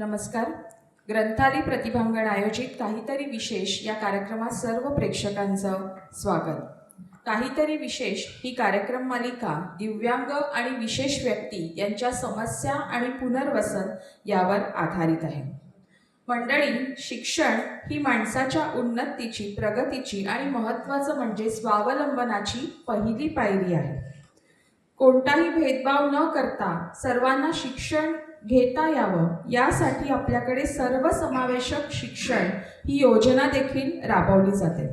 नमस्कार. ग्रंथाली प्रतिभांगण आयोजित काहीतरी विशेष या कार्यक्रमात सर्व प्रेक्षकांचं स्वागत. काहीतरी विशेष ही कार्यक्रम मालिका दिव्यांग आणि विशेष व्यक्ती यांच्या समस्या आणि पुनर्वसन यावर आधारित आहे. मंडळी, शिक्षण ही माणसाच्या उन्नतीची, प्रगतीची आणि महत्त्वाचं म्हणजे स्वावलंबनाची पहिली पायरी आहे. कोणताही भेदभाव न करता सर्वांना शिक्षण घेता यावं यासाठी आपल्याकडे सर्वसमावेशक शिक्षण ही योजना देखील राबवली जाते.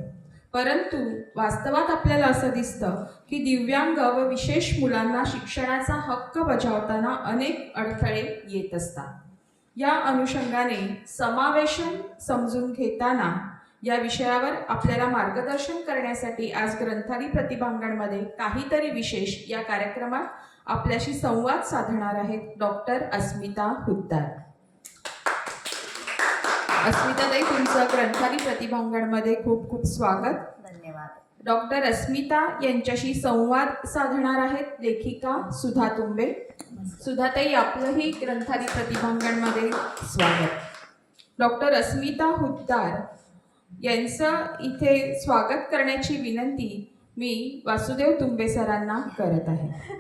परंतु वास्तवात आपल्याला असं दिसतं की दिव्यांग व विशेष मुलांना शिक्षणाचा हक्क बजावताना अनेक अडथळे येत असतात. या अनुषंगाने समावेशन समजून घेताना या विषयावर आपल्याला मार्गदर्शन करण्यासाठी आज ग्रंथाली प्रतिभांगणमध्ये काहीतरी विशेष या कार्यक्रमात आपल्याशी संवाद साधणार आहेत डॉक्टर अस्मिता हुद्दार. अस्मिताताई, तुमचं ग्रंथाली प्रतिभांगणमध्ये खूप खूप स्वागत. धन्यवाद. डॉक्टर अस्मिता यांच्याशी संवाद साधणार आहेत लेखिका सुधा तुंबे. सुधाताई, आपलंही ग्रंथाली प्रतिभांगणमध्ये स्वागत. डॉक्टर अस्मिता हुद्दार यांचं इथे स्वागत करण्याची विनंती मी वासुदेव तुंबे सरांना करत आहे.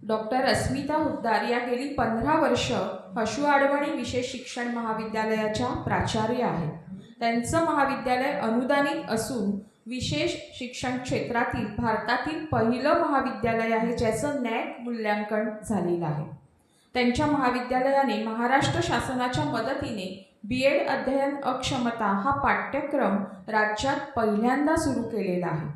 डॉक्टर अस्मिता हुद्दार या गेली 15 वर्ष हशू आडवणी विशेष शिक्षण महाविद्यालयाच्या प्राचार्य आहेत. त्यांचं महाविद्यालय अनुदानित असून विशेष शिक्षण क्षेत्रातील भारतातील पहिलं महाविद्यालय आहे ज्याचं नॅक मूल्यांकन झालेलं आहे. त्यांच्या महाविद्यालयाने महाराष्ट्र शासनाच्या मदतीने BEd अध्ययन अक्षमता हा पाठ्यक्रम राज्यात पहिल्यांदा सुरू केलेला आहे.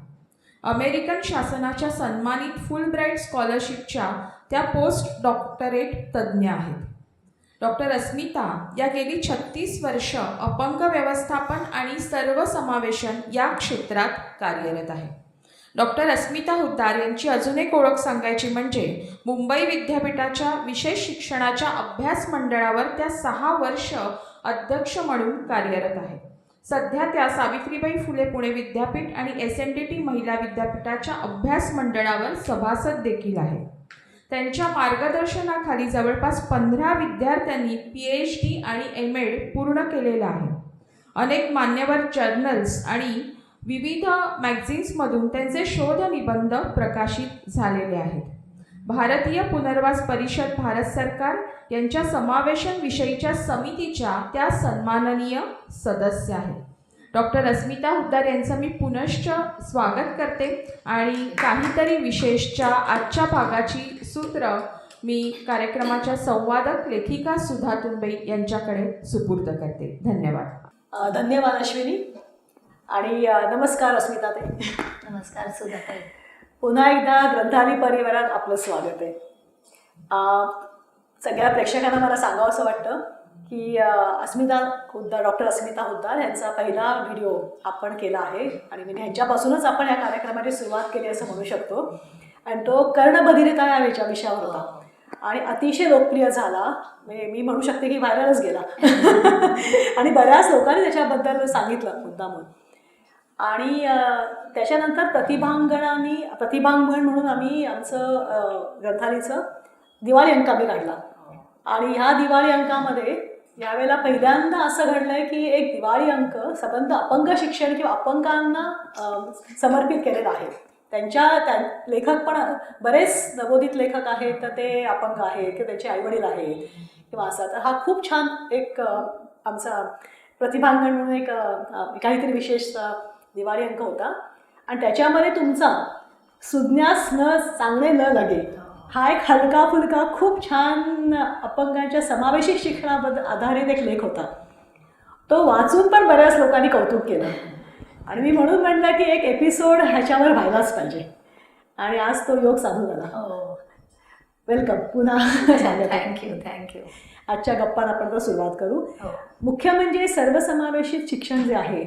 अमेरिकन शासनाच्या सन्मानित फुलब्राईट स्कॉलरशिपच्या त्या पोस्ट डॉक्टरेट तज्ज्ञ आहेत. डॉक्टर अस्मिता या गेली 36 वर्ष अपंग व्यवस्थापन आणि सर्वसमावेशन या क्षेत्रात कार्यरत आहे. डॉक्टर अस्मिता हुद्दार यांची अजून एक ओळख सांगायची म्हणजे मुंबई विद्यापीठाच्या विशेष शिक्षणाच्या अभ्यास मंडळावर त्या 6 वर्ष अध्यक्ष म्हणून कार्यरत आहे. सध्या त्या सावित्रीबाई फुले पुणे विद्यापीठ आणि SNDT महिला विद्यापीठाच्या अभ्यास मंडळावर सभासद देखील आहे. त्यांच्या मार्गदर्शनाखाली जवळपास 15 विद्यार्थ्यांनी PhD आणि MAd पूर्ण केलेलं आहे. अनेक मान्यवर जर्नल्स आणि विविध मॅगझिन्समधून त्यांचे शोध निबंध प्रकाशित झालेले आहेत. भारतीय पुनर्वास परिषद भारत सरकार यांच्या समावेशन विषयीच्या समितीच्या त्या सन्माननीय सदस्य आहेत. डॉक्टर अस्मिता हुद्दार यांचं मी पुनश्च स्वागत करते आणि काहीतरी विशेषच्या आजच्या भागाची सूत्र मी कार्यक्रमाच्या संवादक लेखिका सुधा तुंबे यांच्याकडे सुपूर्द करते. धन्यवाद. धन्यवाद अश्विनी आणि नमस्कार अस्मिताताई. नमस्कार सुधाताई. पुन्हा एकदा ग्रंथाली परिवारात आपलं स्वागत आहे. सगळ्या प्रेक्षकांना मला सांगावं असं वाटतं की अस्मिता हुद्दार, डॉक्टर अस्मिता हुद्दार यांचा पहिला व्हिडिओ आपण केला आहे आणि मी ह्यांच्यापासूनच आपण या कार्यक्रमाची सुरुवात केली असं म्हणू शकतो. आणि तो कर्णबधिरता या विषयावर होता आणि अतिशय लोकप्रिय झाला. म्हणजे मी म्हणू शकते की व्हायरलच गेला आणि बऱ्याच लोकांनी त्याच्याबद्दल सांगितलं मुद्दामून. आणि त्याच्यानंतर प्रतिभांगण म्हणून आम्ही आमचं ग्रंथालीचं दिवाळी अंक आम्ही काढला आणि ह्या दिवाळी अंकामध्ये यावेळेला पहिल्यांदा असं घडलं आहे की एक दिवाळी अंक संबंध अपंग शिक्षण किंवा अपंगांना समर्पित केलेला आहे. त्या लेखक पण बरेच नवोदित लेखक आहेत तर ते अपंग आहेत किंवा त्यांचे आईवडील आहेत किंवा असा. तर हा खूप छान एक आमचा प्रतिभांगण म्हणून एक काहीतरी विशेष दिवाळी अंक होता आणि त्याच्यामध्ये तुमचा सुज्ञास न चांगले न लगे हा एक हलका फुलका खूप छान अपंगांच्या समावेशिक शिक्षणाबद्दल आधारित एक लेख होता. तो वाचून पण बऱ्याच लोकांनी कौतुक केलं आणि मी म्हणून म्हटलं की एक एपिसोड ह्याच्यावर व्हायलाच पाहिजे आणि आज तो योग साधू झाला. वेलकम पुन्हा. थँक्यू. आजच्या गप्पांना आपण तर सुरुवात करू. मुख्य म्हणजे सर्वसमावेशित शिक्षण जे आहे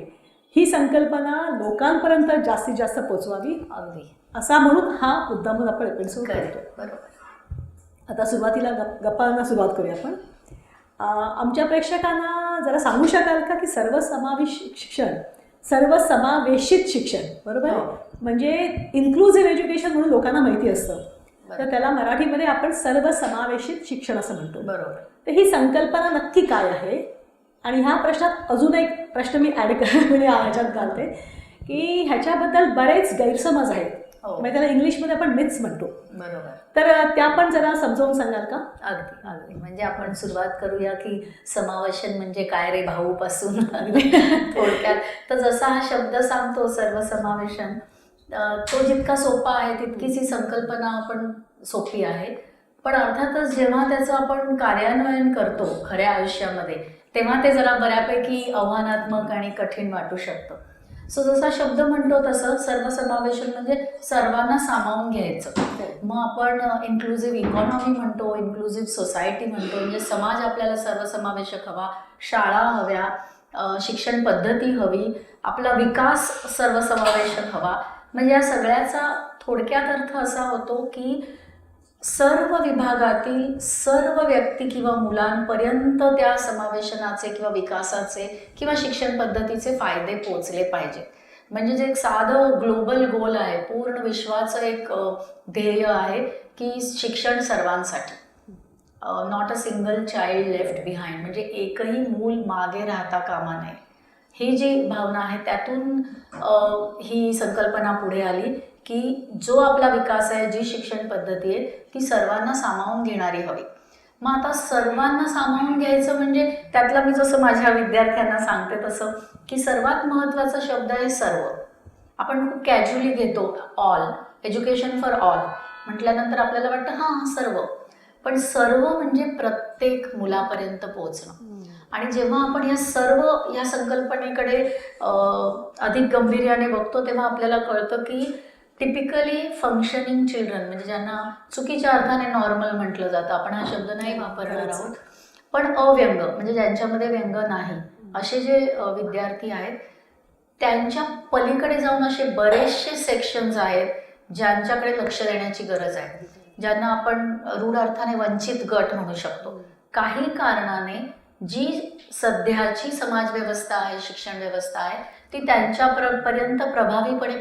ही संकल्पना लोकांपर्यंत जास्तीत जास्त पोचवावी अगदी असा म्हणून हा मुद्दामून आपण एपिसोड करतो. बरोबर. आता सुरुवातीला गप्पांना सुरुवात करूया आपण. आमच्या प्रेक्षकांना जरा सांगू शकाल का की सर्वसमावेशित शिक्षण बरोबर आहे म्हणजे इन्क्लुझिव्ह एज्युकेशन म्हणून लोकांना माहिती असतं, बरं. तर त्याला मराठीमध्ये आपण सर्वसमावेशित शिक्षण असं म्हणतो. बरोबर. तर ही संकल्पना नक्की काय आहे? आणि ह्या प्रश्नात अजून एक प्रश्न मी ॲड म्हणजे ह्याच्यात घालते की ह्याच्याबद्दल बरेच गैरसमज आहेत. हो. म्हणजे त्याला इंग्लिशमध्ये आपण मिथ्स म्हणतो. बरोबर. तर त्या पण जरा समजावून सांगाल का? अगदी अगदी. म्हणजे आपण सुरुवात करूया की समावेशन म्हणजे काय रे भाऊ पासून थोडक्यात. तर जसा हा शब्द सांगतो सर्वसमावेशन, तो जितका सोपा आहे तितकीच ही संकल्पना आपण सोपी आहे. पण अर्थातच जेव्हा त्याचं आपण कार्यान्वयन करतो खऱ्या आयुष्यामध्ये, तेव्हा ते जरा बऱ्यापैकी आव्हानात्मक आणि कठीण वाटू शकतं. सो जसा शब्द म्हणतो तसं सर्वसमावेशन म्हणजे सर्वांना सामावून घ्यायचं. मग आपण इन्क्लुझिव्ह इकॉनॉमी म्हणतो, इन्क्लुझिव्ह सोसायटी म्हणतो. म्हणजे समाज आपल्याला सर्वसमावेशक हवा, शाळा हव्या, शिक्षण पद्धती हवी, आपला विकास सर्वसमावेशक हवा. म्हणजे या सगळ्याचा थोडक्यात अर्थ असा होतो की सर्व विभागातील सर्व व्यक्ती किंवा मुलांपर्यंत त्या समावेशनाचे किंवा विकासाचे किंवा शिक्षण पद्धतीचे फायदे पोचले पाहिजे. म्हणजे जे एक साधं ग्लोबल गोल आहे, पूर्ण विश्वाचं एक ध्येय आहे की शिक्षण सर्वांसाठी, not a single child left behind. म्हणजे एकही मूल मागे राहता कामा नये. ही जी भावना आहे त्यातून ही संकल्पना पुढे आली की जो आपला विकास आहे, जी शिक्षण पद्धती आहे ती सर्वांना सामावून घेणारी हवी. मग आता सर्वांना सामावून घ्यायचं म्हणजे त्यातला मी जसं माझ्या विद्यार्थ्यांना सांगते तसं की सर्वात महत्त्वाचा शब्द आहे सर्व. आपण खूप कॅज्युअली घेतो ऑल, एज्युकेशन फॉर ऑल म्हटल्यानंतर आपल्याला वाटतं हां सर्व, पण सर्व म्हणजे प्रत्येक मुलापर्यंत पोहोचणं. आणि जेव्हा आपण या सर्व या संकल्पनेकडे अधिक गांभीर्याने बघतो तेव्हा आपल्याला कळतं की टिपिकली फंक्शनिंग चिल्ड्रन, म्हणजे ज्यांना चुकीच्या अर्थाने नॉर्मल म्हटलं जातं, आपण हा शब्द नाही वापरणार आहोत, पण अव्यंग म्हणजे ज्यांच्यामध्ये व्यंग नाही असे जे विद्यार्थी आहेत, त्यांच्या पलीकडे जाऊन असे बरेचसे सेक्शन्स आहेत ज्यांच्याकडे लक्ष देण्याची गरज आहे, ज्यांना आपण रूढ अर्थाने वंचित गट म्हणू शकतो. काही कारणाने जी सध्याची समाज व्यवस्था आहे, शिक्षण व्यवस्था आहे, ती त्यांच्यापर्यंत प्रभावीपणे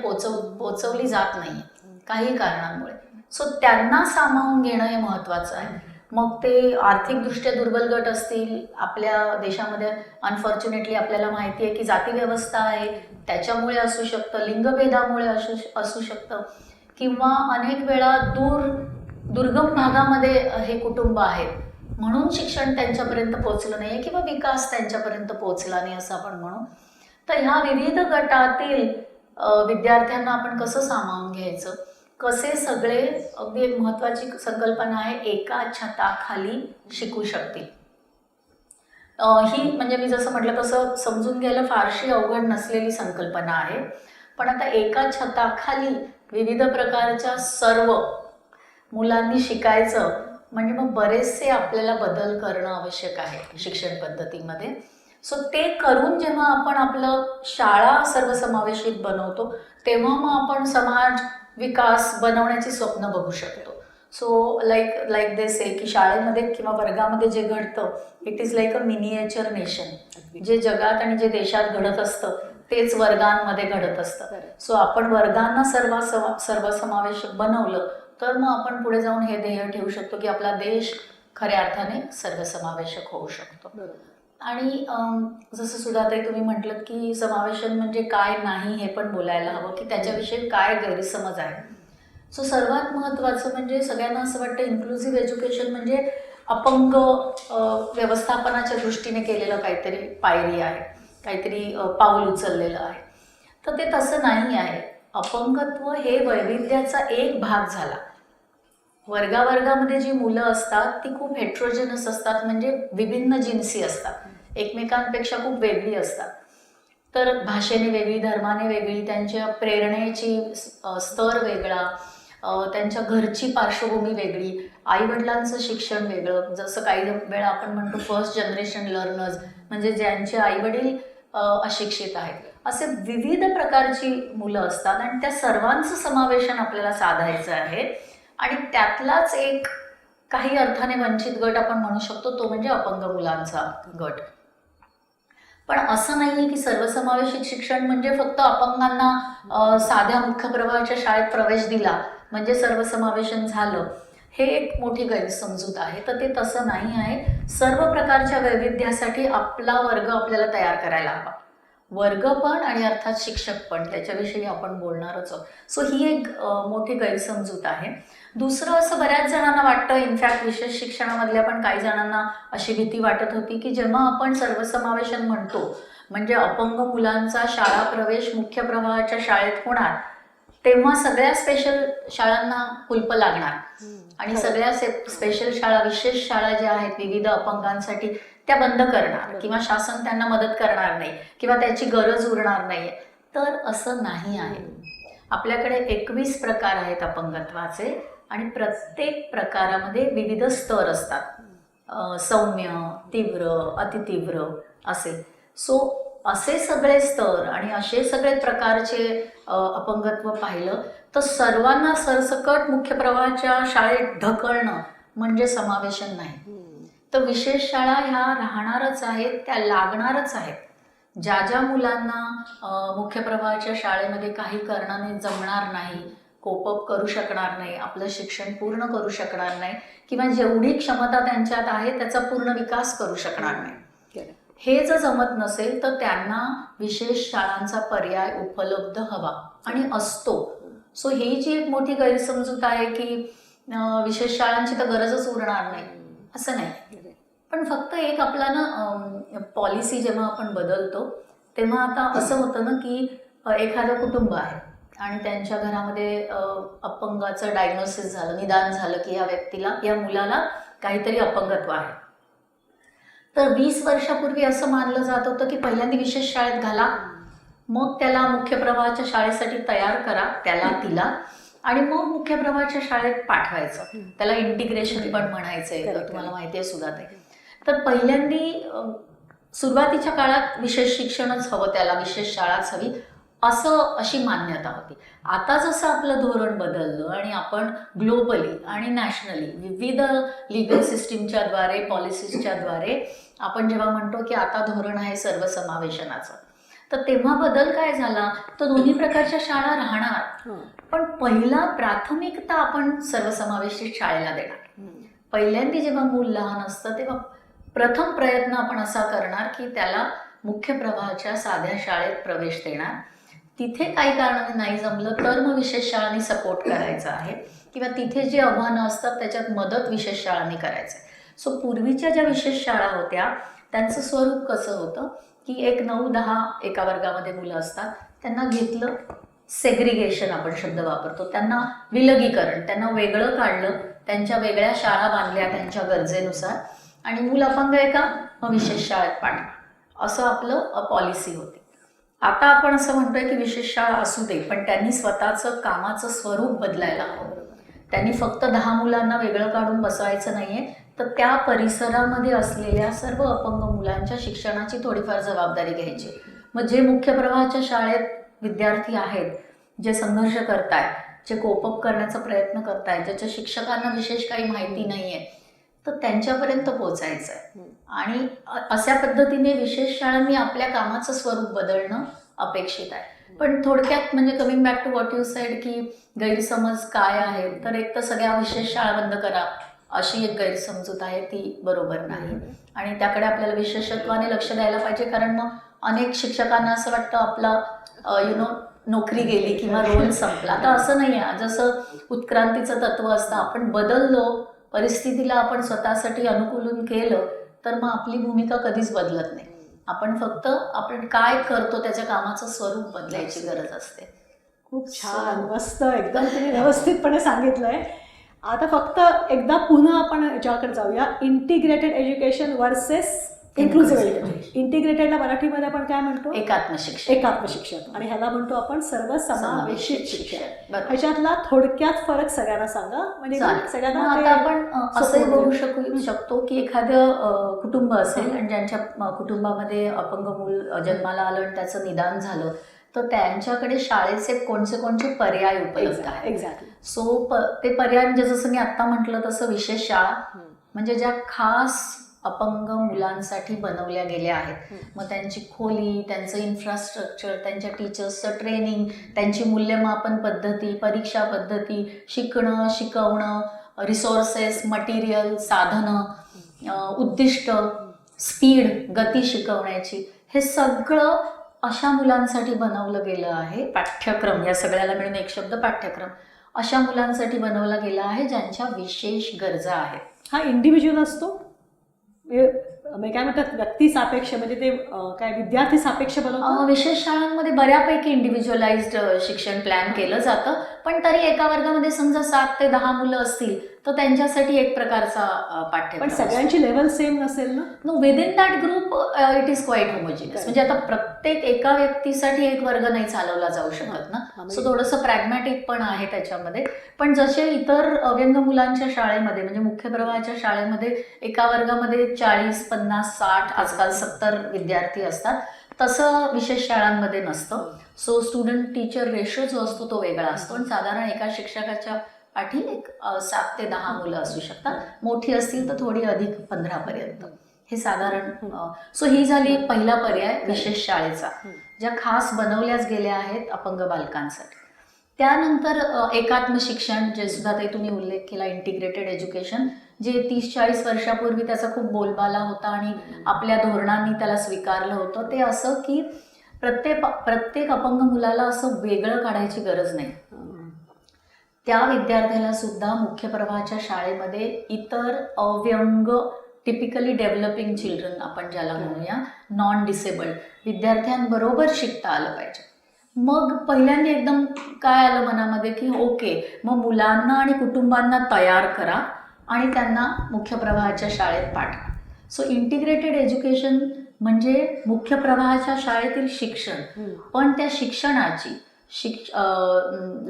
पोचवली जात नाही काही कारणांमुळे. सो त्यांना सामावून घेणं हे महत्त्वाचं आहे. मग ते आर्थिकदृष्ट्या दुर्बल गट असतील, आपल्या देशामध्ये अनफॉर्च्युनेटली आपल्याला माहिती आहे की जाती व्यवस्था आहे त्याच्यामुळे असू शकतं, लिंगभेदामुळे असू शकतं, किंवा अनेक वेळा दुर्गम भागामध्ये हे कुटुंब आहेत म्हणून शिक्षण त्यांच्यापर्यंत पोहोचलं नाही किंवा विकास त्यांच्यापर्यंत पोहोचला नाही असं आपण म्हणू. तर ह्या विविध गटातील विद्यार्थ्यांना आपण कसं सामावून घ्यायचं, कसे सगळे, अगदी एक महत्त्वाची संकल्पना आहे एका छताखाली शिकू शकतील. ही म्हणजे मी जसं म्हटलं तसं समजून घ्यायला फारशी अवघड नसलेली संकल्पना आहे. पण आता एका छताखाली विविध प्रकारच्या सर्व मुलांनी शिकायचं म्हणजे मग बरेचसे आपल्याला बदल करणं आवश्यक आहे शिक्षण पद्धतीमध्ये. सो ते करून जेव्हा आपण आपलं शाळा सर्वसमावेशित बनवतो तेव्हा मग आपण समाज विकास बनवण्याची स्वप्न बघू शकतो. सो लाईक दे से की शाळेमध्ये किंवा वर्गामध्ये जे घडतं it is like a miniature nation. जे जगात आणि जे देशात घडत असतं तेच वर्गांमध्ये घडत असतं. सो आपण वर्गांना सर्वसमावेशक बनवलं तर मग आपण पुढे जाऊन हे ध्येय ठेवू शकतो की आपला देश खऱ्या अर्थाने सर्वसमावेशक होऊ शकतो. आणि जसं सुधाताई तुम्ही म्हटलं की समावेशन म्हणजे काय नाही हे पण बोलायला हवं की त्याच्याविषयी काय गैरसमज आहे. सो सर्वात महत्त्वाचं म्हणजे सगळ्यांना असं वाटतं इन्क्लुझिव्ह एज्युकेशन म्हणजे अपंग व्यवस्थापनाच्या दृष्टीने केलेलं काहीतरी पायरी आहे, काहीतरी पाऊल उचललेलं आहे. तर ते तसं नाही आहे. अपंगत्व हे वैविध्याचा एक भाग झाला. वर्गावर्गामध्ये जी मुलं असतात ती खूप हेट्रोजेनस असतात, म्हणजे विभिन्न जिन्सी असतात, एकमेकांपेक्षा खूप वेगळी असतात. तर भाषेने वेगळी, धर्माने वेगळी, त्यांच्या प्रेरणेची स्तर वेगळा, त्यांच्या घरची पार्श्वभूमी वेगळी, आईवडिलांचं शिक्षण वेगळं. जसं काही वेळा आपण म्हणतो फर्स्ट जनरेशन लर्नर्स, म्हणजे ज्यांचे आईवडील अशिक्षित आहेत, असे विविध प्रकारची मुलं असतात आणि त्या सर्वांचं समावेशन आपल्याला साधायचं आहे. आणि त्यातलाच एक काही अर्थाने वंचित गट आपण म्हणू शकतो तो म्हणजे अपंग मुलांचा गट. पण असं नाहीये की सर्वसमावेशित शिक्षण म्हणजे फक्त अपंगांना साध्या मुख्य प्रवाहाच्या शाळेत प्रवेश दिला म्हणजे सर्वसमावेशन झालं, हे एक मोठी गैरसमजूत आहे. तर ते तसं नाही आहे. सर्व प्रकारच्या वैविध्यासाठी आपला वर्ग आपल्याला तयार करायला हवा, वर्ग पण आणि अर्थात शिक्षक पण, त्याच्याविषयी आपण बोलणारच आहोत. सो ही एक मोठी गैरसमजूत आहे. दुसरं असं बऱ्याच जणांना वाटतं, इनफॅक्ट विशेष शिक्षणामधल्या पण काही जणांना अशी भीती वाटत होती की जेव्हा आपण सर्वसमावेशन म्हणतो म्हणजे अपंग मुलांचा शाळा प्रवेश मुख्य प्रवाहाच्या शाळेत होणार, तेव्हा सगळ्या स्पेशल शाळांना कुलप लागणार आणि सगळ्या स्पेशल शाळा, विशेष शाळा ज्या आहेत विविध अपंगांसाठी, त्या बंद करणार किंवा शासन त्यांना मदत करणार नाही किंवा त्याची गरज उरणार नाही. तर असं नाही आहे. आपल्याकडे 21 प्रकार आहेत अपंगत्वाचे आणि प्रत्येक प्रकारामध्ये विविध स्तर असतात, सौम्य, तीव्र, अतितीव्र असे. सो असे सगळे स्तर आणि असे सगळे प्रकारचे अपंगत्व पाहिलं तर सर्वांना सरसकट मुख्य प्रवाहाच्या शाळेत ढकलणं म्हणजे समावेशन नाही. तर विशेष शाळा ह्या राहणारच आहेत, त्या लागणारच आहेत. ज्या ज्या मुलांना मुख्य प्रवाहाच्या शाळेमध्ये काही कारणाने जमणार नाही, कोप अप करू शकणार नाही, आपलं शिक्षण पूर्ण करू शकणार नाही किंवा जेवढी क्षमता त्यांच्यात आहे त्याचा पूर्ण विकास करू शकणार नाही, हे जर जमत नसेल तर त्यांना विशेष शाळांचा पर्याय उपलब्ध हवा आणि असतो. सो ही जी एक मोठी गैरसमजूत आहे की विशेष शाळांची तर गरजच उरणार नाही, असं नाही. पण फक्त एक आपला ना पॉलिसी जेव्हा आपण बदलतो तेव्हा आता असं होतं ना की एखादं कुटुंब आहे आणि त्यांच्या घरामध्ये अपंगाचं डायग्नोसिस झालं, निदान झालं की या व्यक्तीला, या मुलाला काहीतरी अपंगत्व आहे. तर 20 वर्षापूर्वी असं मानलं जात होतं की पहिल्यांदा विशेष शाळेत घाला, मग त्याला मुख्य प्रवाहाच्या शाळेसाठी तयार करा, त्याला तिला, आणि मग मुख्य प्रवाहाच्या शाळेत पाठवायचं. त्याला इंटिग्रेशन पण म्हणायचंय, तुम्हाला माहिती आहे सुद्धा ते. तर पहिल्यांदा सुरुवातीच्या काळात विशेष शिक्षणच हवं, त्याला विशेष शाळाच हवी अशी मान्यता होती. आता जसं आपलं धोरण बदललं आणि आपण ग्लोबली आणि नॅशनली विविध लिगल सिस्टीमच्या द्वारे, पॉलिसीजच्या द्वारे आपण जेव्हा म्हणतो की आता धोरण आहे सर्वसमावेशनाचं, तर तेव्हा बदल काय झाला, तर दोन्ही प्रकारच्या शाळा राहणार, पण पहिला प्राथमिकता आपण सर्वसमावेशित शाळेला देणार. पहिल्यांदा जेव्हा मूल लहान असतं तेव्हा प्रथम प्रयत्न आपण असा करणार की त्याला मुख्य प्रवाहाच्या साध्या शाळेत प्रवेश देणार. तिथे काही कारणाने नाही जमलं तर मग विशेष शाळांनी सपोर्ट करायचा आहे किंवा तिथे जे आव्हानं असतात त्याच्यात मदत विशेष शाळांनी करायचं आहे. सो पूर्वीच्या ज्या विशेष शाळा होत्या त्यांचं स्वरूप कसं होतं की 1, 9, 10 एका वर्गामध्ये मुलं असतात, त्यांना घेतलं, सेग्रिगेशन आपण शब्द वापरतो, त्यांना विलगीकरण, त्यांना वेगळं काढलं, त्यांच्या वेगळ्या शाळा बांधल्या त्यांच्या गरजेनुसार, आणि मूल अपंग आहे का मग विशेष शाळेत पाठवा, असं आपलं पॉलिसी होती. आता आपण असं म्हणतोय की विशेष शाळा असू दे, पण त्यांनी स्वतःचं कामाचं स्वरूप बदलायला हवं. त्यांनी फक्त 10 मुलांना वेगळं काढून बसवायचं नाहीये, तर त्या परिसरामध्ये असलेल्या सर्व अपंग मुलांच्या शिक्षणाची थोडीफार जबाबदारी घ्यायची. मग जे मुख्य प्रवाहाच्या शाळेत विद्यार्थी आहेत, जे संघर्ष करतायत, जे कोपअप करण्याचा प्रयत्न करतायत, ज्याच्या शिक्षकांना विशेष काही माहिती नाहीये, तर त्यांच्यापर्यंत पोहोचायचं आहे. आणि अशा पद्धतीने विशेष शाळांनी आपल्या कामाचं स्वरूप बदलणं अपेक्षित आहे. पण थोडक्यात म्हणजे coming back to what you said की गैरसमज काय आहे, तर एक तर सगळ्या विशेष शाळा बंद करा अशी एक गैरसमजूत आहे, ती बरोबर नाही. आणि त्याकडे आपल्याला विशेषत्वाने लक्ष द्यायला पाहिजे, कारण मग अनेक शिक्षकांना असं वाटतं आपला नोकरी गेली किंवा रोल संपला. तर असं नाही आहे. जसं उत्क्रांतीचं तत्व असतं, आपण बदललो, परिस्थितीला आपण स्वतःसाठी अनुकूलन केलं तर मग आपली भूमिका कधीच बदलत नाही. आपण फक्त आपण काय करतो त्याच्या कामाचं स्वरूप बदलायची गरज असते. खूप छान, मस्त, एकदम तुम्ही व्यवस्थितपणे सांगितलंय. आता फक्त एकदा पुन्हा आपण याच्याकडे जाऊया, integrated education versus inclusive education. इंटिग्रेटेडला मराठीमध्ये आपण काय म्हणतो? एकात्म शिक्षण. आणि ह्याला म्हणतो आपण सर्वसमावेशित शिक्षण. ह्याच्यातला थोडक्यात फरक सगळ्यांना सांगा, म्हणजे सगळ्यांना. आता आपण असंही बघू शकतो की एखादं कुटुंब असेल आणि ज्यांच्या कुटुंबामध्ये अपंग मूल जन्माला आलं आणि त्याचं निदान झालं, तर त्यांच्याकडे शाळेचे कोणते पर्याय उपलब्ध आहेत. एक्झॅक्टली. सो ते पर्याय म्हणजे जसं मी आत्ता म्हटलं तसं विशेष शाळा, म्हणजे ज्या खास अपंग मुलांसाठी बनवल्या गेल्या आहेत. मग त्यांची खोली, त्यांचं इन्फ्रास्ट्रक्चर, त्यांच्या टीचर्सचं ट्रेनिंग, त्यांची मूल्यमापन पद्धती, परीक्षा पद्धती, शिकणं शिकवणं, रिसोर्सेस, मटेरियल, साधनं, उद्दिष्ट, स्पीड, गती शिकवण्याची, हे सगळं अशा मुलांसाठी बनवलं गेलं आहे. पाठ्यक्रम, या सगळ्याला मिळून एक शब्द पाठ्यक्रम, अशा मुलांसाठी बनवला गेला आहे ज्यांच्या विशेष गरजा आहेत. हा इंडिव्हिज्युअल असतो, म्हणजे काय म्हणतात व्यक्ती सापेक्ष, म्हणजे ते काय विद्यार्थी सापेक्ष बनवतात? विशेष शाळांमध्ये बऱ्यापैकी इंडिव्हिज्युअलाइज्ड शिक्षण प्लॅन केलं जातं, पण तरी एका वर्गामध्ये समजा 7 ते 10 मुलं असतील तर त्यांच्यासाठी एक प्रकारचा पाठ्यक्रम. पण सगळ्यांची लेवल सेम नसेल ना? No, within that group it is quite homogeneous. म्हणजे आता प्रत्येक एका व्यक्तीसाठी एक वर्ग नाही चालवला जाऊ शकत ना, सो थोडंसं प्रॅग्मॅटिक पण आहे त्याच्यामध्ये. पण जसे इतर अव्यंग मुलांच्या शाळेमध्ये, म्हणजे मुख्य प्रवाहाच्या शाळेमध्ये एका वर्गामध्ये 40, 50, 60, आजकाल 70 विद्यार्थी असतात, तसं विशेष शाळांमध्ये नसतं. सो स्टुडंट टीचर रेशो जो असतो तो वेगळा असतो आणि साधारण एका शिक्षकाच्या पाठी एक 7 ते 10 मुलं असू शकतात. मोठी असतील तर थोडी अधिक, 15 पर्यंत, हे साधारण. सो ही झाली पहिला पर्याय विशेष शाळेचा, ज्या खास बनवल्याच गेल्या आहेत अपंग बालकांसाठी. त्यानंतर एकात्म शिक्षण, जे सुद्धा ते तुम्ही उल्लेख केला, इंटिग्रेटेड एज्युकेशन, जे 30-40 वर्षापूर्वी त्याचा खूप बोलबाला होता आणि आपल्या धोरणांनी त्याला स्वीकारलं होतं. ते असं की प्रत्येक अपंग मुलाला असं वेगळं काढायची गरज नाही. त्या विद्यार्थ्याला सुद्धा मुख्य प्रवाहाच्या शाळेमध्ये इतर अव्यंग, टिपिकली डेव्हलपिंग चिल्ड्रन आपण ज्याला म्हणूया, नॉन डिसेबल्ड विद्यार्थ्यांबरोबर शिकता आलं पाहिजे. मग पहिल्यांदा एकदम काय आलं मनामध्ये की ओके, मग मुलांना आणि कुटुंबांना तयार करा आणि त्यांना मुख्य प्रवाहाच्या शाळेत पाठवा. सो इंटिग्रेटेड एज्युकेशन म्हणजे मुख्य प्रवाहाच्या शाळेतील शिक्षण, पण त्या शिक्षणाची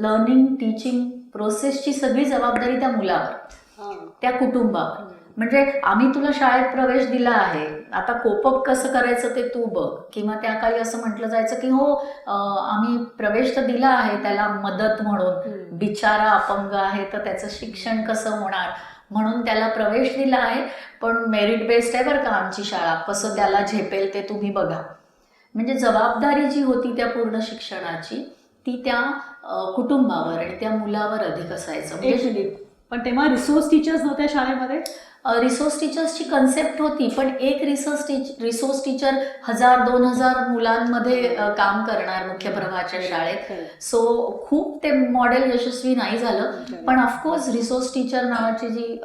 लर्निंग, टीचिंग प्रोसेसची सगळी जबाबदारी त्या मुलावर, त्या कुटुंबावर. म्हणजे आम्ही तुला शाळेत प्रवेश दिला आहे, आता कोपअप कसं करायचं ते तू बघ. किंवा त्या काळी असं म्हटलं जायचं की हो, आम्ही प्रवेश तर दिला आहे त्याला मदत म्हणून, बिचारा अपंग आहे तर त्याचं शिक्षण कसं होणार म्हणून त्याला प्रवेश दिला आहे, पण मेरिट बेस्ड आहे बरं का आमची शाळा, कसं त्याला झेपेल ते तुम्ही बघा. म्हणजे जबाबदारी जी होती त्या पूर्ण शिक्षणाची ती त्या कुटुंबावर आणि त्या मुलावर अधिक असायचं. म्हणजे पण तेव्हा रिसोर्स टीचर्स नव्हत्या शाळेमध्ये. रिसोर्स टीचर्सची कन्सेप्ट होती, पण एक रिसोर्स टीचर 1000-2000 मुलांमध्ये काम करणार मुख्य प्रवाहाच्या शाळेत. सो खूप ते मॉडेल यशस्वी नाही झालं. पण ऑफकोर्स रिसोर्स टीचर नावाची जी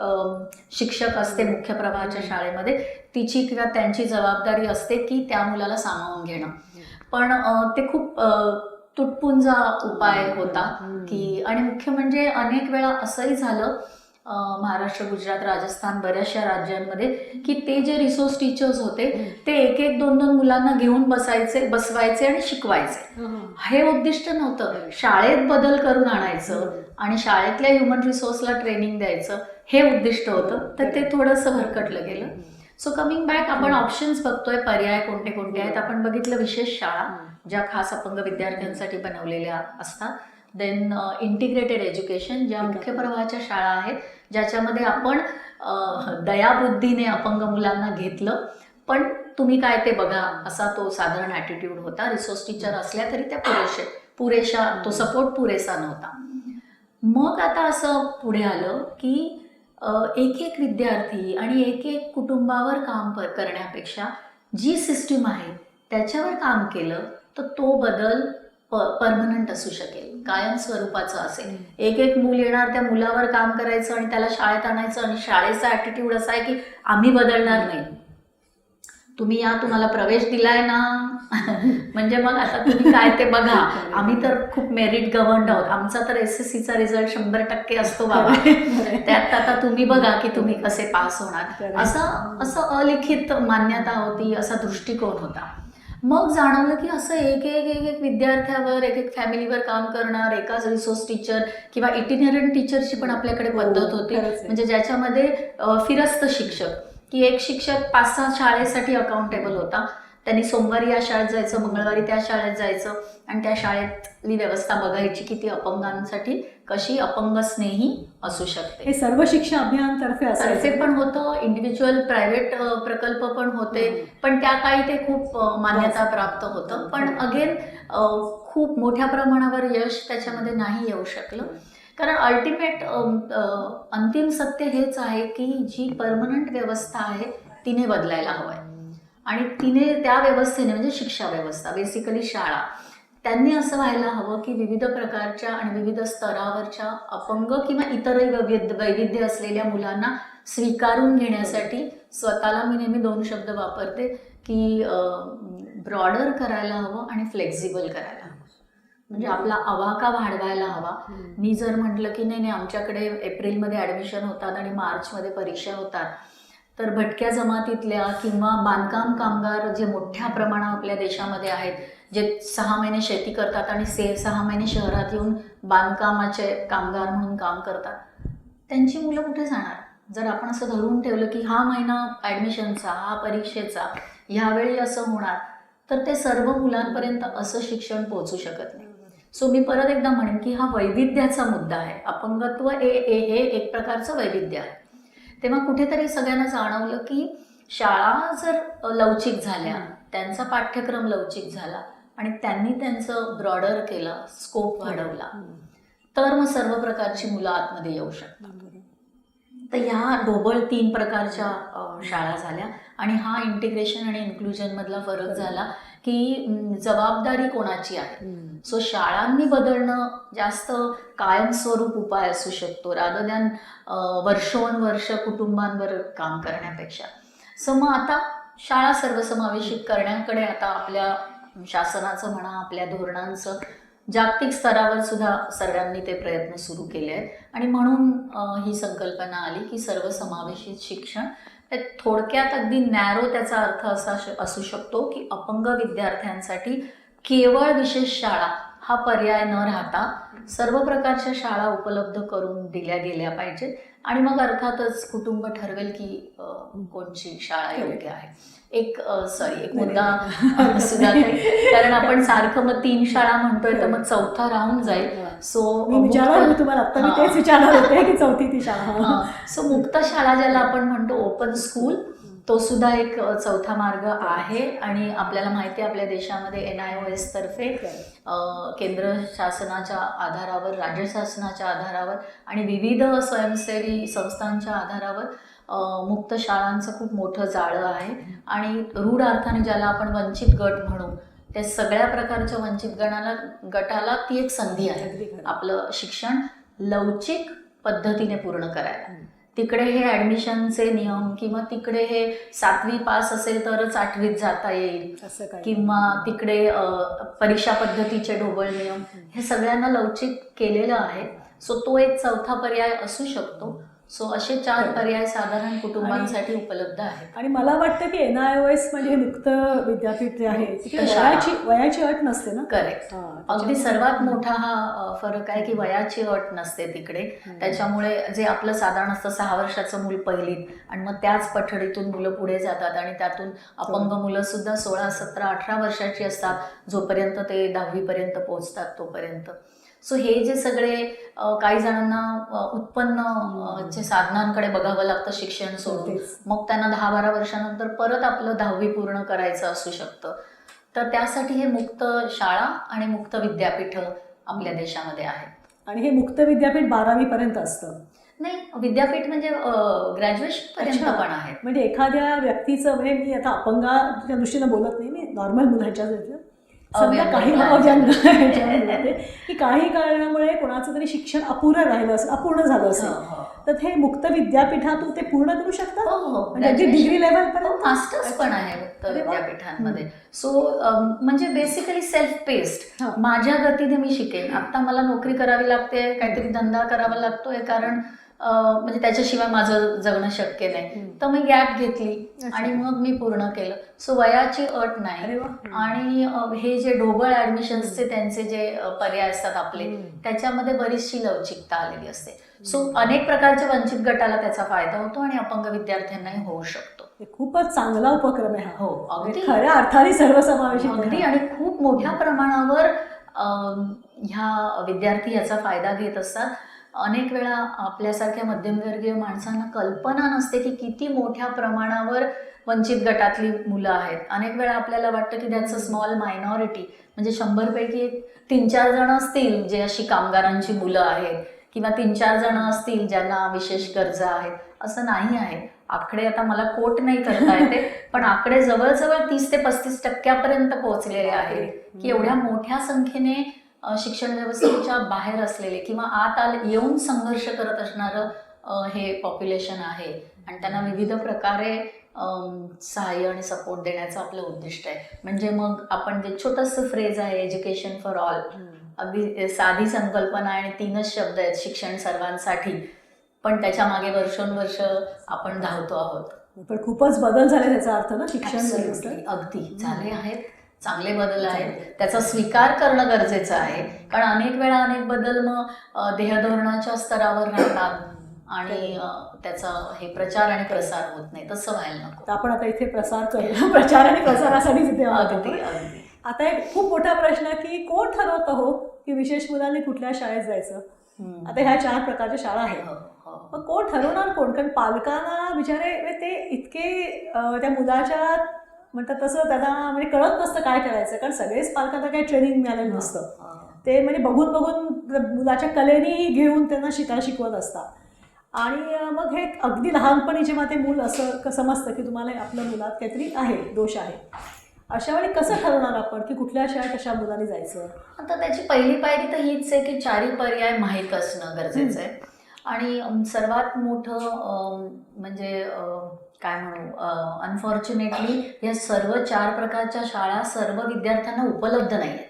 शिक्षक असते मुख्य प्रवाहाच्या शाळेमध्ये, तिची किंवा त्यांची जबाबदारी असते की त्या मुलाला सामावून घेणं. पण ते खूप तुटपुंजा उपाय होता की, आणि मुख्य म्हणजे अनेक वेळा असंही झालं महाराष्ट्र, गुजरात, राजस्थान, बऱ्याचशा राज्यांमध्ये की ते जे रिसोर्स टीचर्स होते ते 1-2 मुलांना घेऊन बसवायचे आणि शिकवायचे. हे उद्दिष्ट नव्हतं. शाळेत बदल करून आणायचं आणि शाळेतल्या ह्युमन रिसोर्सला ट्रेनिंग द्यायचं, हे उद्दिष्ट होतं. तर ते थोडंसं भरकटलं गेलं. सो कमिंग बॅक, आपण ऑप्शन्स बघतोय, पर्याय कोणते कोणते आहेत. आपण बघितलं विशेष शाळा ज्या खास अपंग विद्यार्थ्यांसाठी बनवलेल्या असतात. देन इंटिग्रेटेड एज्युकेशन, ज्या मुख्य प्रवाहाच्या शाळा आहेत ज्याच्यामध्ये आपण दयाबुद्धीने अपंग मुलांना घेतलं, पण तुम्ही काय ते बघा असा तो साधारण ॲटिट्यूड होता. रिसोर्स टीचर असल्या तरी त्या पुरेशा तो सपोर्ट पुरेसा नव्हता. मग आता असं पुढे आलं की एक विद्यार्थी आणि एक कुटुंबावर काम करण्यापेक्षा जी सिस्टीम आहे त्याच्यावर काम केलं तर तो बदल परमनंट असू शकेल, कायम स्वरूपाचं असेल. एक मूल येणार, त्या मुलावर काम करायचं आणि त्याला शाळेत आणायचं आणि शाळेचा ॲटिट्यूड असा आहे की आम्ही बदलणार नाही, तुम्ही या, तुम्हाला प्रवेश दिलाय ना म्हणजे मग आता तुम्ही काय ते बघा, आम्ही तर खूप मेरिट गव्हर्न्ड आहोत, आमचा तर SSCचा रिझल्ट 100% असतो बाबा, त्यात आता तुम्ही बघा की तुम्ही कसे पास होणार. असं अलिखित मान्यता होती, असा दृष्टिकोन होता. मग जाणवलं की असं एक विद्यार्थ्यावर, एक फॅमिलीवर काम करणार एकाच रिसोर्स टीचर किंवा इटिनरंट टीचरची पण आपल्याकडे पद्धत होती. म्हणजे ज्याच्यामध्ये फिरस्त शिक्षक, की एक शिक्षक 5-6 शाळेसाठी अकाउंटेबल होता. त्यांनी सोमवारी या शाळेत जायचं, मंगळवारी त्या शाळेत जायचं आणि त्या शाळेतली व्यवस्था बघायची की ती अपंगांसाठी कशी अपंग स्नेही असू शकते. हे सर्व शिक्षा अभियानतर्फे तर्फे असायचं पण होतं, इंडिव्हिज्युअल प्रायव्हेट प्रकल्प पण होते, पण त्या काळी ते खूप मान्यता प्राप्त होतं. पण अगेन खूप मोठ्या प्रमाणावर यश त्याच्यामध्ये नाही येऊ शकलं, कारण अल्टिमेट अंतिम सत्य हेच आहे की जी परमनंट व्यवस्था आहे तिने बदलायला हवं आहे. आणि तिने त्या व्यवस्थेने म्हणजे शिक्षा व्यवस्था, बेसिकली शाळा, त्यांनी असं व्हायला हवं की विविध प्रकारच्या आणि विविध स्तरावरच्या अपंग किंवा इतरही वैविध्य असलेल्या मुलांना स्वीकारून घेण्यासाठी स्वतःला मी नेहमी 2 शब्द वापरते की ब्रॉडर करायला हवं आणि फ्लेक्झिबल करायला हवं. म्हणजे आपला आवाका वाढवायला हवा. मी जर म्हटलं की नाही आमच्याकडे एप्रिलमध्ये ॲडमिशन होतात आणि मार्चमध्ये परीक्षा होतात, तर भटक्या जमातीतल्या किंवा बांधकाम कामगार जे मोठ्या प्रमाणात आपल्या देशामध्ये आहेत, जे 6 महिने शेती करतात आणि 6 महिने शहरात येऊन बांधकामाचे कामगार म्हणून काम करतात, त्यांची मुलं कुठे जाणार? जर आपण असं धरून ठेवलं की हा महिना ॲडमिशनचा, हा परीक्षेचा, ह्यावेळी असं होणार, तर ते सर्व मुलांपर्यंत असं शिक्षण पोहोचू शकत नाही. सो मी परत एकदा म्हणेन की हा वैविध्याचा मुद्दा आहे. अपंगत्व हे एक प्रकारचं वैविध्य आहे. तेव्हा कुठेतरी सगळ्यांना जाणवलं की शाळा जर लवचिक झाल्या, त्यांचा पाठ्यक्रम लवचिक झाला आणि त्यांनी त्यांचं ब्रॉडर केलं, स्कोप वाढवला, तर मग सर्व प्रकारची मुलं आतमध्ये येऊ शकतात. तर ह्या ढोबळ 3 प्रकारच्या शाळा झाल्या आणि हा इंटिग्रेशन आणि इन्क्लुजनमधला फरक झाला की जबाबदारी कोणाची आहे. सो शाळांनी बदलणं जास्त कायमस्वरूप उपाय असू शकतो रादर दॅन वर्षोनवर्ष कुटुंबांवर काम करण्यापेक्षा. सो मग आता शाळा सर्वसमावेशित करण्याकडे आता आपल्या शासनाचं म्हणा, आपल्या धोरणांचं जागतिक स्तरावर सुद्धा सर्वांनी ते प्रयत्न सुरू केले आहेत आणि म्हणून ही संकल्पना आली की सर्वसमावेशित शिक्षण. थोडक्यात अगदी नॅरो त्याचा अर्थ असा असू शकतो की अपंग विद्यार्थ्यांसाठी केवळ विशेष शाळा हा पर्याय न राहता सर्व प्रकारच्या शाळा उपलब्ध करून दिल्या गेल्या पाहिजेत आणि मग अर्थातच कुटुंब ठरवेल की कोणची शाळा योग्य आहे. एक मुद्दा सुद्धा कारण आपण सारखं मग 3 शाळा म्हणतोय तर मग 4था राहून जाईल. सो मी विचारणार तुम्हाला आता, मी तेच विचारणार होते की 4थी ती शाळा. सो मुक्त शाळा ज्याला आपण म्हणतो, ओपन स्कूल, तो सुद्धा एक 4था मार्ग आहे. आणि आपल्याला माहिती आहे आपल्या देशामध्ये NIOS तर्फे केंद्र शासनाच्या आधारावर, राज्य शासनाच्या आधारावर आणि विविध स्वयंसेवी संस्थांच्या आधारावर मुक्त शाळांचं खूप मोठं जाळं आहे. आणि रूढ अर्थाने ज्याला आपण वंचित गट म्हणू, त्या सगळ्या प्रकारच्या वंचित गटाला ती एक संधी आहे आपलं शिक्षण लवचिक पद्धतीने पूर्ण करायला. तिकडे हे ॲडमिशनचे नियम किंवा तिकडे हे 7वी पास असेल तरच 8वीत जाता येईल किंवा तिकडे परीक्षा पद्धतीचे ढोबळ नियम, हे सगळ्यांना लवचिक केलेलं आहे. सो तो एक 4था पर्याय असू शकतो. सो असे 4 पर्याय साधारण कुटुंबांसाठी उपलब्ध आहेत. आणि मला वाटतं की NIOS म्हणजे हे मुक्त विद्यापीठ जे आहे तिथे वयाची अट नसते ना. करेक्ट. अगदी सर्वात मोठा हा फरक आहे की वयाची अट नसते तिकडे. त्याच्यामुळे जे आपलं साधारण असतं 6 वर्षाचं मूल पहिलीत आणि मग त्याच पठडीतून मुलं पुढे जातात आणि त्यातून अपंग मुलं सुद्धा 16, 17, 18 वर्षाची असतात जोपर्यंत ते 10वी पर्यंत पोहोचतात तोपर्यंत. सो हे जे सगळे काही जणांना उत्पन्न साधनांकडे बघावं लागतं शिक्षण सोडून, मग त्यांना 10-12 वर्षानंतर परत आपलं 10वी पूर्ण करायचं असू शकतं. तर त्यासाठी हे मुक्त शाळा आणि मुक्त विद्यापीठ आपल्या देशामध्ये आहेत. आणि हे मुक्त विद्यापीठ 12वी पर्यंत असतं. नाही, विद्यापीठ म्हणजे ग्रॅज्युएशन पर्यंत पण आहे. म्हणजे एखाद्या व्यक्तीचं, म्हणजे मी आता अपंगाच्या दृष्टीनं बोलत नाही, मी नॉर्मल मुलांच्या समजा काही की काही कारणामुळे कोणाचं तरी शिक्षण अपूर्ण राहिलं असेल, अपूर्ण झालं असेल, तर हे मुक्त विद्यापीठातून ते पूर्ण करू शकतात. म्हणजे डिग्री लेवल पर्यंत मास्टर्स पण आहे मुक्त विद्यापीठांमध्ये. सो म्हणजे बेसिकली सेल्फ पेस्ड, माझ्या गतीने मी शिकेन. आता मला नोकरी करावी लागते, काहीतरी धंदा करावा लागतोय, कारण म्हणजे त्याच्याशिवाय माझं जगणं शक्य नाही, तर मी गॅप घेतली आणि मग मी पूर्ण केलं. सो वयाची अट नाही. आणि हे जे ढोबळ ॲडमिशन्सचे त्यांचे जे पर्याय असतात आपले, त्याच्यामध्ये बरीचशी लवचिकता आलेली असते. सो अनेक प्रकारच्या वंचित गटाला त्याचा फायदा होतो आणि अपंग विद्यार्थ्यांनाही होऊ शकतो. खूपच चांगला उपक्रम आहे हा. हो, अगदी खऱ्या अर्थाने सर्वसमावेशक. अगदी. आणि खूप मोठ्या प्रमाणावर ह्या विद्यार्थी याचा फायदा घेत असतात. अनेक वेळा आपल्यासारख्या मध्यमवर्गीय माणसांना कल्पना नसते की किती मोठ्या प्रमाणावर वंचित गटातली मुलं आहेत. अनेक वेळा आपल्याला वाटतं की दॅट्स अ स्मॉल मायनॉरिटी, म्हणजे 100पैकी 3-4 जण असतील जे अशी कामगारांची मुलं आहेत किंवा 3-4 जण असतील ज्यांना विशेष गरजा आहेत. असं नाही आहे. आकडे आता मला कोट नाही करता येते, पण आकडे जवळजवळ 30 ते 35% पोहोचलेले आहेत की एवढ्या मोठ्या संख्येने शिक्षण व्यवस्थेच्या बाहेर असलेले किंवा आत येऊन संघर्ष करत असणारं हे पॉप्युलेशन आहे आणि त्यांना विविध प्रकारे सहाय्य आणि सपोर्ट देण्याचं आपलं उद्दिष्ट आहे. म्हणजे मग आपण जे छोटंसं फ्रेज आहे एज्युकेशन फॉर ऑल, अगदी साधी संकल्पना आणि 3च शब्द आहेत, शिक्षण सर्वांसाठी, पण त्याच्या मागे वर्षोनवर्ष आपण धावतो आहोत. पण खूपच बदल झाले त्याचा अर्थ ना शिक्षण Absolutely. व्यवस्थेत. अगदी झाले आहेत, चांगले बदल आहेत. त्याचा स्वीकार करणं गरजेचं आहे, कारण अनेक वेळा अनेक बदल मग देहधोरणाच्या स्तरावर राहतात आणि त्याचा हे प्रचार आणि प्रसार होत नाही. तसं व्हायला नको. तर आपण आता इथे प्रसार करूया, प्रचार आणि प्रसारासाठीच इथे आहोत आपण. अगदी अगदी. आता एक खूप मोठा प्रश्न की कोण ठरवतं हो की विशेष मुलांनी कुठल्या शाळेत जायचं. आता ह्या 4 प्रकारच्या शाळा आहेत. मग कोण ठरवणार कोण? कारण पालकांना बिचारे ते इतके त्या मुलाच्या म्हणतात तसं त्यांना म्हणजे कळत नसतं काय करायचं, कारण सगळेच पालकांना काही ट्रेनिंग मिळालेलं नसतं. ते म्हणजे बघून बघून मुलाच्या कलेनी घेऊन त्यांना शिकवत असतात. आणि मग हे अगदी लहानपणी जेव्हा ते मूल असं समजतं की तुम्हाला आपल्या मुलात काहीतरी आहे, दोष आहे, अशा वेळी कसं ठरवणार आपण की कुठल्या शाळेत कशा मुलांनी जायचं? आता त्याची पहिली पायरी तर हीच आहे की 4 पर्याय माहीत असणं गरजेचं आहे. आणि सर्वात मोठं म्हणजे काय म्हणू, अनफॉर्च्युनेटली या सर्व 4 प्रकारच्या शाळा सर्व विद्यार्थ्यांना उपलब्ध नाही आहेत.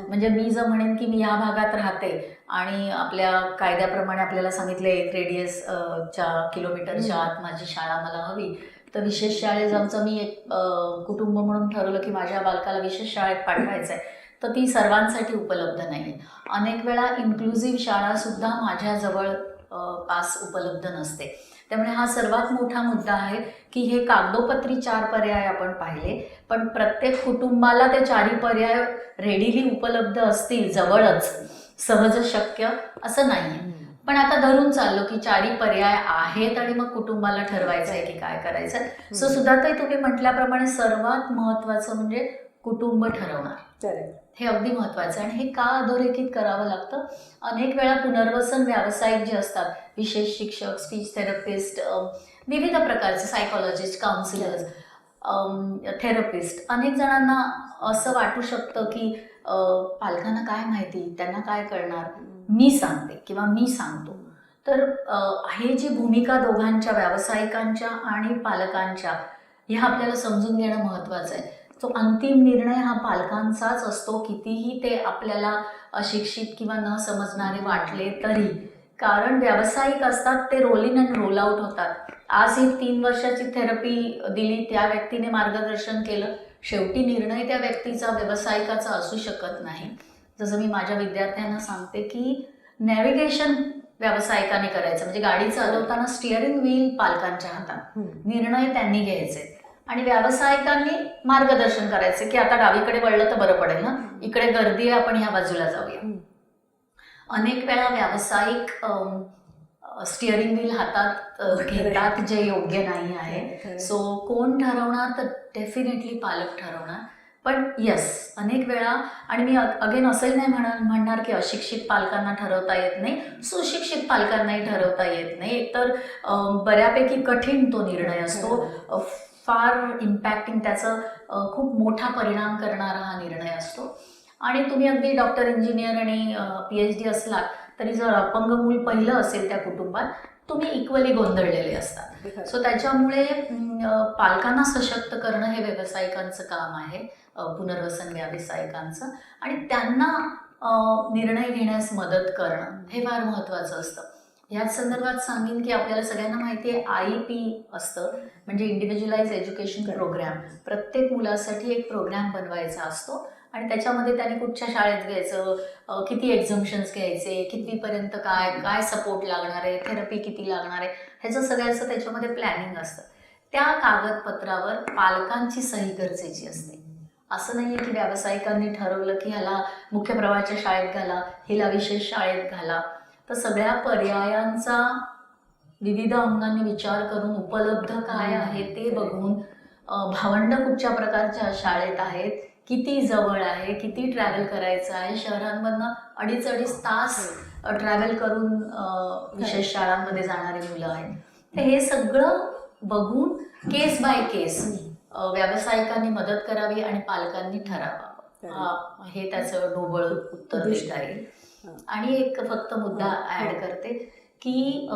म्हणजे मी जर म्हणेन की मी ह्या भागात राहते आणि आपल्या कायद्याप्रमाणे आपल्याला सांगितलं 1 रेडियसच्या किलोमीटरच्या आत माझी शाळा मला हवी, तर विशेष शाळेत जाऊन मी एक कुटुंब म्हणून ठरवलं की माझ्या बालकाला विशेष शाळेत पाठवायचं आहे, तर ती सर्वांसाठी उपलब्ध नाही. अनेक वेळा इन्क्लुझिव्ह शाळासुद्धा माझ्याजवळ पास उपलब्ध नसते. त्यामुळे हा सर्वात मोठा मुद्दा आहे की हे कागदोपत्री 4 पर्याय आपण पाहिले, पण प्रत्येक कुटुंबाला ते 4 पर्याय रेडीली उपलब्ध असतील जवळच, सहज शक्य असं नाही आहे. पण आता धरून चाललो की 4 पर्याय आहेत आणि मग कुटुंबाला ठरवायचं आहे की काय करायचं आहे. सो सुधाताई तुम्ही म्हटल्याप्रमाणे सर्वात महत्त्वाचं म्हणजे कुटुंब ठरवणार, हे अगदी महत्त्वाचं आहे. आणि हे का अधोरेखित करावं लागतं? अनेक वेळा पुनर्वसन व्यावसायिक जे असतात, विशेष शिक्षक, स्पीच थेरपिस्ट, विविध प्रकारचे सायकॉलॉजिस्ट, काउन्सिलर्स, थेरपिस्ट, अनेक जणांना असं वाटू शकतं की पालकांना काय माहिती, त्यांना काय कळणार, मी सांगते किंवा मी सांगतो. तर हे जी भूमिका दोघांच्या, व्यावसायिकांच्या आणि पालकांच्या, ह्या आपल्याला समजून घेणं महत्त्वाचं आहे. तो अंतिम निर्णय हा पालकांचाच असतो, कितीही ते आपल्याला अशिक्षित किंवा न समजणारे वाटले तरी. कारण व्यावसायिक असतात, ते roll in and roll out होतात. आज ही 3 वर्षाची थेरपी दिली, त्या व्यक्तीने मार्गदर्शन केलं, शेवटी निर्णय त्या व्यक्तीचा, व्यावसायिकाचा असू शकत नाही. जसं मी माझ्या विद्यार्थ्यांना सांगते की नॅव्हिगेशन व्यावसायिकाने करायचं, म्हणजे गाडी चालवताना स्टिअरिंग व्हील पालकांच्या हातात, निर्णय त्यांनी घ्यायचे आणि व्यावसायिकांनी मार्गदर्शन करायचे की आता डावीकडे वळलं तर बरं पडेल ना, इकडे गर्दी आहे, आपण ह्या बाजूला जाऊया. अनेक वेळा व्यावसायिक स्टिअरिंग व्हील हातात घेतात, जे योग्य नाही आहे. सो कोण ठरवणार? तर डेफिनेटली पालक ठरवणार. पण यस, अनेक वेळा, आणि मी अगेन असंही नाही म्हणणार की अशिक्षित पालकांना ठरवता येत नाही, सुशिक्षित पालकांनाही ठरवता येत नाही. एकतर बऱ्यापैकी कठीण तो निर्णय असतो, फार इम्पॅक्टिंग, त्याचा खूप मोठा परिणाम करणारा हा निर्णय असतो. आणि तुम्ही अगदी डॉक्टर, इंजिनियर आणि PhD असलात तरी जर अपंग मूल पहिलं असेल त्या कुटुंबात, तुम्ही इक्वली गोंधळलेले असतात. सो त्याच्यामुळे पालकांना सशक्त करणं हे व्यावसायिकांचं काम आहे, पुनर्वसन व्यावसायिकांचं, आणि त्यांना निर्णय घेण्यास मदत करणं हे फार महत्त्वाचं असतं. याच संदर्भात सांगेन की आपल्याला सगळ्यांना माहिती आहे IEP असतं, म्हणजे इंडिव्हिज्युअलाइज एज्युकेशन प्रोग्रॅम. प्रत्येक मुलासाठी एक प्रोग्रॅम बनवायचा असतो आणि त्याच्यामध्ये त्याने कुठच्या शाळेत घ्यायचं, किती एक्झम्पशन्स घ्यायचे, कितवीपर्यंत काय सपोर्ट लागणार आहे, थेरपी किती लागणार आहे, ह्याचं सगळ्याचं त्याच्यामध्ये प्लॅनिंग असतं. त्या कागदपत्रावर पालकांची सही गरजेची असते. असं नाही आहे की व्यावसायिकांनी ठरवलं की ह्याला मुख्य प्रवाहाच्या शाळेत घाला, हिला विशेष शाळेत घाला. तर सगळ्या पर्यायांचा विविध अंगांनी विचार करून उपलब्ध काय आहे ते बघून, भावंड कुठच्या प्रकारच्या शाळेत आहेत, किती जवळ आहे, किती ट्रॅव्हल करायचं आहे, शहरांमधनं 2.5 तास ट्रॅव्हल करून विशेष शाळांमध्ये जाणारी मुलं आहेत. तर हे सगळं बघून केस बाय केस व्यावसायिकांनी मदत करावी आणि पालकांनी ठरावावं, हे त्याचं ढोबळ उत्तर देता येईल. आणि एक फक्त मुद्दा ॲड करते की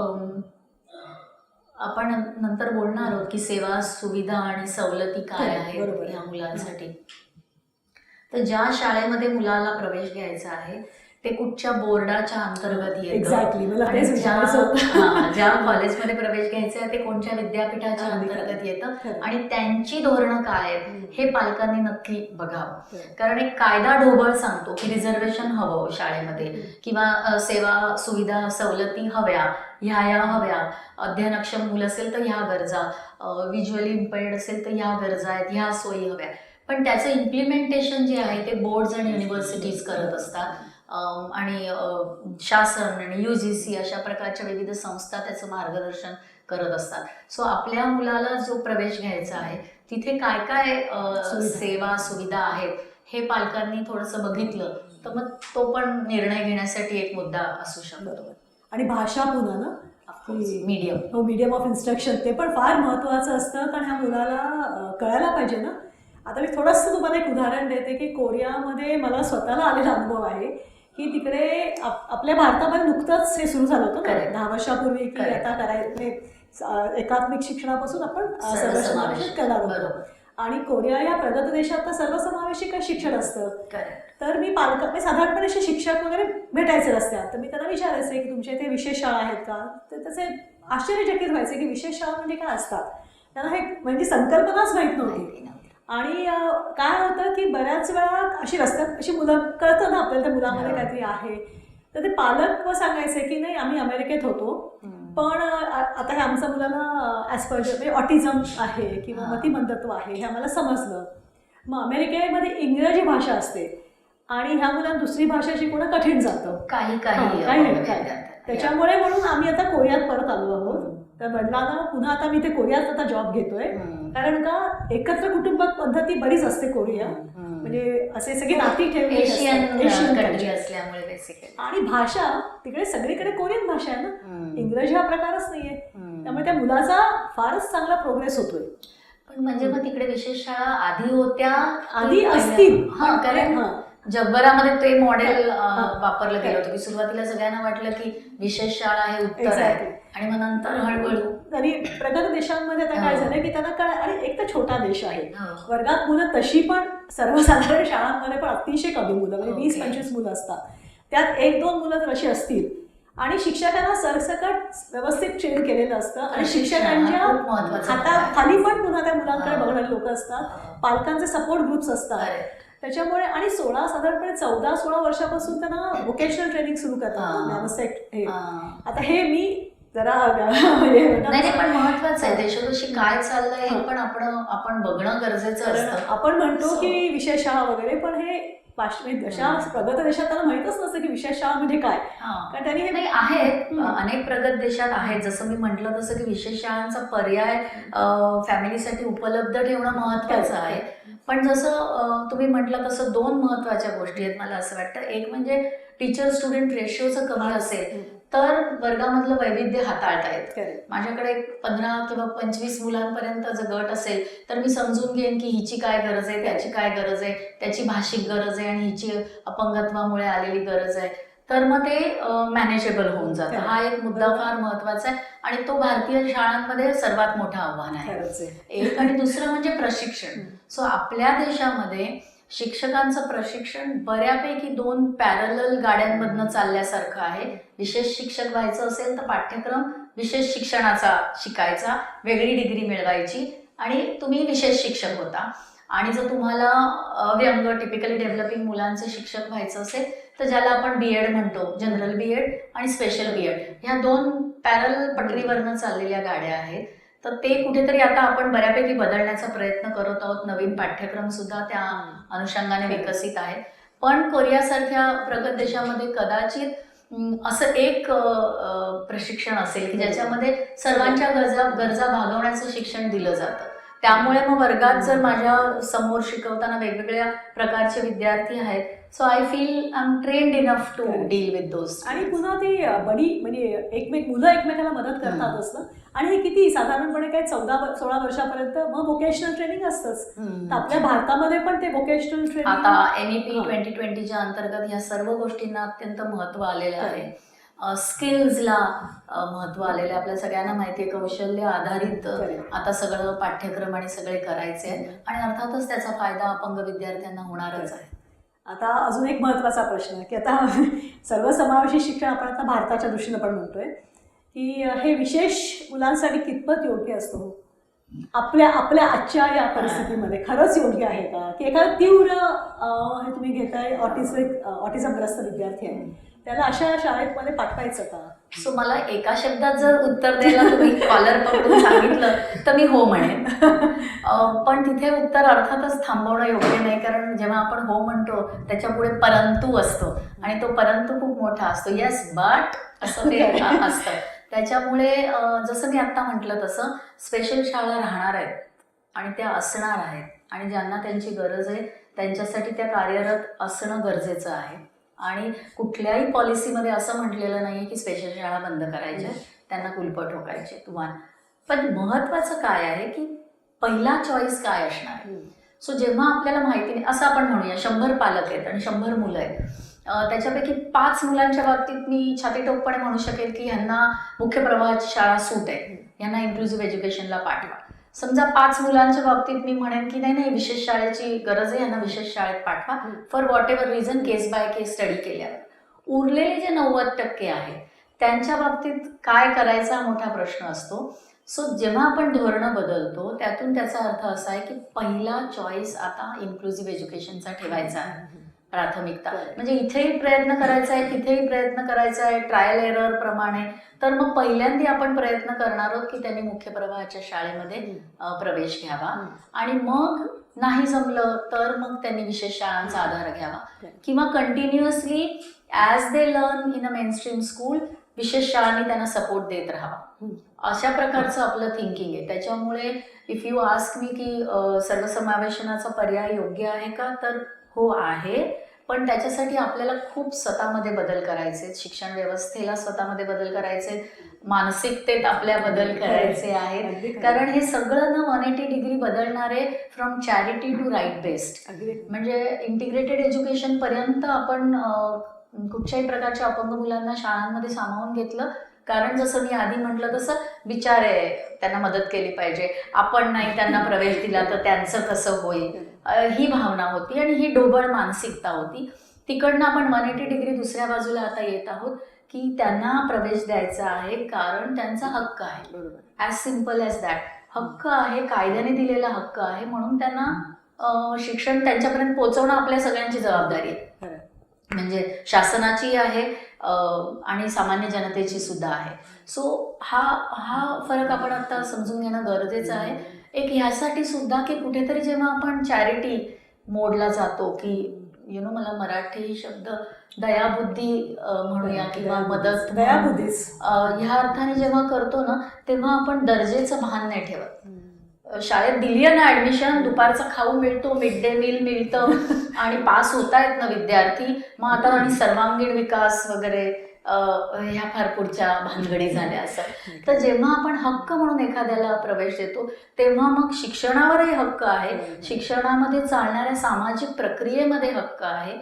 आपण नंतर बोलणार आहोत की सेवा सुविधा आणि सवलती काय आहेत या मुलांसाठी. तर ज्या शाळेमध्ये मुलाला प्रवेश घ्यायचा आहे ते कुठच्या बोर्डाच्या अंतर्गत येतं, ज्या कॉलेजमध्ये प्रवेश घ्यायचा आहे ते कोणत्या विद्यापीठाच्या अंतर्गत येतं आणि त्यांची धोरणं काय आहेत हे पालकांनी नक्की बघावं. कारण एक कायदा ढोबळ सांगतो की रिझर्वेशन हवं शाळेमध्ये किंवा सेवा सुविधा सवलती हव्या, ह्या हव्या, अध्ययनक्षम मुलं असेल तर ह्या गरजा, व्हिज्युअली इम्पेअर्ड असेल तर ह्या गरजा आहेत, ह्या सोयी हव्या. पण त्याचं इम्प्लिमेंटेशन जे आहे ते बोर्ड्स आणि युनिव्हर्सिटीज करत असतात आणि शासन आणि UGC अशा प्रकारच्या विविध संस्था त्याचं मार्गदर्शन करत असतात. सो आपल्या मुलाला जो प्रवेश घ्यायचा आहे तिथे काय काय सेवा सुविधा आहेत हे पालकांनी थोडंसं बघितलं तर मग तो पण निर्णय घेण्यासाठी एक मुद्दा असू शकतो. आणि भाषा पुन्हा ना मीडियम मीडियम ऑफ इन्स्ट्रक्शन ते पण फार महत्त्वाचं असतं, कारण ह्या मुलाला कळायला पाहिजे ना. आता मी थोडंसं तुम्हाला एक उदाहरण देते की कोरियामध्ये मला स्वतःला आलेला अनुभव आहे की तिकडे आपल्या भारतामध्ये नुकतंच हे सुरू झालं होतं ना 10 वर्षापूर्वी की आता एकात्मिक शिक्षणापासून आपण सर्वसमावेशक करणार होतो. आणि कोरिया या प्रगत देशात तर सर्वसमावेशक शिक्षण असतं. तर मी साधारणपणे असे शिक्षक वगैरे भेटायचे रस्त्यात, तर मी त्यांना विचारायचे की तुमच्या इथे विशेष शाळा आहेत का. तर त्याचे आश्चर्यचकित व्हायचे की विशेष शाळा म्हणजे काय असतात. त्यांना हे म्हणजे संकल्पनाच माहीत नव्हती. आणि काय होतं की बऱ्याच वेळा अशी रस्त्यात अशी मुलं कळतं ना आपल्याला त्या मुलामध्ये काहीतरी आहे, तर ते पालक सांगायचे की नाही आम्ही अमेरिकेत होतो पण आता हे आमच्या मुलाला ॲस्पर्जर म्हणजे ऑटिझम आहे किंवा मतिमंदत्व आहे हे आम्हाला समजलं. मग अमेरिकेमध्ये इंग्रजी भाषा असते आणि ह्या मुलांना दुसरी भाषा शिकवणं कठीण जातं काही. त्याच्यामुळे म्हणून आम्ही आता कोरियात परत आलो आहोत. तर वडिलांना पुन्हा आता मी ते कोरियात आता जॉब घेतोय, कारण का एकत्र कुटुंब पद्धती बरीच असते कोरिया, म्हणजे असे सगळे नाती ठेवले असल्यामुळे. आणि भाषा तिकडे सगळीकडे कोरियन भाषा आहे ना, इंग्रजी हा प्रकारच नाहीये. त्यामुळे त्या मुलाचा फारच चांगला प्रोग्रेस होतोय. पण म्हणजे मग तिकडे विशेष शाळा आधी होत्या, आधी असतील. कारण जगभरामध्ये ते मॉडेल वापरलं गेलं होतं की सुरुवातीला सगळ्यांना वाटलं की विशेष शाळा हे उत्तर आहे आणि मग नंतर हळूहळू तरी प्रगत देशांमध्ये आता काय झालं की त्यांना कळलं. आणि एक तर छोटा देश आहे, वर्गात मुलं तशी पण सर्वसाधारण शाळांमध्ये पण अतिशय कमी मुलं, म्हणजे 20-25 मुलं असतात, त्यात 1-2 मुलं तर अशी असतील. आणि शिक्षकांना सरसकट व्यवस्थित ट्रेन केलेलं असतं आणि शिक्षकांच्या हाताखाली पण पुन्हा त्या मुलांकडे बघणारे लोक असतात, पालकांचे सपोर्ट ग्रुप्स असतात. त्याच्यामुळे आणि साधारणपणे 14-16 वर्षापासून त्यांना व्होकेशनल ट्रेनिंग सुरू करतात व्यावसायिक. आता हे मी जरा नाही पण महत्वाचं आहे, देशोदेशी काय चाललंय हे पण आपण बघणं गरजेचं असतं. आपण म्हणतो की विशेष शाळा वगैरे, पण हे अशा प्रगत देशात त्यांना माहितच नसतं की विशेष शाळा म्हणजे काय. कारण त्यांनी हे आहेत अनेक प्रगत देशात आहेत, जसं मी म्हटलं तसं की विशेष शाळांचा पर्याय फॅमिलीसाठी उपलब्ध ठेवणं महत्वाचं आहे. पण जसं तुम्ही म्हटलं तसं 2 महत्वाच्या गोष्टी आहेत मला असं वाटतं. एक म्हणजे टीचर स्टुडंट रेशिओचं कमी असेल तर वर्गामधलं वैविध्य हाताळता येतं. माझ्याकडे 15 किंवा 25 मुलांपर्यंत जर गट असेल तर मी समजून घेईन की हिची काय गरज आहे, त्याची काय गरज आहे, त्याची भाषिक गरज आहे आणि हिची अपंगत्वामुळे आलेली गरज आहे, तर मग ते मॅनेजेबल होऊन जातं. हा एक मुद्दा फार महत्वाचा आहे आणि तो भारतीय शाळांमध्ये सर्वात मोठं आव्हान आहे. एक आणि दुसरं म्हणजे प्रशिक्षण. सो आपल्या देशामध्ये शिक्षकांचं प्रशिक्षण बऱ्यापैकी 2 पॅरलल गाड्यांमधनं चालल्यासारखं आहे. विशेष शिक्षक व्हायचं असेल तर पाठ्यक्रम विशेष शिक्षणाचा शिकायचा, वेगळी डिग्री मिळवायची आणि तुम्ही विशेष शिक्षक होता. आणि जर तुम्हाला अव्यंग टिपिकली डेव्हलपिंग मुलांचे शिक्षक व्हायचं असेल तर ज्याला आपण BEd म्हणतो, जनरल BEd आणि स्पेशल BEd, ह्या 2 पॅरल पटरीवरनं चाललेल्या गाड्या आहेत. तर ते कुठेतरी आता आपण बऱ्यापैकी बदलण्याचा प्रयत्न करत आहोत. नवीन पाठ्यक्रम सुद्धा त्या अनुषंगाने विकसित आहे. पण कोरियासारख्या प्रगत देशामध्ये कदाचित असं एक प्रशिक्षण असेल की ज्याच्यामध्ये सर्वांच्या गरजा भागवण्याचं शिक्षण दिलं जातं. त्यामुळे मग वर्गात जर माझ्या समोर शिकवताना वेगवेगळ्या प्रकारचे विद्यार्थी आहेत, so I feel I am trained enough to deal with those. आणि पुन्हा ती बडी म्हणजे मुलं एकमेकाला मदत करतात असतं. आणि हे किती साधारणपणे काय 14-16 वर्षापर्यंत मग व्होकेशनल ट्रेनिंग असतंच. तर आपल्या भारतामध्ये पण ते व्होकेशनल ट्रेनिंग आता MEP 2020च्या अंतर्गत ह्या सर्व गोष्टींना अत्यंत महत्त्व आलेलं आहे. स्किल्सला महत्त्व आलेलं आहे. आपल्या सगळ्यांना माहिती आहे कौशल्य आधारित आता सगळं पाठ्यक्रम आणि सगळे करायचे आहे आणि अर्थातच त्याचा फायदा अपंग विद्यार्थ्यांना होणारच आहे. आता अजून एक महत्त्वाचा प्रश्न की आता सर्वसमावेशी शिक्षण आपण आता भारताच्या दृष्टीनं पण म्हणतोय की हे विशेष मुलांसाठी कितपत योग्य असतो आपल्या आजच्या या परिस्थितीमध्ये? खरंच योग्य आहे का? की एखादा तीव्र हे तुम्ही घेताय ऑटिझमग्रस्त विद्यार्थी आहे, त्याला अशा शाळेमध्ये पाठवायचं का? सो मला एका शब्दात जर उत्तर द्यायला तुम्ही कॉलर पकडून सांगितलं तर मी हो म्हणेन. पण तिथे उत्तर अर्थातच थांबवणं योग्य नाही, कारण जेव्हा आपण हो म्हणतो त्याच्या पुढे परंतु असतो आणि तो परंतु खूप मोठा असतो. येस बट असं ते असतं. त्याच्यामुळे जसं मी आत्ता म्हटलं तसं स्पेशल शाळा राहणार आहेत आणि त्या असणार आहेत आणि ज्यांना त्यांची गरज आहे त्यांच्यासाठी त्या कार्यरत असणं गरजेचं आहे. आणि कुठल्याही पॉलिसीमध्ये असं म्हटलेलं नाही आहे की स्पेशल शाळा बंद करायच्या, त्यांना कुलपं ठोकायचे तुम्हाला. पण महत्त्वाचं काय आहे की पहिला चॉईस काय असणार आहे. सो जेव्हा आपल्याला माहिती नाही, असं आपण म्हणूया 100 पालक आहेत आणि 100 मुलं आहेत, त्याच्यापैकी 5 मुलांच्या बाबतीत मी छातीटोपपणे म्हणू शकेल की ह्यांना मुख्य प्रवाहाची शाळा सूट आहे, ह्यांना इन्क्लुझिव्ह एज्युकेशनला पाठवा. समजा 5 मुलांच्या बाबतीत मी म्हणेन की नाही विशेष शाळेची गरज आहे, यांना विशेष शाळेत पाठवा for what ever reason, case by case study केल्यावर. उरलेले जे 90% आहेत त्यांच्या बाबतीत काय करायचा मोठा प्रश्न असतो. सो जेव्हा आपण धोरणं बदलतो त्यातून त्याचा अर्थ असा आहे की पहिला चॉईस आता इन्क्लुझिव्ह एज्युकेशनचा ठेवायचा आहे, प्राथमिकता. म्हणजे इथेही प्रयत्न करायचा आहे, तिथेही प्रयत्न करायचा आहे, ट्रायल एरर प्रमाणे. तर मग पहिल्यांदा आपण प्रयत्न करणार आहोत की त्यांनी मुख्य प्रवाहाच्या शाळेमध्ये प्रवेश घ्यावा आणि मग नाही जमलं तर मग त्यांनी विशेष शाळांचा आधार घ्यावा किंवा continuously as they learn in a mainstream school विशेष शाळांनी त्यांना सपोर्ट देत राहावा. अशा प्रकारचं आपलं थिंकिंग आहे. त्याच्यामुळे इफ यू आस्क मी की सर्वसमावेशनाचा पर्याय योग्य आहे का, तर हो आहे. पण त्याच्यासाठी आपल्याला खूप स्वतःमध्ये बदल करायचे, शिक्षण व्यवस्थेला स्वतःमध्ये बदल करायचे, मानसिकतेत आपल्या बदल करायचे आहेत. कारण हे सगळं ना 180 डिग्री बदलणारे from charity to right based, म्हणजे इंटिग्रेटेड एज्युकेशन पर्यंत आपण कुठच्याही प्रकारच्या अपंग मुलांना शाळांमध्ये सामावून घेतलं. कारण जसं मी आधी म्हटलं तसं बिचारे त्यांना मदत केली पाहिजे, आपण नाही त्यांना प्रवेश दिला तर त्यांचं कसं होईल, ही भावना होती आणि ही ढोबळ मानसिकता होती. तिकडनं आपण 180 डिग्री दुसऱ्या बाजूला आता येत आहोत की त्यांना प्रवेश द्यायचा आहे कारण त्यांचा हक्क आहे. बरोबर, ॲज सिम्पल ॲज दॅट. हक्क आहे, कायद्याने दिलेला हक्क आहे, म्हणून त्यांना शिक्षण त्यांच्यापर्यंत पोहोचवणं आपल्या सगळ्यांची जबाबदारी आहे. म्हणजे शासनाची आहे आणि सामान्य जनतेची सुद्धा आहे. सो हा फरक आपण आता समजून घेणं गरजेचं आहे. एक ह्यासाठी सुद्धा की कुठेतरी जेव्हा आपण चॅरिटी मोडला जातो की मला मराठी शब्द दयाबुद्धी म्हणूया किंवा मदत ह्या अर्थाने जेव्हा करतो ना तेव्हा आपण दर्जेचं भान नाही ठेवत. शाळेत दिली आहे ना ॲडमिशन, दुपारचा खाऊ मिळतो, मिड डे मील मिळतं आणि पास होत आहेत ना विद्यार्थी, मग आता आणि सर्वांगीण विकास वगैरे ह्या फार पुढच्या भानगडी झाल्या असं. तर जेव्हा आपण हक्क म्हणून एखाद्याला प्रवेश देतो तेव्हा मग शिक्षणावरही हक्क आहे, शिक्षणामध्ये चालणाऱ्या सामाजिक प्रक्रियेमध्ये हक्क आहे,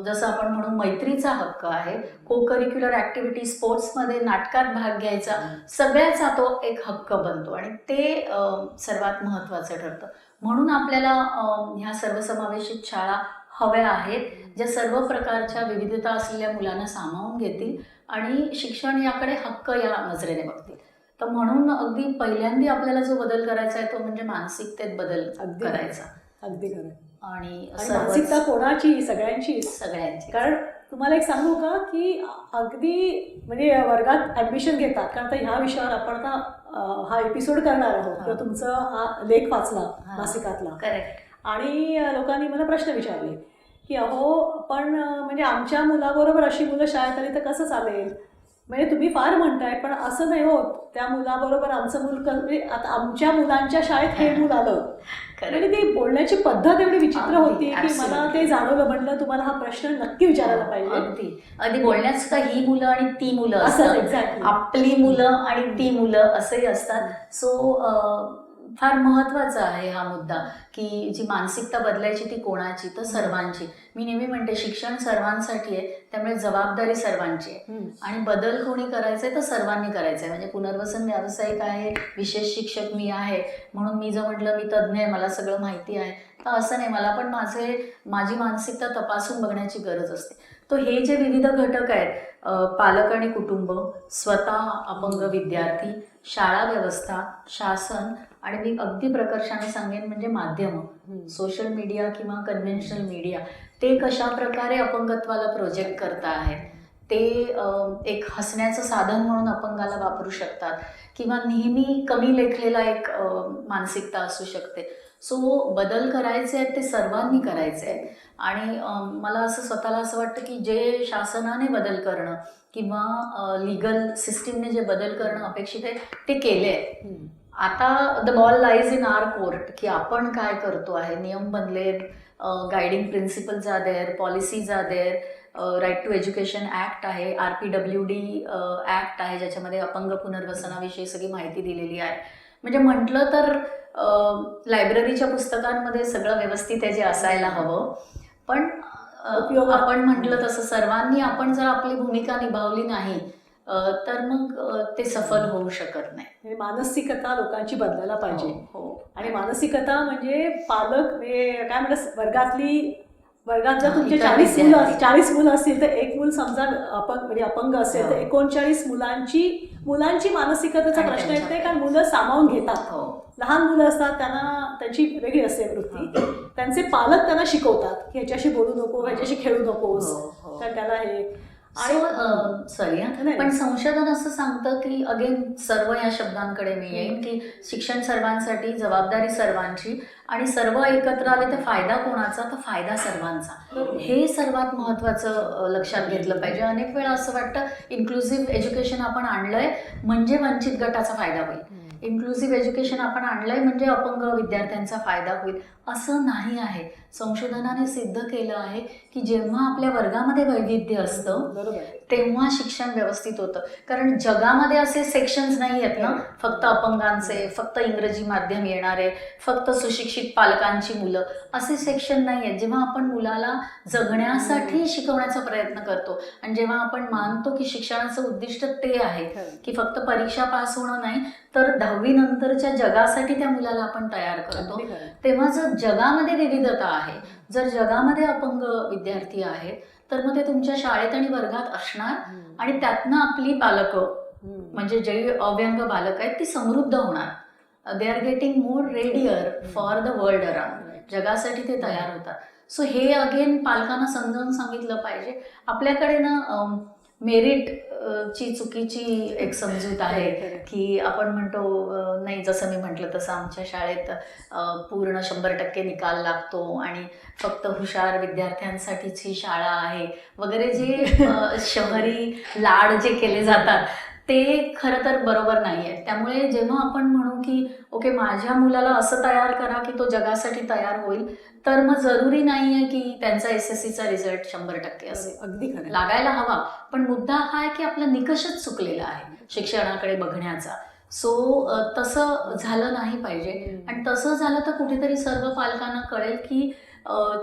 जसं आपण म्हणून मैत्रीचा हक्क आहे, को करिक्युलर ॲक्टिव्हिटी स्पोर्ट्समध्ये नाटकात भाग घ्यायचा, सगळ्याचा तो एक हक्क बनतो आणि ते सर्वात महत्त्वाचं ठरतं. म्हणून आपल्याला ह्या सर्वसमावेशित शाळा हव्या आहेत ज्या सर्व प्रकारच्या विविधता असलेल्या मुलांना सामावून घेतील आणि शिक्षण याकडे हक्क या नजरेने बघतील. तर म्हणून अगदी पहिल्यांदा आपल्याला जो बदल करायचा आहे तो म्हणजे मानसिकतेत बदल करायचा. अगदी खरं. आणि मानसिकता कोणाची? सगळ्यांची. कारण तुम्हाला एक सांगू का की अगदी म्हणजे वर्गात ॲडमिशन घेतात, कारण आता ह्या विषयावर आपण आता हा एपिसोड करणार आहोत किंवा तुमचा हा लेख वाचला मासिकातला करेक्ट. आणि लोकांनी मला प्रश्न विचारले की अहो पण म्हणजे आमच्या मुलाबरोबर अशी मुलं शाळेत आली तर कसं चालेल, म्हणजे तुम्ही फार म्हणताय पण असं नाही होत, त्या मुलाबरोबर आमचं मूल म्हणजे आता आमच्या मुलांच्या शाळेत हे मूल आलं. म्हणजे ती बोलण्याची पद्धत एवढी विचित्र होती की मला ते जाणवलं. म्हणलं तुम्हाला हा प्रश्न नक्की विचारायला पाहिजे. अगदी बोलण्यात सुद्धा ही मुलं आणि ती मुलं असं असतात, एक्झॅक्टली आपली मुलं आणि ती मुलं असंही असतात. सो फार महत्त्वाचा आहे हा मुद्दा की जी मानसिकता बदलायची ती कोणाची, तर सर्वांची. मी नेहमी म्हणते शिक्षण सर्वांसाठी आहे, त्यामुळे जबाबदारी सर्वांची आहे आणि बदल कोणी करायचा आहे तर सर्वांनी करायचं आहे. म्हणजे पुनर्वसन व्यावसायिक आहे, विशेष शिक्षक मी आहे म्हणून मी जर म्हटलं मी तज्ज्ञ आहे, मला सगळं माहिती आहे, तर असं नाही. मला पण माझी मानसिकता तपासून बघण्याची गरज असते. तो हे जे विविध घटक आहेत, पालक आणि कुटुंब, स्वतः अपंग विद्यार्थी, शाळा व्यवस्था, शासन आणि मी अगदी प्रकर्षाने सांगेन म्हणजे माध्यमं, सोशल मीडिया किंवा कन्व्हेन्शनल मीडिया, ते कशा प्रकारे अपंगत्वाला प्रोजेक्ट करता आहेत. ते एक हसण्याचं साधन म्हणून अपंगाला वापरू शकतात किंवा नेहमी कमी लेखलेला एक मानसिकता असू शकते. सो बदल करायचे आहेत ते सर्वांनी करायचे आहेत. आणि मला असं स्वतःला असं वाटतं की जे शासनाने बदल करणं किंवा लिगल सिस्टीमने जे बदल करणं अपेक्षित आहे ते केले आहे. आता the ball lies in our court की आपण काय करतो आहे. नियम बनलेत, guiding principles are there, policies are there, right to education act आहे, RPWD ॲक्ट आहे ज्याच्यामध्ये अपंग पुनर्वसनाविषयी सगळी माहिती दिलेली आहे. म्हणजे म्हटलं तर लायब्ररीच्या पुस्तकांमध्ये सगळं व्यवस्थित आहे जे असायला हवं. पण आपण म्हटलं तसं सर्वांनी आपण जर आपली भूमिका निभावली नाही तर मग ते सफल होऊ शकत नाही. मानसिकता लोकांची बदलायला पाहिजे. हो. आणि मानसिकता म्हणजे पालक काय म्हणतात वर्गात जर तुमचे 40 मुलं असतील तर एक मूल समजा अपंग असेल तर 39 मुलांची मानसिकतेचा प्रश्न येत नाही, कारण मुलं सामावून घेतात. लहान मुलं असतात त्यांना त्यांची वेगळी असते वृत्ती. त्यांचे पालक त्यांना शिकवतात की ह्याच्याशी बोलू नको, ह्याच्याशी खेळू नकोस, तर त्याला हे पण संशोधन असं सांगतं की अगेन सर्व या शब्दांकडे मी येईन की शिक्षण सर्वांसाठी, जबाबदारी सर्वांची आणि सर्व एकत्र आले तर फायदा कोणाचा, तर फायदा सर्वांचा. हे सर्वात महत्त्वाचं लक्षात घेतलं पाहिजे. अनेक वेळा असं वाटतं इन्क्लुझिव्ह एज्युकेशन आपण आणलंय म्हणजे वंचित गटाचा फायदा होईल, इन्क्लुझिव्ह एज्युकेशन आपण आणलंय म्हणजे अपंग विद्यार्थ्यांचा फायदा होईल, असं नाही आहे. संशोधनाने सिद्ध केलं आहे की जेव्हा आपल्या वर्गामध्ये वैविध्य असतं तेव्हा शिक्षण व्यवस्थित होतं. कारण जगामध्ये असे सेक्शन्स नाही आहेत ना, फक्त अपंगांचे, फक्त इंग्रजी माध्यम येणारे, फक्त सुशिक्षित पालकांची मुलं, असे सेक्शन नाही आहेत. जेव्हा आपण मुलाला जगण्यासाठी शिकवण्याचा प्रयत्न करतो आणि जेव्हा आपण मानतो की शिक्षणाचं उद्दिष्ट ते आहे की फक्त परीक्षा पास होणं नाही तर 10वी नंतरच्या जगासाठी त्या मुलाला आपण तयार करतो, तेव्हा जर जगामध्ये विविधता आहे, जर जगामध्ये अपंग विद्यार्थी आहेत तर मग ते तुमच्या शाळेत आणि वर्गात असणार आणि त्यातनं आपली बालकं म्हणजे जे अव्यंग बालक आहेत ती समृद्ध होणार. They are getting more readier for the world around, जगासाठी ते तयार होतात. सो हे अगेन पालकांना समजावून सांगितलं पाहिजे. आपल्याकडे ना मेरिट ची चुकीची एक समजूत आहे की आपण म्हणतो नाही, जसं मी म्हटलं तसं आमच्या शाळेत पूर्ण 100% निकाल लागतो आणि फक्त हुशार विद्यार्थ्यांसाठीच ही शाळा आहे वगैरे, जे शहरी लाड जे केले जातात ते खरं तर बरोबर नाही आहे. त्यामुळे जेव्हा आपण म्हणू की ओके माझ्या मुलाला असं तयार करा की तो जगासाठी तयार होईल, तर मग जरुरी नाही आहे की त्यांचा SSCचा रिझल्ट 100% असेल. अगदी खरं लागायला हवा, पण मुद्दा हा आहे की आपला निकषच चुकलेला आहे शिक्षणाकडे बघण्याचा. सो तसं झालं नाही पाहिजे. आणि तसं झालं तर कुठेतरी सर्व पालकांना कळेल की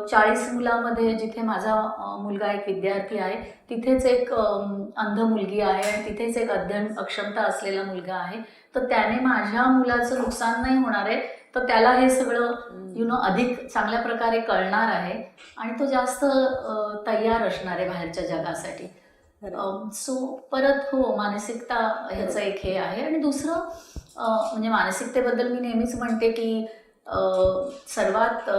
40 मुलामध्ये जिथे माझा मुलगा एक विद्यार्थी आहे तिथेच एक अंध मुलगी आहे आणि तिथेच एक अध्ययन अक्षमता असलेला मुलगा आहे, तर त्याने माझ्या मुलाचं नुकसान नाही होणार आहे, तर त्याला हे सगळं अधिक चांगल्या प्रकारे कळणार आहे आणि तो जास्त तयार असणार आहे बाहेरच्या जगासाठी. सो परत मानसिकता ह्याचं एक हे आहे. आणि दुसरं म्हणजे मानसिकतेबद्दल मी नेहमीच म्हणते की सर्वात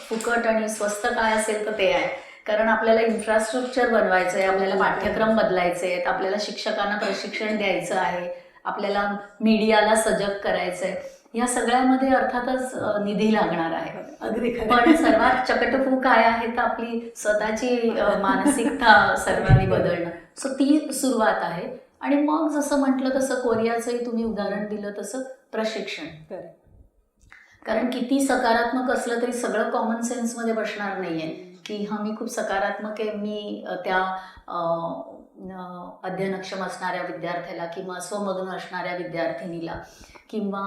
फुकट आणि स्वस्त काय असेल तर ते आहे. कारण आपल्याला इन्फ्रास्ट्रक्चर बनवायचं आहे, आपल्याला पाठ्यक्रम बदलायचे आहेत, आपल्याला शिक्षकांना प्रशिक्षण द्यायचं आहे, आपल्याला मीडियाला सजग करायचंय, या सगळ्यामध्ये अर्थातच निधी लागणार आहे. अगदी खरं. पण सर्वात चकटफू काय आहे तर आपली स्वतःची मानसिकता सर्वांनी बदलणं. सो ती सुरुवात आहे. आणि मग जसं म्हटलं तसं कोरियाचंही तुम्ही उदाहरण दिलं तसं प्रशिक्षण. खरं. कारण किती सकारात्मक असलं तरी सगळं कॉमन सेन्समध्ये बसणार नाहीये की हा मी खूप सकारात्मक आहे, मी त्या अध्ययनक्षम असणाऱ्या विद्यार्थ्याला किंवा स्वमग्न असणाऱ्या विद्यार्थिनीला किंवा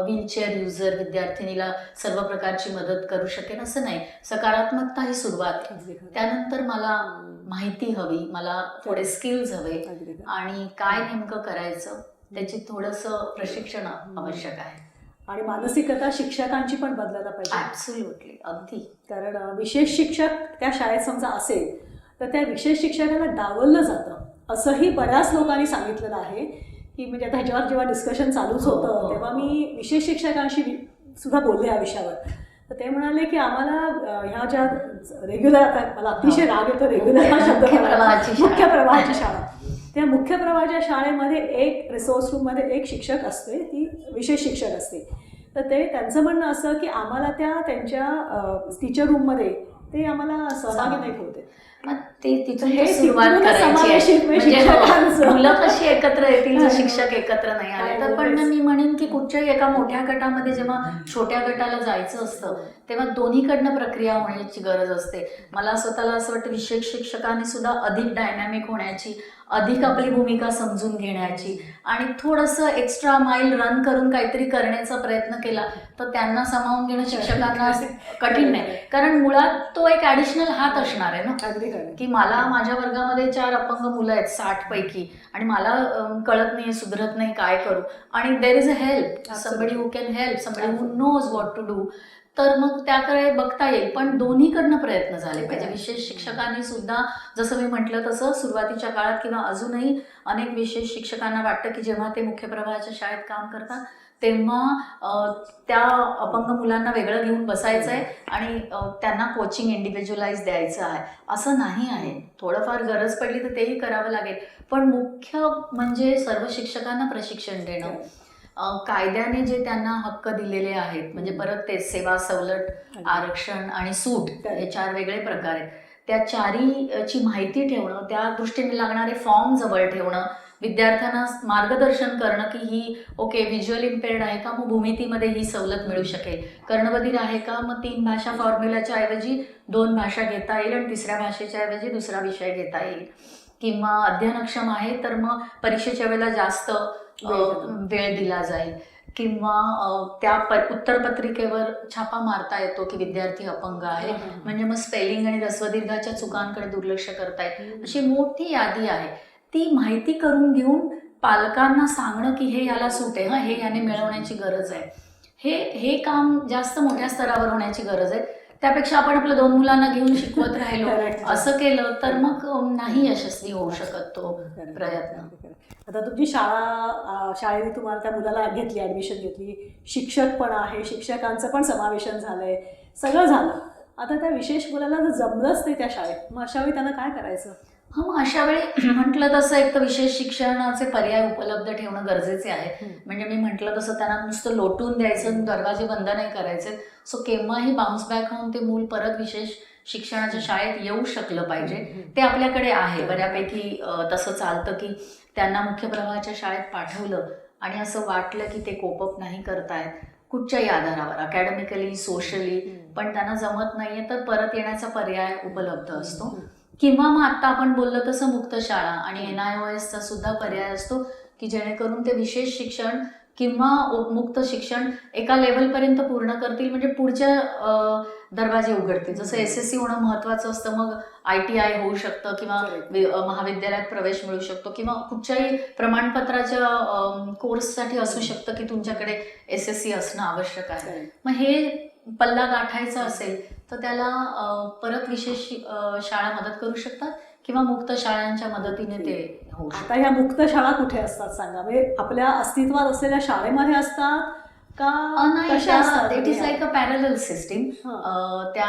व्हीलचेअर युजर विद्यार्थिनीला सर्व प्रकारची मदत करू शकेन असं नाही. सकारात्मकता ही सुरुवात. त्यानंतर मला माहिती हवी, मला थोडे स्किल्स हवे आणि काय नेमकं करायचं त्याची थोडंसं प्रशिक्षण आवश्यक आहे. आणि मानसिकता शिक्षकांची पण बदलायला पाहिजे. ॲब्सोल्युटली, अगदी. कारण विशेष शिक्षक त्या शाळेत समजा असेल तर त्या विशेष शिक्षकांना डावललं जातं असंही बऱ्याच लोकांनी सांगितलेलं आहे. की म्हणजे आता ह्याच्यावर जेव्हा डिस्कशन चालूच होतं तेव्हा मी विशेष शिक्षकांशी सुद्धा बोलले या विषयावर. तर ते म्हणाले की आम्हाला ह्या ज्या रेग्युलर, आता मला अतिशय राग येतो रेग्युलर हा शब्द, मुख्य प्रवाहाची शाळा, त्या मुख्य प्रवाहाच्या शाळेमध्ये एक रिसोर्स रूममध्ये एक शिक्षक असते, ती विशेष शिक्षक असते. तर ते त्यांचं म्हणणं असं की आम्हाला त्यांच्या टीचर रूममध्ये ते आम्हाला सहभागी नाही ठेवते. ते तिथून हे सुरुवात करायची म्हणजे मुलं कशी एकत्र येतील जर शिक्षक एकत्र नाही आले तर. पण मी म्हणेन की कुठच्याही एका मोठ्या गटामध्ये जेव्हा छोट्या गटाला जायचं असतं तेव्हा दोन्हीकडनं प्रक्रिया होण्याची गरज असते. मला स्वतःला असं वाटतं विशेष शिक्षकांनी सुद्धा अधिक डायनॅमिक होण्याची, अधिक आपली भूमिका समजून घेण्याची आणि थोडंसं एक्स्ट्रा माईल रन करून काहीतरी करण्याचा प्रयत्न केला तर त्यांना सामावून घेणं शिक्षकांना कठीण नाही. कारण मुळात तो एक ॲडिशनल हात असणार आहे ना, की मला माझ्या वर्गामध्ये 4 अपंग मुलं आहेत 60 पैकी आणि मला कळत नाही, सुधरत नाही, काय करू. आणि there is a help, somebody who can help, somebody who knows what to do. तर मग त्याकडे बघता येईल. पण दोन्हीकडनं प्रयत्न झाले पाहिजे. विशेष शिक्षकांनी सुद्धा जसं मी म्हटलं तसं सुरुवातीच्या काळात किंवा अजूनही अनेक विशेष शिक्षकांना वाटतं की जेव्हा ते मुख्य प्रवाहाच्या शाळेत काम करतात तेव्हा त्या अपंग मुलांना वेगळं घेऊन बसायचं आहे आणि त्यांना कोचिंग इंडिव्हिज्युअलाइज द्यायचं आहे. असं नाही आहे. थोडंफार गरज पडली तर तेही करावं लागेल. पण मुख्य म्हणजे सर्व शिक्षकांना प्रशिक्षण देणं, कायद्याने जे त्यांना हक्क दिलेले आहेत, म्हणजे परत ते सेवा सवलत, आरक्षण आणि सूट हे 4 वेगळे प्रकार आहेत. त्या 4ची माहिती ठेवणं, त्या दृष्टीने लागणारे फॉर्म जवळ ठेवणं, विद्यार्थ्यांना मार्गदर्शन करणं की ही ओके व्हिज्युअल इम्पेअर्ड आहे का, मग भूमितीमध्ये ही सवलत मिळू शकेल. कर्णबधीर आहे का, मग 3 भाषा फॉर्म्युलाच्या ऐवजी 2 भाषा घेता येईल आणि 3ऱ्या भाषेच्या ऐवजी 2रा विषय घेता येईल. किंवा अध्ययनक्षम आहे तर मग परीक्षेच्या वेळेला जास्त वेळ दिला जाईल. किंवा त्या उत्तरपत्रिकेवर छापा मारता येतो की विद्यार्थी अपंग आहे, म्हणजे मग स्पेलिंग आणि ह्रस्वदीर्घाच्या चुकांकडे दुर्लक्ष करता येईल. अशी मोठी यादी आहे. ती माहिती करून घेऊन पालकांना सांगणं की हे याला सूट आहे, हे याने मिळवण्याची गरज आहे, हे काम जास्त मोठ्या स्तरावर होण्याची गरज आहे. त्यापेक्षा आपण आपल्या 2 मुलांना घेऊन शिकवत राहिलो असं केलं तर मग नाही यशस्वी होऊ शकत तो प्रयत्न. आता तुमची शाळेने तुम्हाला त्या मुलाला घेतली, ॲडमिशन घेतली, शिक्षक पण आहे, शिक्षकांचं पण समावेशन झालंय, सगळं झालं. आता त्या विशेष मुलाला जर जमलंच नाही त्या शाळेत, मग अशा वेळी त्यांना काय करायचं? मग अशा वेळी म्हटलं तसं एक तर विशेष शिक्षणाचे पर्याय उपलब्ध ठेवणं गरजेचे आहे. म्हणजे मी म्हटलं तसं त्यांना नुसतं लोटून द्यायचं, दरवाजे बंद नाही करायचे. सो केव्हाही बाउन्स बॅक होऊन ते मूल परत विशेष शिक्षणाच्या शाळेत येऊ शकलं पाहिजे. ते आपल्याकडे आहे बऱ्यापैकी. तसं चालतं की त्यांना मुख्य प्रवाहाच्या शाळेत पाठवलं आणि असं वाटलं की ते कोपअप नाही करतायत कुठच्याही आधारावर, अकॅडमिकली, सोशली, पण त्यांना जमत नाहीये तर परत येण्याचा पर्याय उपलब्ध असतो. किंवा मग आत्ता आपण बोललो तसं मुक्त शाळा आणि NIOSचा सुद्धा पर्याय असतो की जेणेकरून ते विशेष शिक्षण किंवा मुक्त शिक्षण एका लेवलपर्यंत पूर्ण करतील, म्हणजे पुढच्या दरवाजे उघडतील. जसं SSC होणं महत्त्वाचं असतं, मग ITI होऊ शकतं किंवा महाविद्यालयात प्रवेश मिळू शकतो किंवा कुठच्याही प्रमाणपत्राच्या कोर्ससाठी असू शकतं की तुमच्याकडे SSC असणं आवश्यक आहे. मग हे पल्ला गाठायचा असेल तर त्याला परत विशेष शाळा मदत करू शकतात किंवा मुक्त शाळांच्या मदतीने ते होऊ शकतात. आता ह्या मुक्त शाळा कुठे असतात सांगा? म्हणजे आपल्या अस्तित्वात असलेल्या शाळेमध्ये असतात का नाही, कशा असतात it is like a parallel system. हां. त्या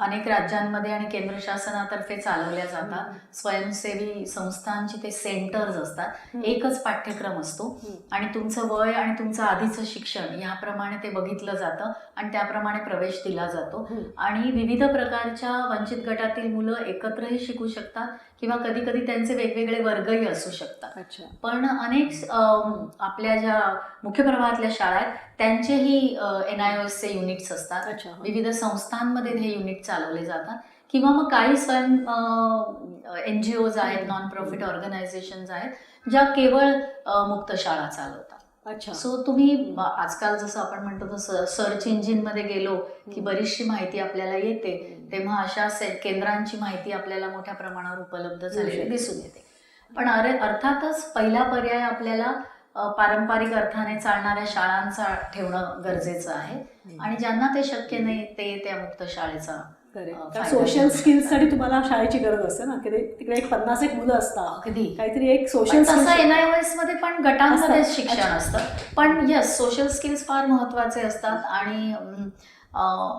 अनेक राज्यांमध्ये आणि केंद्र शासनातर्फे चालवल्या जातात. स्वयंसेवी संस्थांची ते सेंटर्स असतात. एकच पाठ्यक्रम असतो आणि तुमचं वय आणि तुमचं आधीचं शिक्षण याप्रमाणे ते बघितलं जातं आणि त्याप्रमाणे प्रवेश दिला जातो. आणि विविध प्रकारच्या वंचित गटातील मुलं एकत्रही शिकू शकतात किंवा कधी कधी त्यांचे वेगवेगळे वर्गही असू शकतात. अच्छा. पण अनेक आपल्या ज्या मुख्य प्रवाहातल्या शाळा आहेत त्यांचेही NIOSचे युनिट्स असतात. अच्छा. विविध संस्थांमध्ये हे युनिट चालवले जातात किंवा मग काही स्वयं NGOज आहेत, नॉन प्रॉफिट ऑर्गनायझेशन्स आहेत ज्या केवळ मुक्त शाळा चालवतात. अच्छा. सो तुम्ही आजकाल जसं आपण म्हणतो तसं सर्च इंजिनमध्ये गेलो की बरीचशी माहिती आपल्याला येते, तेव्हा अशा केंद्रांची माहिती आपल्याला मोठ्या प्रमाणावर उपलब्ध झालेली दिसून येते. पण अर्थातच पहिला पर्याय आपल्याला पारंपरिक अर्थाने चालणाऱ्या शाळांचा ठेवणं गरजेचं आहे आणि ज्यांना ते शक्य नाही ते त्या मुक्त शाळेचा सोशल स्किल्ससाठी तुम्हाला शाळेची गरज असते ना, की तिकडे एक 50 मुलं असतात, कधी काहीतरी एक सोशल तसं NIOS मध्ये पण गटांमध्ये असतं. शिक्षण अच्छा. असतं. पण येस, सोशल स्किल्स फार महत्वाचे असतात आणि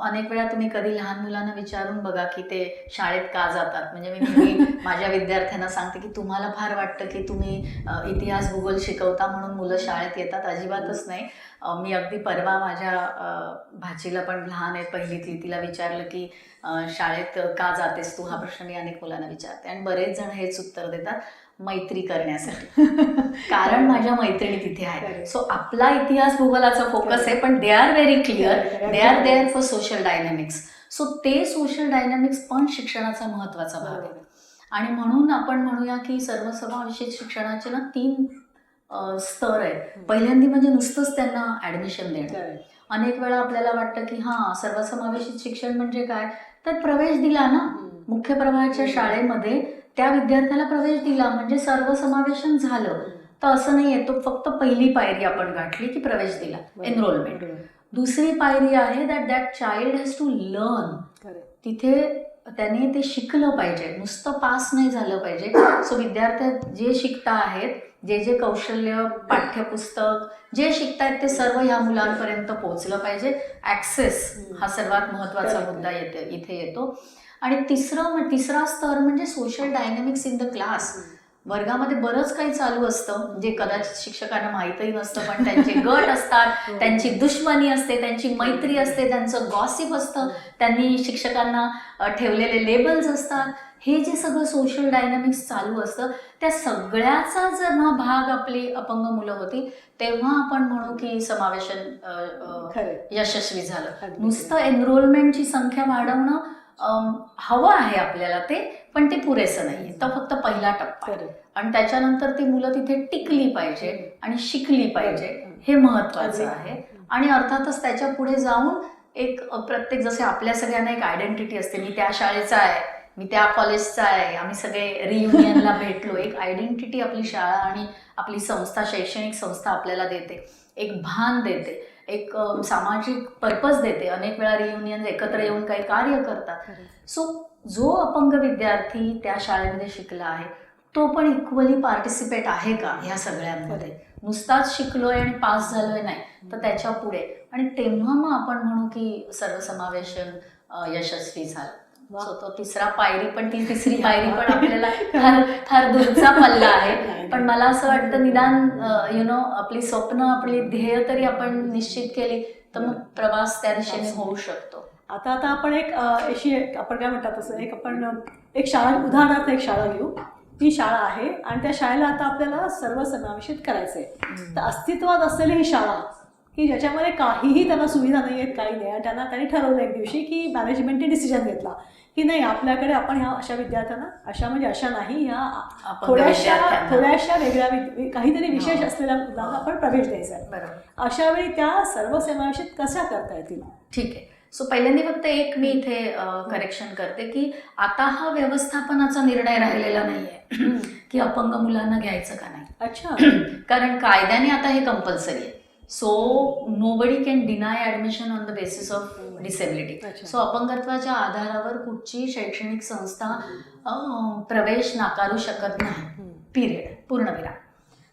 अनेक वेळा तुम्ही कधी लहान मुलांना विचारून बघा की ते शाळेत का जातात. म्हणजे मी नेहमी माझ्या विद्यार्थ्यांना सांगते की तुम्हाला फार वाटतं की तुम्ही इतिहास भूगोल शिकवता म्हणून मुलं शाळेत येतात. अजिबातच नाही. मी अगदी परवा माझ्या भाचीला पण लहान आहे, पहिलीतली, तिला विचारलं की शाळेत का जातेस तू, हा प्रश्न मी अनेक मुलांना विचारते आणि बरेच जण हेच उत्तर देतात, मैत्री करण्यासाठी. कारण माझ्या मैत्रिणी तिथे आहेत. सो आपला इतिहास भूगोलाचा फोकस आहे, पण they are very clear, they are there for social dynamics. So ते सोशल डायनॅमिक्स पण शिक्षणाचा महत्वाचा भाग आहे. आणि म्हणून आपण म्हणूया की सर्वसमावेशित शिक्षणाचे ना 3 स्तर आहेत. पहिल्यांदी म्हणजे नुसतंच त्यांना ऍडमिशन देणं. अनेक वेळा आपल्याला वाटतं की हां, सर्वसमावेशित शिक्षण म्हणजे काय, तर प्रवेश दिला ना मुख्य प्रवाहाच्या शाळेमध्ये, त्या विद्यार्थ्याला प्रवेश दिला म्हणजे सर्वसमावेशन झालं. तर असं नाहीये, तो फक्त पहिली पायरी आपण गाठली की प्रवेश दिला, एनरोलमेंट. दुसरी पायरी आहे that child has to learn. तिथे त्याने ते शिकलं पाहिजे, नुसतं पास नाही झालं पाहिजे. सो विद्यार्थी जे शिकता आहेत, जे जे कौशल्य, पाठ्यपुस्तक जे शिकतायत ते सर्व ह्या मुलांपर्यंत पोहोचलं पाहिजे. ॲक्सेस हा सर्वात महत्त्वाचा मुद्दा इथे येतो. आणि तिसरा स्तर म्हणजे social dynamics in the class. वर्गामध्ये बरंच काही चालू असतं जे कदाचित शिक्षकांना माहीतही नसतं, पण त्यांचे गट असतात, त्यांची दुश्मनी असते, त्यांची मैत्री असते, त्यांचं गॉसिप असतं, त्यांनी शिक्षकांना ठेवलेले लेबल्स असतात. हे जे सगळं सोशल डायनॅमिक्स चालू असतं, त्या सगळ्याचा जेव्हा भाग आपली अपंग मुलं होती तेव्हा आपण म्हणू की समावेशन यशस्वी झालं. नुसतं एनरोलमेंटची संख्या वाढवणं हवं आहे आपल्याला ते, पण ते पुरेसं नाहीये. तर फक्त पहिला टप्पा आणि त्याच्यानंतर ती मुलं तिथे टिकली पाहिजे आणि शिकली पाहिजे, हे महत्वाचं आहे. आणि अर्थातच त्याच्या पुढे जाऊन एक प्रत्येक, जसे आपल्या सगळ्यांना एक आयडेंटिटी असते, मी त्या शाळेचा आहे, मी त्या कॉलेजचा आहे, आम्ही सगळे रियुनियनला भेटलो. एक आयडेंटिटी आपली शाळा आणि आपली संस्था, शैक्षणिक संस्था आपल्याला देते, एक भान देते, एक सामाजिक पर्पज देते. अनेक वेळा रियुनियन एकत्र येऊन काही कार्य करतात. सो जो अपंग विद्यार्थी त्या शाळेमध्ये शिकला आहे तो पण इक्वली पार्टिसिपेट आहे का ह्या सगळ्यांमध्ये, नुसताच शिकलोय आणि पास झालोय नाही, तर त्याच्या पुढे. आणि तेव्हा मग आपण म्हणू की सर्वसमावेशन यशस्वी झालं. सो तो तिसरी पायरी पण आपल्याला फार दूरचा पल्ला आहे. पण मला असं वाटतं निदान आपली स्वप्न, आपली ध्येय तरी आपण निश्चित केली तर मग प्रवास त्या दिशेने होऊ शकतो. आता आपण आपण काय म्हणतात तसं एक शाळा, उदाहरणार्थ एक शाळा घेऊ. ती शाळा आहे आणि त्या शाळेला आता आपल्याला सर्वसमावेशित करायचं आहे. तर अस्तित्वात असलेली ही शाळा की ज्याच्यामध्ये काहीही त्यांना सुविधा नाही आहेत, काही नाही, त्यांनी ठरवलं एक दिवशी की मॅनेजमेंटने डिसिजन घेतला की नाही, आपल्याकडे आपण ह्या अशा विद्यार्थ्यांना, अशा नाही, ह्या थोड्याशा वेगळ्या काहीतरी विशेष असलेल्या मुलांना आपण प्रवेश द्यायचा आहे. बरोबर. अशा वेळी त्या सर्वसमावेशित कशा करता येतील? ठीक आहे. सो पहिल्यांदा फक्त एक मी इथे करेक्शन करते की आता हा व्यवस्थापनाचा निर्णय राहिलेला नाहीये की अपंग मुलांना घ्यायचं का नाही. अच्छा. कारण कायद्याने आता हे कंपल्सरी आहे. So nobody can deny admission on the basis of disability. So अपंगत्वाच्या आधारावर कुठची शैक्षणिक संस्था प्रवेश नाकारू शकत नाही, पिरियड, पूर्णविराम.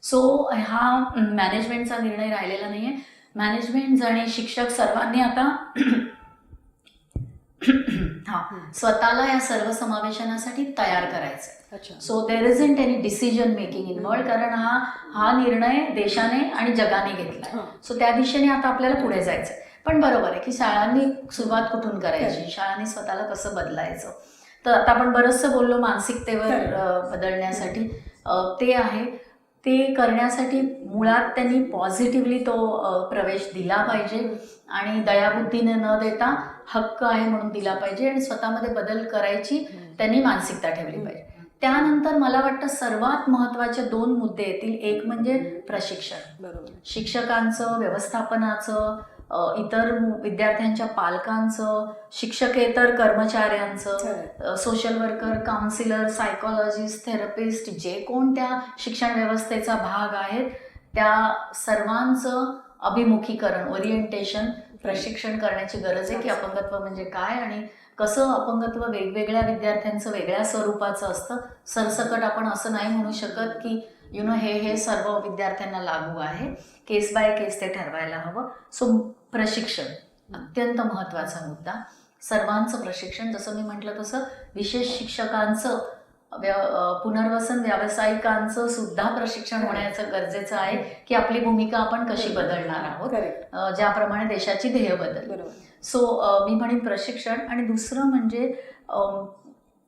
सो हा मॅनेजमेंटचा निर्णय राहिलेला नाहीये. मॅनेजमेंट आणि शिक्षक सर्वांनी आता स्वतःला या सर्व समावेशनासाठी तयार करायचं आहे. अच्छा. So there is int any decision making involved, कारण हा निर्णय देशाने आणि जगाने घेतला. सो त्या दिशेने आता आपल्याला पुढे जायचं आहे. पण बरोबर आहे की शाळांनी सुरुवात कुठून करायची, शाळांनी स्वतःला कसं बदलायचं. तर आता आपण बरंचसं बोललो मानसिकतेवर बदलण्यासाठी. ते आहे, ते करण्यासाठी मुळात त्यांनी पॉझिटिव्हली तो प्रवेश दिला पाहिजे आणि दयाबुद्धीने न देता हक्क आहे म्हणून दिला पाहिजे आणि स्वतःमध्ये बदल करायची त्यांनी मानसिकता ठेवली पाहिजे. त्यानंतर मला वाटतं सर्वात महत्त्वाचे 2 मुद्दे येतील. एक म्हणजे प्रशिक्षण, बरोबर. शिक्षकांचं, व्यवस्थापनाचं, इतर विद्यार्थ्यांच्या पालकांचं, शिक्षकेतर कर्मचाऱ्यांचं, social worker, counsellor, psychologist, therapist, जे कोण त्या शिक्षण व्यवस्थेचा भाग आहेत त्या सर्वांचं अभिमुखीकरण, ओरिएंटेशन, प्रशिक्षण करण्याची गरज आहे की अपंगत्व म्हणजे काय आणि कसं अपंगत्व वेगवेगळ्या विद्यार्थ्यांचं वेगळ्या स्वरूपाचं असतं. सरसकट आपण असं नाही म्हणू शकत की हे सर्व विद्यार्थ्यांना लागू आहे. केस बाय केस ते ठरवायला हवं. सो प्रशिक्षण अत्यंत महत्त्वाचा मुद्दा. सर्वांचं प्रशिक्षण, जसं मी म्हटलं तसं विशेष शिक्षकांचं, पुनर्वसन व्यावसायिकांचं सुद्धा प्रशिक्षण होण्याचं गरजेचं आहे की आपली भूमिका आपण कशी बदलणार आहोत, ज्याप्रमाणे देशाची ध्येय बदल. सो मी म्हणेन प्रशिक्षण. आणि दुसरं म्हणजे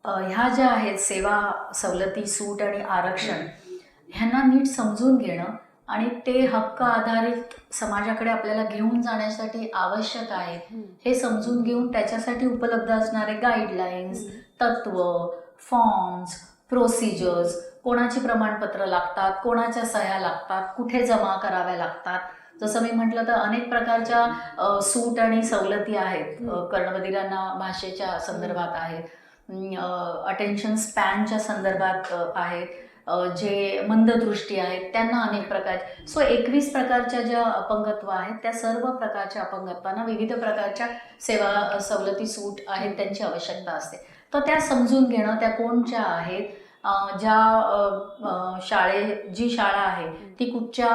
ह्या ज्या आहेत सेवा सवलती, सूट आणि आरक्षण, ह्यांना नीट समजून घेणं आणि ते हक्क आधारित समाजाकडे आपल्याला घेऊन जाण्यासाठी आवश्यक आहे हे समजून घेऊन त्याच्यासाठी उपलब्ध असणारे गाईडलाईन्स, तत्व, फॉर्म्स, प्रोसिजर्स, कोणाची प्रमाणपत्र लागतात, कोणाच्या सह्या लागतात, कुठे जमा कराव्या लागतात. जसं मी म्हटलं तर अनेक प्रकारच्या सूट आणि सवलती आहेत. कर्णबधिरांना भाषेच्या संदर्भात आहेत, अटेन्शन स्पॅनच्या संदर्भात आहेत, जे मंददृष्टी आहेत त्यांना अनेक प्रकारचे. सो 21 प्रकारच्या ज्या अपंगत्व आहेत त्या सर्व प्रकारच्या अपंगत्वांना विविध प्रकारच्या सेवा सवलती, सूट आहेत, त्यांची आवश्यकता असते. तर त्या समजून घेणं, त्या कोणत्या आहेत, जी शाळा आहे ती कुठच्या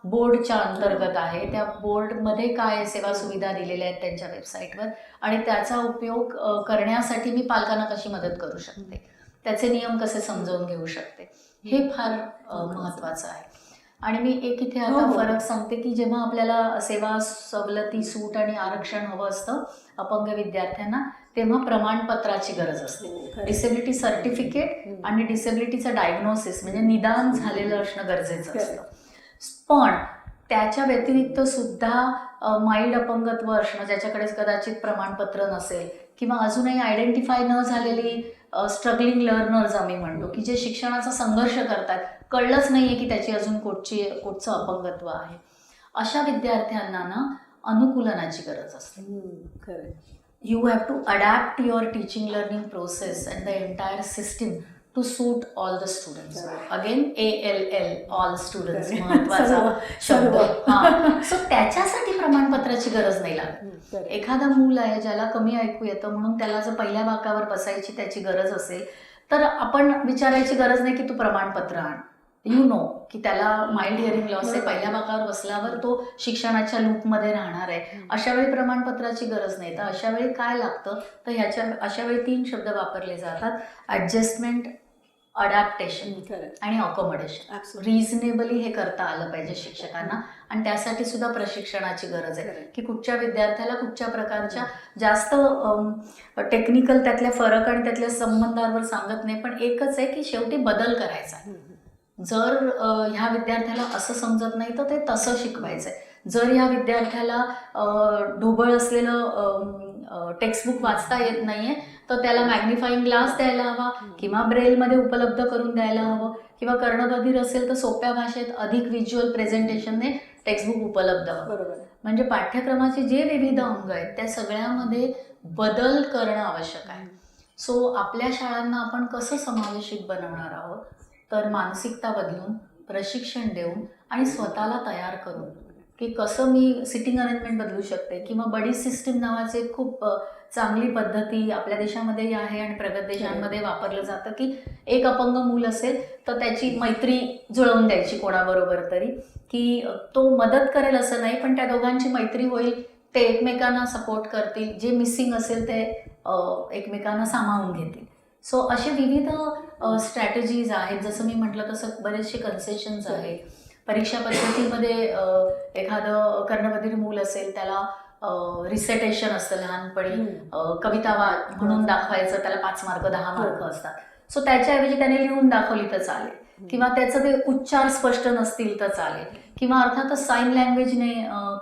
बोर्डच्या अंतर्गत आहे, त्या बोर्डमध्ये काय सेवा सुविधा दिलेल्या आहेत त्यांच्या वेबसाईटवर, आणि त्याचा उपयोग करण्यासाठी मी पालकांना कशी मदत करू शकते, त्याचे नियम कसे समजावून घेऊ शकते, हे फार महत्त्वाचं आहे. आणि मी एक इथे आता फरक सांगते की जेव्हा आपल्याला सेवा सवलती, सूट आणि आरक्षण हवं असतं अपंग विद्यार्थ्यांना, तेव्हा प्रमाणपत्राची गरज असते. डिसेबिलिटी सर्टिफिकेट आणि डिसेबिलिटीचं डायग्नोसिस म्हणजे निदान झालेलं असणं गरजेचं असतं. पण त्याच्या व्यतिरिक्त सुद्धा माइल्ड अपंगत्व असणं, ज्याच्याकडे कदाचित प्रमाणपत्र नसेल किंवा अजूनही आयडेंटिफाय न झालेली स्ट्रगलिंग लर्नर्स आम्ही म्हणतो की जे शिक्षणाचा संघर्ष करतात, कळलंच नाहीये की त्याची अजून कुठचं अपंगत्व आहे, अशा विद्यार्थ्यांना ना अनुकूलनाची गरज असते. You have to adapt your teaching learning process and the entire system to suit all the students. Again ALL, all students, महत्वाचा शब्द. सो त्याच्यासाठी प्रमाणपत्राची गरज नाही लागत. एखादा मूल आहे ज्याला कमी ऐकू येतं म्हणून त्याला जर पहिल्या बाकावर बसायची त्याची गरज असेल तर आपण विचारायची गरज नाही की तू प्रमाणपत्र आण. की त्याला माइल्ड हिअरिंग लॉस आहे, पहिल्या बाकावर बसल्यावर तो शिक्षणाच्या लूपमध्ये राहणार आहे, अशा वेळी प्रमाणपत्राची गरज नाही. तर अशा वेळी काय लागतं तर अशा वेळी 3 शब्द वापरले जातात: ॲडजस्टमेंट, अडॅप्टेशन आणि अकोमोडेशन. रिझनेबली हे करता आलं पाहिजे शिक्षकांना, आणि त्यासाठी सुद्धा प्रशिक्षणाची गरज आहे की कुठच्या विद्यार्थ्याला कुठच्या प्रकारच्या, जास्त टेक्निकल त्यातले फरक आणि त्यातल्या संबंधावर सांगत नाही, पण एकच आहे की शेवटी बदल करायचा. जर ह्या विद्यार्थ्याला असं समजत नाही तर ते तसं शिकवायचं आहे. जर ह्या विद्यार्थ्याला ढोबळ असलेलं टेक्स्टबुक वाचता येत नाहीये तर त्याला मॅग्निफाईंग ग्लास द्यायला हवा किंवा ब्रेलमध्ये उपलब्ध करून द्यायला हवं, किंवा कर्णबधीर असेल तर सोप्या भाषेत अधिक व्हिज्युअल प्रेझेंटेशनने टेक्स्टबुक उपलब्ध हवं. म्हणजे पाठ्यक्रमाचे जे विविध अंग आहेत त्या सगळ्यामध्ये बदल करणं आवश्यक आहे. सो आपल्या शाळांना आपण कसं समावेशित बनवणार आहोत तर मानसिकता बदलून, प्रशिक्षण देऊन आणि स्वतःला तयार करून की कसं मी सिटिंग अरेंजमेंट बदलू शकते, किंवा बडी सिस्टीम नावाचे खूप चांगली पद्धती आपल्या देशामध्येही आहे आणि प्रगत देशांमध्ये वापरलं जातं की एक अपंग मूल असेल तर त्याची मैत्री जुळवून द्यायची कोणाबरोबर तरी, की तो मदत करेल असं नाही, पण त्या दोघांची मैत्री होईल, ते एकमेकांना सपोर्ट करतील, जे मिसिंग असेल ते एकमेकांना सामावून घेतील. सो असे विविध स्ट्रॅटेजीज आहेत. जसं मी म्हटलं तसं बरेचसे कन्सेशन्स आहेत. परीक्षा पद्धतीमध्ये एखादं कर्णबधिर मूल असेल त्याला रिसेटेशन असतं लहानपणी, कविता म्हणून दाखवायचं, त्याला 5 मार्क 10 मार्क असतात. सो त्याच्याऐवजी त्याने लिहून दाखवली तर चालेल, किंवा त्याचं ते उच्चार स्पष्ट नसतील तर चालेल, किंवा अर्थातच साईन लँग्वेजने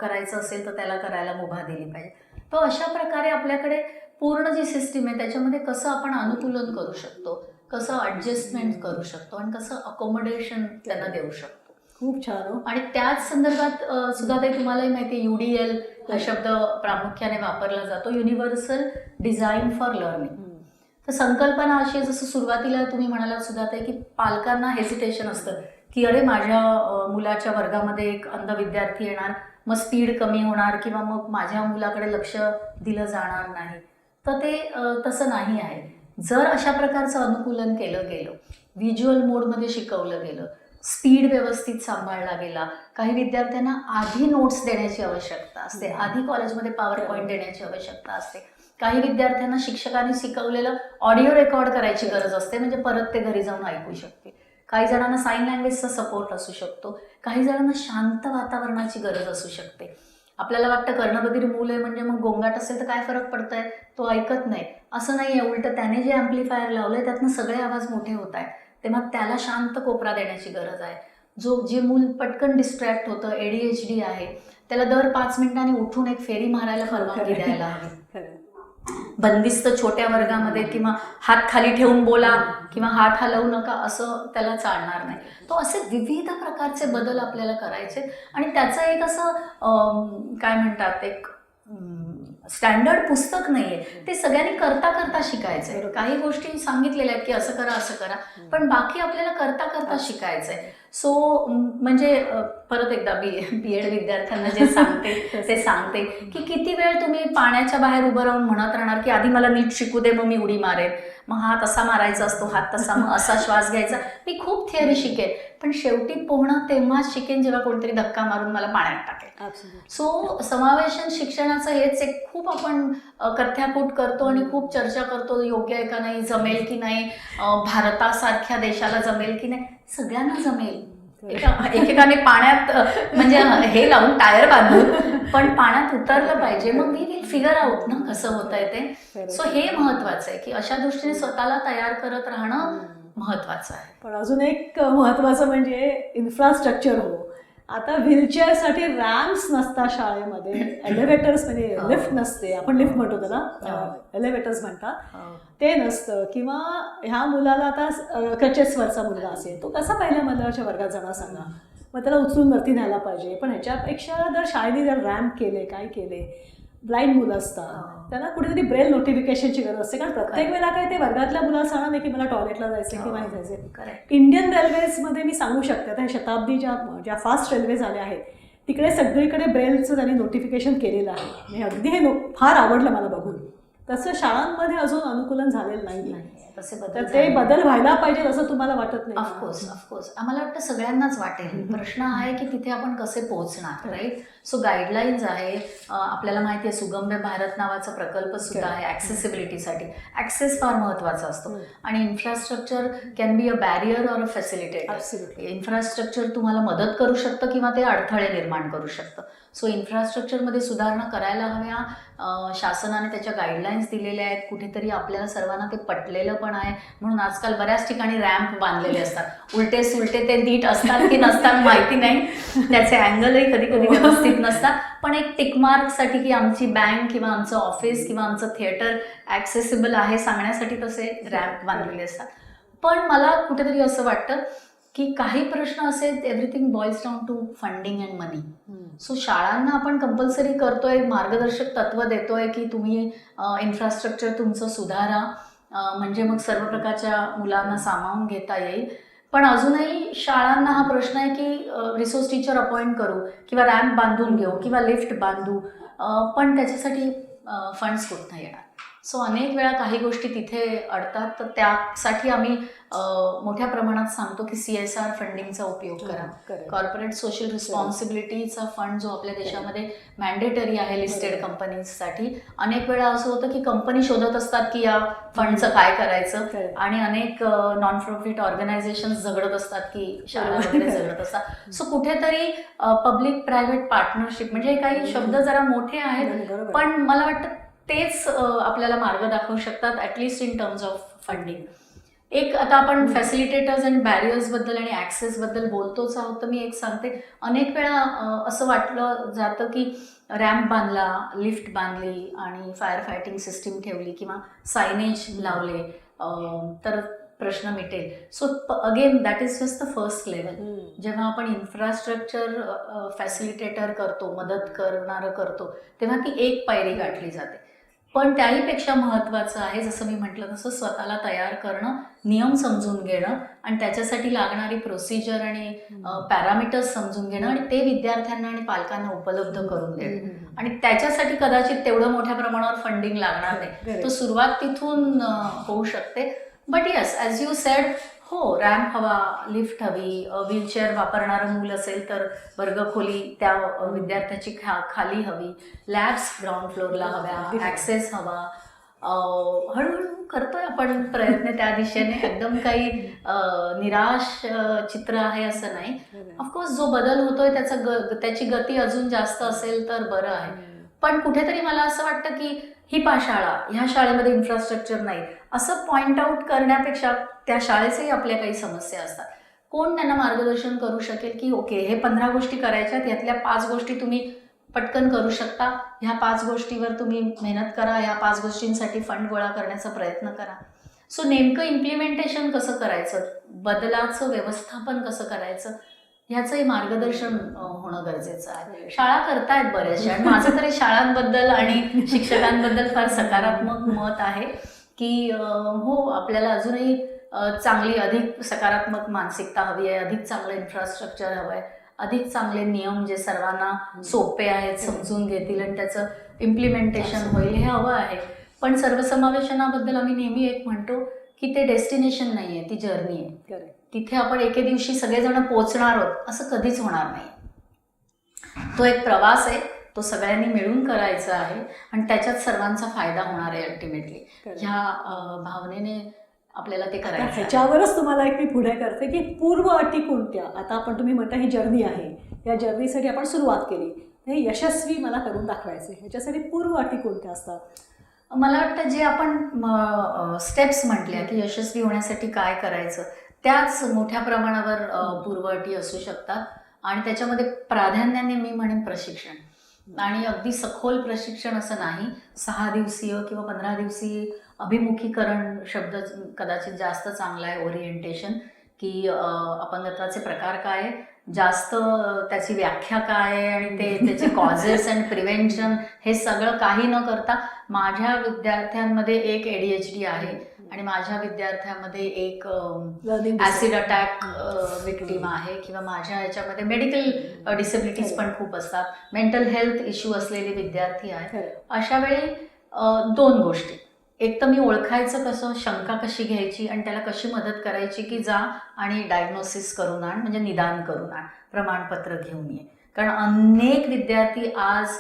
करायचं असेल तर त्याला करायला मुभा दिली पाहिजे. तो अशा प्रकारे आपल्याकडे पूर्ण जी सिस्टीम आहे त्याच्यामध्ये कसं आपण अनुकूलन करू शकतो, कसं ॲडजस्टमेंट करू शकतो आणि कसं अकोमोडेशन त्यांना देऊ शकतो. खूप छान. आणि त्याच संदर्भात सुद्धा ते तुम्हालाही माहिती आहे, UDL हा शब्द प्रामुख्याने वापरला जातो, युनिव्हर्सल डिझाईन फॉर लर्निंग. तर संकल्पना अशी आहे, जसं सुरुवातीला तुम्ही म्हणालात सुद्धा ते, की पालकांना हेजिटेशन असतं की अरे माझ्या मुलाच्या वर्गामध्ये एक अंध विद्यार्थी येणार, मग स्पीड कमी होणार किंवा मग माझ्या मुलाकडे लक्ष दिलं जाणार नाही. तर ते तसं नाही आहे. जर अशा प्रकारचं अनुकूलन केलं गेलं, व्हिज्युअल मोडमध्ये शिकवलं गेलं, स्पीड व्यवस्थित सांभाळला गेला, काही विद्यार्थ्यांना आधी नोट्स देण्याची आवश्यकता असते, आधी कॉलेजमध्ये पॉवर पॉईंट देण्याची आवश्यकता असते, काही विद्यार्थ्यांना शिक्षकांनी शिकवलेलं ऑडिओ रेकॉर्ड करायची गरज असते, म्हणजे परत ते घरी जाऊन ऐकू शकते, काही जणांना साईन लँग्वेजचा सपोर्ट असू शकतो, काही जणांना शांत वातावरणाची गरज असू शकते. आपल्याला वाटतं कर्णबधिर मूल आहे म्हणजे मग गोंगाट असेल तर काय फरक पडतंय, तो ऐकत नाही, असं नाही आहे. उलटं त्याने जे ॲम्प्लिफायर लावलंय त्यातनं सगळे आवाज मोठे होत आहेत, तेव्हा त्याला शांत कोपरा देण्याची गरज आहे. जे मूल पटकन डिस्ट्रॅक्ट होतं, ADHD आहे, त्याला दर 5 मिनिटांनी उठून एक फेरी मारायला परवानगी द्यायला हवी. बंदिस्त छोट्या वर्गामध्ये किंवा हात खाली ठेवून बोला किंवा हात हलवू नका असं त्याला चालणार नाही. तो असे विविध प्रकारचे बदल आपल्याला करायचे आणि त्याचं एक असं काय म्हणतात, एक स्टँडर्ड पुस्तक नाहीये, ते सगळ्यांनी करता करता शिकायचंय. काही गोष्टी सांगितलेल्या आहेत की असं करा असं करा, पण बाकी आपल्याला करता करता शिकायचंय. सो म्हणजे परत एकदा BEd विद्यार्थ्यांना जे सांगते ते सांगते की किती वेळ तुम्ही पाण्याच्या बाहेर उभं राहून म्हणत राहणार की आधी मला नीट शिकू दे, मग मी उडी मारेन, मग हात असा मारायचा असतो, हात तसा, मग असा श्वास घ्यायचा. मी खूप थिअरी शिकेन, पण शेवटी पोहणं तेव्हाच शिकेन जेव्हा कोणतरी धक्का मारून मला पाण्यात टाकेल. सो समावेशन शिक्षणाचं हेच एक खूप आपण कथ्याकूट करतो आणि खूप चर्चा करतो, योग्य आहे का नाही, जमेल की नाही, भारतासारख्या देशाला जमेल की नाही. सगळ्यांना जमेल, एकेकाने पाण्यात म्हणजे हे लावून टायर बांधून पण पाण्यात उतरलं पाहिजे, मग वी विल फिगर आउट ना कसं होत आहे ते. सो हे महत्वाचं आहे की अशा दृष्टीने स्वतःला तयार करत राहणं महत्वाचं आहे. पण अजून एक महत्वाचं म्हणजे इन्फ्रास्ट्रक्चर. हो, आता व्हीलचेअरसाठी रॅम्प्स नसतात शाळेमध्ये, एलिव्हेटर्स म्हणजे लिफ्ट नसते, आपण लिफ्ट म्हणतो त्याला, एलिव्हेटर्स म्हणतात, ते नसतं. किंवा ह्या मुलाला आता क्रचेसवरचा मुलगा असेल, तो कसा पहिल्या मजल्यावरच्या वर्गात जाणार सांगा, मग त्याला उचलून वरती न्यायला पाहिजे. पण ह्याच्यापेक्षा जर शाळेने जर रॅम्प केले, काय केले, ब्लाइंड मुलं असतात त्यांना कुठेतरी ब्रेल नोटिफिकेशनची गरज असते, कारण प्रत्येक वेळेला काय ते वर्गातल्या मुलाला सांगणार नाही की मला टॉयलेटला जायचं किंवा नाही जायचं. इंडियन रेल्वेजमध्ये मी सांगू शकते, आता शताब्दीच्या ज्या फास्ट रेल्वे झाल्या आहेत तिकडे सगळीकडे ब्रेलचं त्यांनी नोटिफिकेशन केलेलं आहे. म्हणजे अगदी हे फार आवडलं मला बघून. तसं शाळांमध्ये अजून अनुकूलन झालेलं नाही. तर ते बदल व्हायला पाहिजे असं तुम्हाला वाटत नाही? ऑफकोर्स आम्हाला वाटतं सगळ्यांनाच वाटेल. प्रश्न आहे की तिथे आपण कसे पोहोचणार, राईट. सो गाईडलाईन्स आहे, आपल्याला माहिती आहे सुगम्य भारत नावाचा प्रकल्प सुद्धा आहे ॲक्सेसिबिलिटीसाठी. ॲक्सेस फार महत्त्वाचा असतो आणि infrastructure can be a barrier or a facilitator. Infrastructure तुम्हाला मदत करू शकतं किंवा ते अडथळे निर्माण करू शकतं. सो इन्फ्रास्ट्रक्चरमध्ये सुधारणा करायला हव्या. शासनाने त्याच्या गाईडलाईन्स दिलेल्या आहेत, कुठेतरी आपल्याला सर्वांना ते पटलेलं पण आहे. म्हणून आजकाल बऱ्याच ठिकाणी रॅम्प बांधलेले असतात, उलटे सुलटे ते नीट असतात की नसतात माहिती नाही, त्याचे अँगलही कधी कधी व्यवस्थित नसतात, पण एक टिकमार्कसाठी की आमची बँक किंवा आमचं ऑफिस किंवा आमचं थिएटर ॲक्सेसिबल आहे सांगण्यासाठी तसे रॅम्प बांधलेले असतात. पण मला कुठेतरी असं वाटतं की काही प्रश्न असे, everything boils down to funding and money. So शाळांना आपण कंपल्सरी करतोय, मार्गदर्शक तत्व देतोय की तुम्ही इन्फ्रास्ट्रक्चर तुमचं सुधारा, म्हणजे मग सर्व प्रकारच्या मुलांना सामावून घेता येईल. पण अजूनही शाळांना हा प्रश्न आहे की रिसोर्स टीचर अपॉइंट करू किंवा रॅम्प बांधून घेऊ किंवा लिफ्ट बांधू, पण त्याच्यासाठी फंड्स कुठनं येणार. सो अनेक वेळा काही गोष्टी तिथे अडतात, तर त्यासाठी आम्ही मोठ्या प्रमाणात सांगतो की CSR फंडिंगचा उपयोग करा. कॉर्पोरेट सोशल रिस्पॉन्सिबिलिटीचा फंड जो आपल्या देशामध्ये मॅन्डेटरी आहे लिस्टेड कंपनीजसाठी, अनेक वेळा असं होतं की कंपनी शोधत असतात की या फंडचं काय करायचं, आणि अनेक नॉन प्रॉफिट ऑर्गनायझेशन झगडत असतात की शाळा वगैरे झगडत असतात. सो कुठेतरी पब्लिक प्रायव्हेट पार्टनरशिप, म्हणजे हे काही शब्द जरा मोठे आहेत, पण मला वाटतं तेच आपल्याला मार्ग दाखवू शकतात, at least in terms of funding. एक आता आपण फॅसिलिटेटर्स आणि बॅरियर्सबद्दल आणि ॲक्सेसबद्दल बोलतोच आहोत, तर मी एक सांगते, अनेक वेळा असं वाटलं जातं की रॅम्प बांधला, लिफ्ट बांधली आणि फायर फायटिंग सिस्टीम ठेवली किंवा सायनेज लावले तर प्रश्न मिटेल. So again that is just the first level. जेव्हा आपण इन्फ्रास्ट्रक्चर फॅसिलिटेटर करतो, मदत करणारं करतो, तेव्हा ती एक पायरी गाठली जाते. पण त्याहीपेक्षा महत्त्वाचं आहे, जसं मी म्हटलं तसं, स्वतःला तयार करणं, नियम समजून घेणं आणि त्याच्यासाठी लागणारी प्रोसिजर आणि पॅरामीटर्स समजून घेणं आणि ते विद्यार्थ्यांना आणि पालकांना उपलब्ध करून देणं. आणि त्याच्यासाठी कदाचित तेवढं मोठ्या प्रमाणावर फंडिंग लागणार नाही, तो सुरुवात तिथून होऊ शकते. But yes, as you sed, हो, रॅम्प हवा, लिफ्ट हवी, व्हीलचेअर वापरणारं मूल असेल तर वर्गखोली त्या विद्यार्थ्याची खाली हवी, लॅब्स ग्राउंड फ्लोअरला हव्या, ॲक्सेस हवा. हळूहळू करतोय आपण प्रयत्न त्या दिशेने. एकदम काही निराश चित्र आहे असं नाही. ऑफकोर्स जो बदल होतोय त्याची गती अजून जास्त असेल तर बरं आहे. पण कुठेतरी मला असं वाटतं की ही शाळा, ह्या शाळेमध्ये इन्फ्रास्ट्रक्चर नाही असं पॉइंट आउट करण्यापेक्षा त्या शाळेचेही आपल्या काही समस्या असतात. कोण त्यांना मार्गदर्शन करू शकेल की ओके, हे 15 गोष्टी करायच्यात, यातल्या 5 गोष्टी तुम्ही पटकन करू शकता, ह्या 5 गोष्टीवर तुम्ही मेहनत करा, ह्या 5 गोष्टींसाठी फंड गोळा करण्याचा प्रयत्न करा. सो नेमकं इम्प्लिमेंटेशन कसं करायचं, बदलाचं व्यवस्थापन कसं करायचं, ह्याचंही मार्गदर्शन होणं गरजेचं आहे. शाळा करतायत बऱ्याचशा, आणि माझं तरी शाळांबद्दल आणि शिक्षकांबद्दल फार सकारात्मक मत आहे की हो, आपल्याला अजूनही चांगली, अधिक सकारात्मक मानसिकता हवी आहे, अधिक चांगलं इन्फ्रास्ट्रक्चर हवं आहे, अधिक चांगले नियम जे सर्वांना सोपे आहेत, समजून घेतील आणि त्याचं इम्प्लिमेंटेशन होईल, हे हवं आहे. पण सर्वसमावेशनाबद्दल आम्ही नेहमी एक म्हणतो की ते डेस्टिनेशन नाही आहे, ती जर्नी आहे. तिथे आपण एके दिवशी सगळेजण पोहोचणार आहोत असं कधीच होणार नाही. तो एक प्रवास आहे, तो सगळ्यांनी मिळून करायचा आहे आणि त्याच्यात सर्वांचा फायदा होणार आहे अल्टिमेटली. ह्या भावनेने आपल्याला ते करायचं आहे. ह्याच्यावरच तुम्हाला एक मी पुढे करते की पूर्व अटी कोणत्या. आता तुम्ही म्हणता ही जर्नी आहे, या जर्नीसाठी आपण सुरुवात केली, हे यशस्वी मला करून दाखवायचे, ह्याच्यासाठी पूर्व अटी कोणत्या असतात? मला वाटतं जे आपण स्टेप्स म्हटल्या की यशस्वी होण्यासाठी काय करायचं, त्याच मोठ्या प्रमाणावर पूर्व अटी असू शकतात. आणि त्याच्यामध्ये प्राधान्याने मी म्हणेन प्रशिक्षण, आणि अगदी सखोल प्रशिक्षण असं नाही. 6 दिवसीय किंवा 15 दिवसीय अभिमुखीकरण शब्द कदाचित जास्त चांगला आहे. ओरिएंटेशन, की अपंगत्वाचे प्रकार काय, जास्त त्याची व्याख्या काय आहे आणि त्याचे कॉजेस अँड प्रिव्हेंशन, हे सगळं काही न करता, माझ्या विद्यार्थ्यांमध्ये एक ADHD आहे आणि माझ्या विद्यार्थ्यामध्ये एक ॲसिड अटॅक विक्टीम आहे, किंवा माझ्या ह्याच्यामध्ये मेडिकल डिसेबिलिटीज पण खूप असतात, मेंटल हेल्थ इश्यू असलेले विद्यार्थी आहेत. अशा वेळी 2 गोष्टी, एक तर मी ओळखायचं कसं, शंका कशी घ्यायची आणि त्याला कशी मदत करायची की जा आणि डायग्नोसिस करून आण, म्हणजे निदान करून आण, प्रमाणपत्र घेऊन ये. कारण अनेक विद्यार्थी आज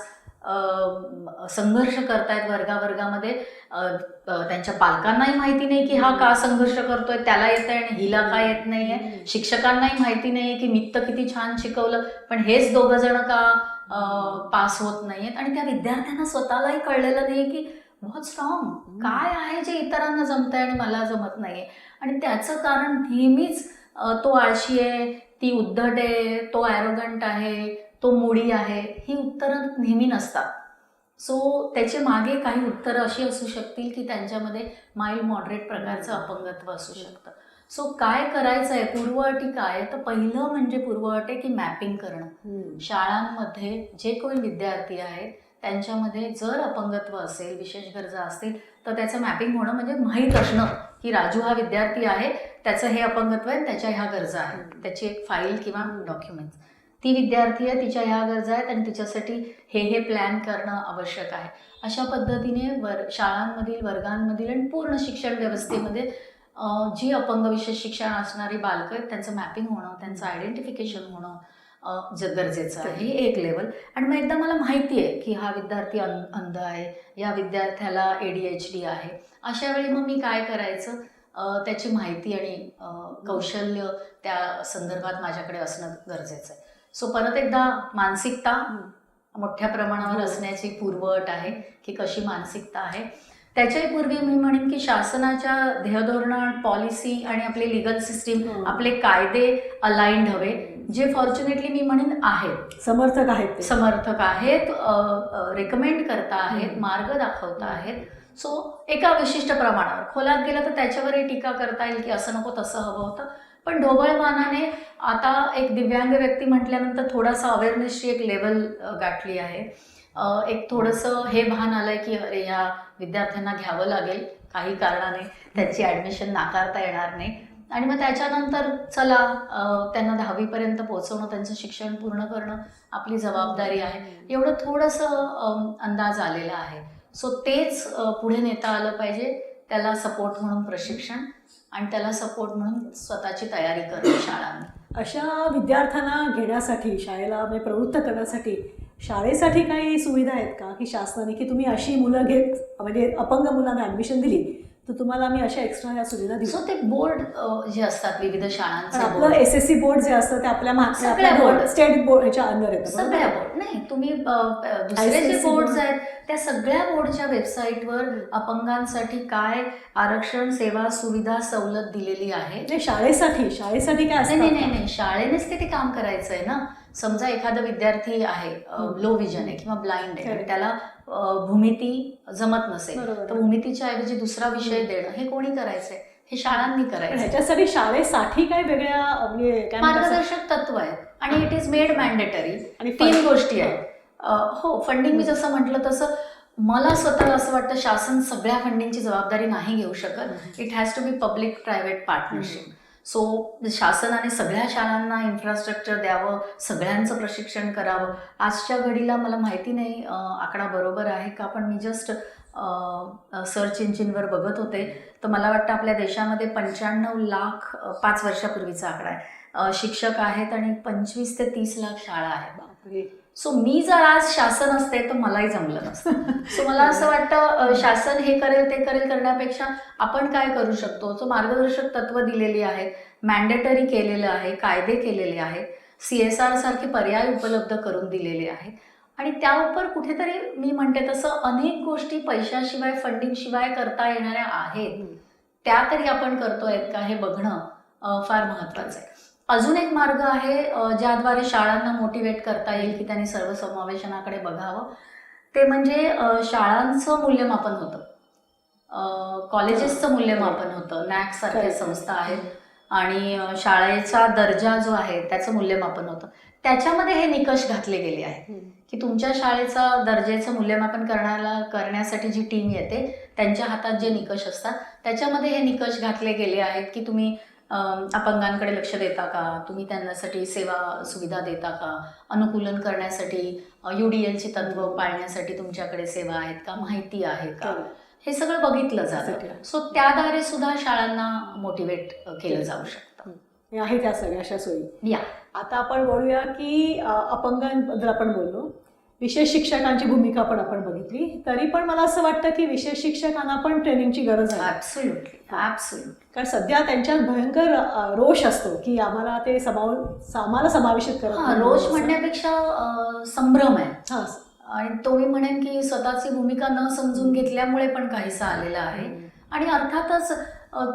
संघर्ष करतायत वर्गामध्ये, त्यांच्या पालकांनाही माहिती नाही की हा का संघर्ष करतोय, त्याला येत आहे आणि हिला का येत नाही आहे, शिक्षकांनाही माहिती नाही आहे की मी तर किती छान शिकवलं पण हेच 2 जण का पास होत नाही आहेत, आणि त्या विद्यार्थ्यांना स्वतःलाही कळलेलं नाही की व्हॉट्स रॉंग, काय आहे जे इतरांना जमतंय आणि मला जमत नाही आहे. आणि त्याचं कारण नेहमीच तो आळशी आहे, ती उद्धट आहे, तो ॲरोगंट आहे, तो मुडी आहे, ही उत्तरं नेहमी नसतात. सो त्याचे मागे काही उत्तरं अशी असू शकतील की त्यांच्यामध्ये माइल्ड मॉडरेट प्रकारचं अपंगत्व असू शकतं. सो काय करायचं आहे, पूर्व अटी काय, तर पहिलं म्हणजे पूर्व अट आहे की मॅपिंग करणं. शाळांमध्ये जे कोणी विद्यार्थी आहेत त्यांच्यामध्ये जर अपंगत्व असेल, विशेष गरजा असतील, तर त्याचं मॅपिंग होणं, म्हणजे माहीत असणं की राजू हा विद्यार्थी आहे, त्याचं हे अपंगत्व आहे, त्याच्या ह्या गरजा आहेत, त्याची एक फाईल किंवा डॉक्युमेंट्स. ती विद्यार्थी आहे, तिच्या ह्या गरजा आहेत आणि तिच्यासाठी हे प्लॅन करणं आवश्यक आहे. अशा पद्धतीने शाळांमधील, वर्गांमधील आणि पूर्ण शिक्षण व्यवस्थेमध्ये जी अपंग विशेष शिक्षण असणारी बालकं आहेत त्यांचं मॅपिंग होणं, त्यांचं आयडेंटिफिकेशन होणं गरजेचं आहे. ही एक लेवल. आणि मग एकदा मला माहिती आहे की हा विद्यार्थी अंध आहे, या विद्यार्थ्याला ADHD आहे, अशा वेळी मग मी काय करायचं, त्याची माहिती आणि कौशल्य त्या संदर्भात माझ्याकडे असणं गरजेचं आहे. सो परत एकदा मानसिकता मोठ्या प्रमाणावर असण्याची पूर्वअट आहे की कशी मानसिकता आहे. त्याच्याही पूर्वी मी म्हणेन की शासनाच्या ध्येयधोरणं, पॉलिसी आणि आपले लिगल सिस्टीम, आपले कायदे अलाइंड हवे, जे फॉर्च्युनेटली मी म्हणेन आहेत, समर्थक आहेत, समर्थक आहेत, रेकमेंड करता आहेत, मार्ग दाखवता आहेत. सो एका विशिष्ट प्रमाणावर खोलात गेलं तर त्याच्यावरही टीका करता येईल की असं नको तसं हवं होतं. पण ढोबळमानाने आता एक दिव्यांग व्यक्ती म्हटल्यानंतर थोडासा अवेअरनेसची एक लेवल गाठली आहे. एक थोडंसं हे भान आलंय की अरे ह्या विद्यार्थ्यांना घ्यावं लागेल काही कारणाने, त्यांची ॲडमिशन नाकारता येणार नाही. आणि मग त्याच्यानंतर चला त्यांना 10वीपर्यंत पोहोचवणं, त्यांचं शिक्षण पूर्ण करणं आपली जबाबदारी आहे, एवढं थोडंसं अंदाज आलेला आहे. सो तेच पुढे नेता आलं पाहिजे. त्याला सपोर्ट म्हणून प्रशिक्षण आणि त्याला सपोर्ट म्हणून स्वतःची तयारी करणं शाळांनी. अशा विद्यार्थ्यांना घेण्यासाठी, शाळेला म्हणजे प्रवृत्त करण्यासाठी शाळेसाठी काही सुविधा आहेत का, की शासनाने की तुम्ही अशी मुलं घेत, म्हणजे अपंग मुलांना ॲडमिशन दिली तर तुम्हाला आम्ही अशा एक्स्ट्रा या सुविधा दिली? सो ते बोर्ड जे असतात विविध शाळांचे, आपलं SSC बोर्ड जे असतं ते आपल्या बोर्ड, स्टेट बोर्ड ह्याच्या अंडर येतं. सगळ्या बोर्ड नाही, तुम्ही दुसरे जे बोर्ड्स आहेत त्या सगळ्या बोर्डच्या वेबसाईटवर अपंगांसाठी काय आरक्षण, सेवा, सुविधा, सवलत दिलेली आहे. शाळेसाठी काय असतं? नाही, शाळेनेच ते काम करायचं आहे ना. समजा एखादा विद्यार्थी आहे, लो विजन आहे किंवा ब्लाइंड आहे, त्याला भूमिती जमत नसेल तर भूमितीच्या ऐवजी दुसरा विषय देणं हे कोणी करायचंय? हे शाळांनी करायचं. ह्याच्यासाठी शाळेसाठी काय वेगळ्या म्हणजे मार्गदर्शक तत्व आहेत आणि इट इज मेड मॅन्डेटरी. आणि 3 गोष्टी आहेत. हो, फंडिंग मी जसं म्हटलं तसं मला स्वतःला असं वाटतं शासन सगळ्या फंडिंगची जबाबदारी नाही घेऊ शकत. It has to be public private partnership. So शासनाने सगळ्या शाळांना इन्फ्रास्ट्रक्चर द्यावं, सगळ्यांचं प्रशिक्षण करावं. आजच्या घडीला मला माहिती नाही आकडा बरोबर आहे का, पण मी जस्ट सर्च इंजिनवर बघत होते तर मला वाटतं आपल्या देशामध्ये 95 लाख 5 वर्षापूर्वीचा आकडा आहे शिक्षक आहेत आणि 25 ते 30 लाख शाळा आहेत. सो मी जर आज शासन असते तर मलाही जमलं नसतं. सो मला असं वाटतं शासन हे करेल ते करेल करण्यापेक्षा आपण काय करू शकतो. सो मार्गदर्शक तत्व दिलेली आहेत, मॅन्डेटरी केलेलं आहे, कायदे केलेले आहेत, CSR सारखे पर्याय उपलब्ध करून दिलेले आहेत आणि त्यावर कुठेतरी मी म्हणते तसं अनेक गोष्टी पैशाशिवाय, फंडिंगशिवाय करता येणाऱ्या आहेत. त्या तरी आपण करतोय का हे बघणं फार महत्त्वाचं आहे. अजून एक मार्ग आहे ज्याद्वारे शाळांना मोटिवेट करता येईल की त्यांनी सर्वसमावेशनाकडे बघावं. ते म्हणजे शाळांचं मूल्यमापन होतं, कॉलेजेसचं मूल्यमापन होतं, NAAC सारख्या संस्था आहेत आणि शाळेचा दर्जा जो आहे त्याचं मूल्यमापन होतं. त्याच्यामध्ये हे निकष घातले गेले आहेत की तुमच्या शाळेचा दर्जेचं मूल्यमापन करण्यासाठी जी टीम येते त्यांच्या हातात जे निकष असतात त्याच्यामध्ये हे निकष घातले गेले आहेत की तुम्ही अपंगांकडे लक्ष देता का, तुम्ही त्यांच्यासाठी सेवा सुविधा देता का, अनुकूलन करण्यासाठी UDLची तत्व पाळण्यासाठी तुमच्याकडे सेवा आहेत का, माहिती आहे का, हे सगळं बघितलं जातं. सो त्याद्वारे सुद्धा शाळांना मोटिवेट केलं जाऊ शकतं. आहे त्या सगळ्याशा सोयी. या आता आपण बोलूया की अपंगांबद्दल आपण बोललो, विशेष शिक्षकांची भूमिका पण आपण बघितली, तरी पण मला असं वाटतं की विशेष शिक्षकांना पण ट्रेनिंगची गरज आहे. ॲब्सोल्युटली. कारण सध्या त्यांच्यात भयंकर रोष असतो की आम्हाला ते आम्हाला समावेशित करत. रोष म्हणण्यापेक्षा संभ्रम आहे. हां, आणि तो मी म्हणेन की स्वतःची भूमिका न समजून घेतल्यामुळे पण काहीसा आलेला आहे. आणि अर्थातच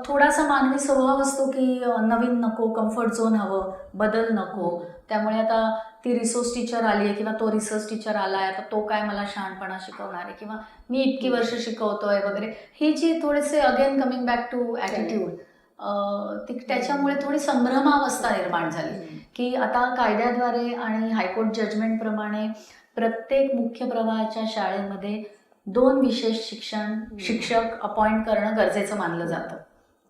थोडासा मानवी स्वभाव असतो की नवीन नको, कम्फर्ट झोन हवं, बदल नको. त्यामुळे आता ती रिसोर्स टीचर आली आहे किंवा तो रिसर्च टीचर आला आहे, आता तो काय मला शहाणपणा शिकवणार आहे किंवा मी इतकी वर्ष शिकवतोय वगैरे, ही जी थोडेसे again coming back to attitude, त्याच्यामुळे थोडी संभ्रमावस्था निर्माण झाली की आता कायद्याद्वारे आणि हायकोर्ट जजमेंटप्रमाणे प्रत्येक मुख्य प्रवाहाच्या शाळेमध्ये 2 विशेष शिक्षक अपॉइंट करणं गरजेचं मानलं जातं,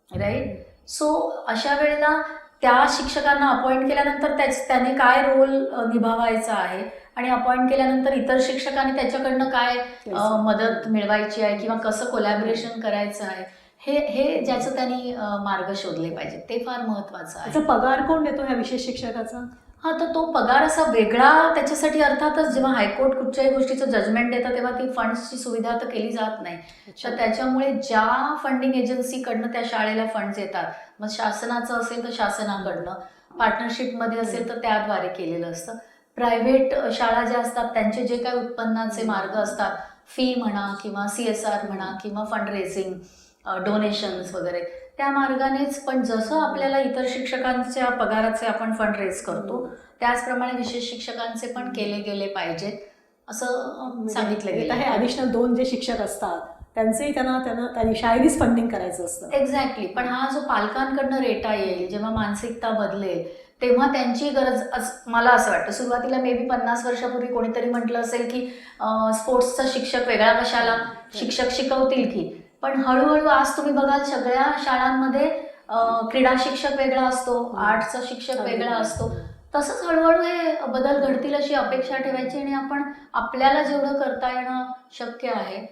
राईट. सो अशा वेळेला त्या शिक्षकांना अपॉइंट केल्यानंतर त्याने काय रोल निभावायचा आहे आणि अपॉइंट केल्यानंतर इतर शिक्षकांनी त्याच्याकडनं काय मदत मिळवायची आहे किंवा कसं कोलॅबोरेशन करायचं आहे, हे ज्याचं त्यांनी मार्ग शोधले पाहिजे, ते फार महत्त्वाचं आहे. त्याचा पगार कोण देतो ह्या विशेष शिक्षकाचा? हा, तर तो पगार असा वेगळा त्याच्यासाठी अर्थातच जेव्हा हायकोर्ट कुठच्याही गोष्टीचं जजमेंट देतं तेव्हा ती फंड्सची सुविधा तर केली जात नाही. तर त्याच्यामुळे ज्या फंडिंग एजन्सीकडनं त्या शाळेला फंड्स येतात, मग शासनाचं असेल तर शासनाकडनं, पार्टनरशिपमध्ये असेल तर त्याद्वारे केलेलं असतं. प्रायव्हेट शाळा ज्या असतात त्यांचे जे काही उत्पन्नाचे मार्ग असतात, फी म्हणा किंवा CSR म्हणा किंवा फंड रेझिंग, डोनेशन्स वगैरे, त्या मार्गानेच. पण जसं आपल्याला इतर शिक्षकांच्या पगाराचे आपण फंड रेज करतो त्याचप्रमाणे विशेष शिक्षकांचे पण केले गेले पाहिजेत असं सांगितलं गेलं आहे. ॲडिशनल 2 जे शिक्षक असतात त्यांचेही त्यांनी शाळेनीच फंडिंग करायचं असतं. एक्झॅक्टली. पण हा जो पालकांकडनं रेटा येईल, जेव्हा मानसिकता बदलेल तेव्हा त्यांची गरज, मला असं वाटतं सुरुवातीला मे बी 50 वर्षापूर्वी कोणीतरी म्हटलं असेल की स्पोर्ट्सचा शिक्षक वेगळा कशाला, शिक्षक शिकवतील की. पण हळूहळू आज तुम्ही बघाल सगळ्या शाळांमध्ये क्रीडा शिक्षक वेगळा असतो, आर्टचा शिक्षक वेगळा असतो. तसंच हळूहळू हे बदल घडतील अशी अपेक्षा ठेवायची आणि आपण आपल्याला जेवढं करता येणं शक्य आहे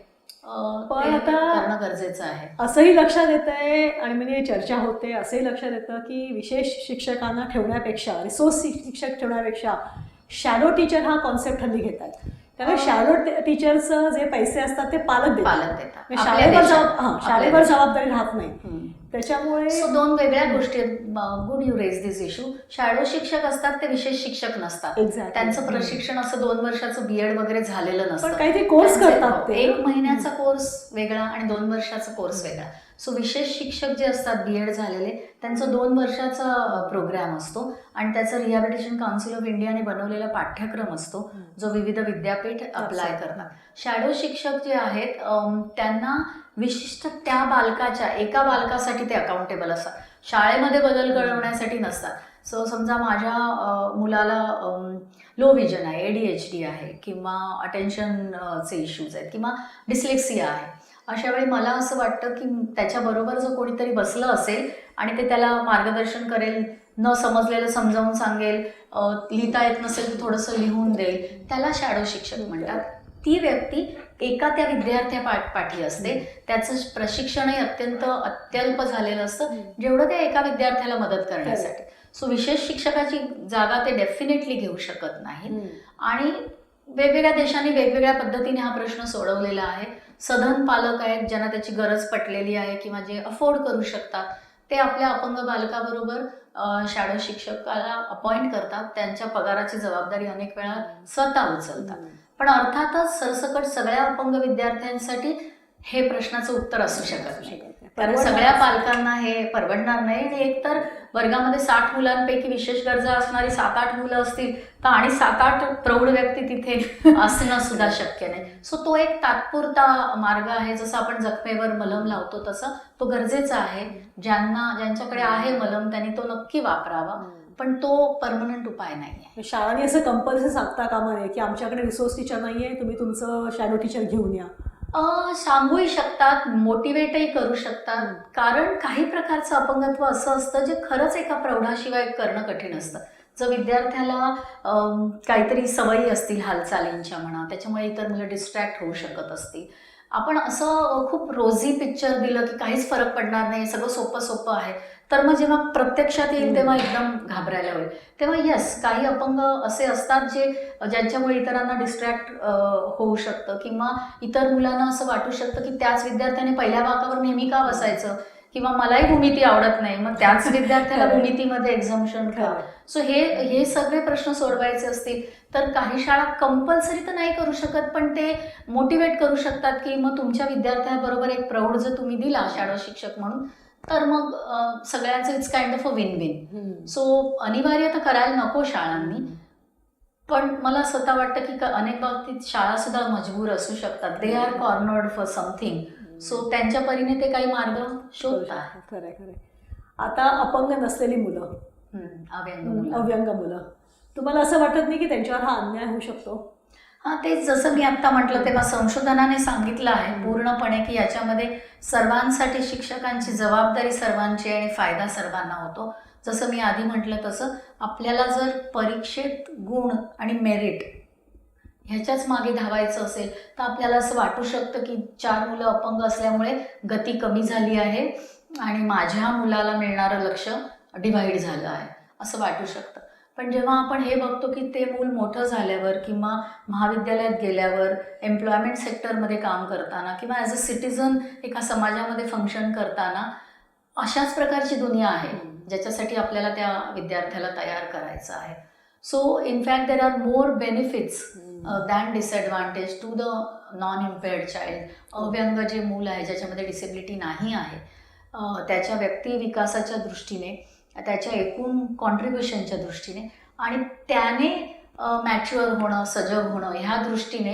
पण आता करणं गरजेचं आहे. असंही लक्षात येत आहे आणि म्हणजे चर्चा होते, असंही लक्षात येतं की विशेष शिक्षकांना ठेवण्यापेक्षा, रिसोर्स शिक्षक ठेवण्यापेक्षा शॅडो टीचर हा कॉन्सेप्ट हल्ली घेत आहेत. त्यामुळे शॅडो टीचरचं जे पैसे असतात ते पालक देतात. शाळेवर जबाबदारी राहत नाही. त्याच्यामुळे 2 वेगळ्या गोष्टी आहेत. Good you raise this issue. Shadow शिक्षक असतात ते विशेष शिक्षक नसतात. त्यांचं प्रशिक्षण असं 2 वर्षाचं BEd वगैरे झालेलं नसतं. काहीतरी कोर्स करतात ते. 1 महिन्याचा कोर्स वेगळा आणि 2 वर्षाचा कोर्स वेगळा. सो विशेष शिक्षक जे असतात BEd झालेले त्यांचं 2 वर्षाचा प्रोग्राम असतो आणि त्याचं रिहॅबिलिटेशन काउन्सिल ऑफ इंडियाने बनवलेला पाठ्यक्रम असतो जो विविध विद्यापीठ अप्लाय करतात. शॅडो शिक्षक जे आहेत त्यांना विशिष्ट त्या बालकाच्या एका बालकासाठी ते अकाउंटेबल असतात, शाळेमध्ये बदल घडवण्यासाठी नसतात. सो समजा माझ्या मुलाला लो विजन आहे, ADHD आहे किंवा अटेन्शनचे इश्यूज आहेत किंवा डिस्लेक्सिया आहे, अशा वेळी मला असं वाटतं की त्याच्याबरोबर जर कोणीतरी बसलं असेल आणि ते त्याला मार्गदर्शन करेल, न समजलेलं समजावून सांगेल, लिहिता येत नसेल तर थोडंसं लिहून देईल, त्याला शॅडो शिक्षक म्हणतात. ती व्यक्ती एका त्या विद्यार्थ्या पाठी असते, त्याचं प्रशिक्षणही अत्यल्प झालेलं असतं जेवढं त्या एका विद्यार्थ्याला मदत करण्यासाठी. सो विशेष शिक्षकाची जागा ते डेफिनेटली घेऊ शकत नाही. आणि वेगवेगळ्या देशांनी वेगवेगळ्या पद्धतीने हा प्रश्न सोडवलेला आहे. सधन पालक आहेत ज्यांना त्याची गरज पटलेली आहे किंवा जे अफोर्ड करू शकतात ते आपल्या अपंग बालकाबरोबर शॅडो शिक्षकाला अपॉइंट करतात. त्यांच्या पगाराची जबाबदारी अनेक वेळा स्वतः उचलतात. पण अर्थातच सरसकट सगळ्या अपंग विद्यार्थ्यांसाठी हे प्रश्नाचं उत्तर असू शकत नाही, कारण सगळ्या पालकांना हे परवडणार नाही. आणि एकतर वर्गामध्ये 60 मुलांपैकी विशेष गरजा असणारी 7-8 मुलं असतील तर आणि 7-8 प्रौढ व्यक्ती तिथे असणं सुद्धा शक्य नाही. सो तो एक तात्पुरता मार्ग आहे. जसं आपण जखमेवर मलम लावतो तसं तो गरजेचा आहे. ज्यांच्याकडे आहे मलम त्यांनी तो नक्की वापरावा, पण तो परमनंट उपाय नाही आहे. शाळांनी असं कंपल्सरी सांगता कामा नये की आमच्याकडे रिसोर्स टीचर नाही आहे, तुम्ही तुमचं शॅडो टीचर घेऊन या. सांगूही शकतात, मोटिवेटही करू शकतात. कारण काही प्रकारचं अपंगत्व असं असतं जे खरंच एका प्रौढाशिवाय करणं कठीण असतं. जर विद्यार्थ्याला काहीतरी सवयी असतील हालचालींच्या म्हणा, त्याच्यामुळे इतर मुलं डिस्ट्रॅक्ट होऊ शकत असतील, आपण असं खूप रोजी पिक्चर दिलं की काहीच फरक पडणार नाही, सगळं सोपं सोपं आहे, तर मग जेव्हा प्रत्यक्षात येईल तेव्हा एकदम घाबरायला होईल. तेव्हा येस, काही अपंग असे असतात ज्यांच्यामुळे इतरांना डिस्ट्रॅक्ट होऊ शकतं किंवा इतर मुलांना असं वाटू शकतं की त्याच विद्यार्थ्याने पहिल्या बाकावर नेहमी का बसायचं किंवा मलाही भूमिती आवडत नाही, मग त्याच विद्यार्थ्याला भूमितीमध्ये एक्झम्पशन का. सो हे सगळे प्रश्न सोडवायचे असतील तर काही शाळा कंपल्सरी तर नाही करू शकत, पण ते मोटिवेट करू शकतात की मग तुमच्या विद्यार्थ्याबरोबर एक प्रौढ जर तुम्ही दिला शॅडो शिक्षक म्हणून तर मग सगळ्यांचं it's kind of a win win. So अनिवार्य तर करायला नको शाळांनी, पण मला स्वतः वाटतं की अनेक बाबतीत शाळा सुद्धा मजबूर असू शकतात. They are cornered for something. So त्यांच्या परीने ते काही मार्ग शोधतात. खरंय खरंय. आता अपंग नसलेली मुलं, अव्यंग मुलं, तुम्हाला असं वाटत नाही की त्यांच्यावर हा अन्याय होऊ शकतो? हां, तेच जसं मी आत्ता म्हटलं तेव्हा संशोधनाने सांगितलं आहे पूर्णपणे की याच्यामध्ये सर्वांसाठी शिक्षकांची जबाबदारी सर्वांची आणि फायदा सर्वांना होतो. जसं मी आधी म्हटलं तसं आपल्याला जर परीक्षेत गुण आणि मेरिट ह्याच्याच मागे धावायचं असेल तर आपल्याला असं वाटू शकतं की 4 मुलं अपंग असल्यामुळे गती कमी झाली आहे आणि माझ्या मुलाला मिळणारं लक्ष डिव्हाइड झालं आहे असं वाटू शकतं. पण जेव्हा आपण हे बघतो की ते मूल मोठं झाल्यावर किंवा महाविद्यालयात गेल्यावर एम्प्लॉयमेंट सेक्टरमध्ये काम करताना किंवा ॲज अ सिटिझन एका समाजामध्ये फंक्शन करताना अशाच प्रकारची दुनिया आहे ज्याच्यासाठी आपल्याला त्या विद्यार्थ्याला तयार करायचं आहे. So in fact there are more benefits than disadvantage to the non impaired child. अव्यंग जे मूल आहे ज्याच्यामध्ये डिसेबिलिटी नाही आहे त्याच्या व्यक्ती विकासाच्या दृष्टीने, त्याच्या एकूण कॉन्ट्रीब्युशनच्या दृष्टीने आणि त्याने मॅच्युअर होणं, सजग होणं ह्या दृष्टीने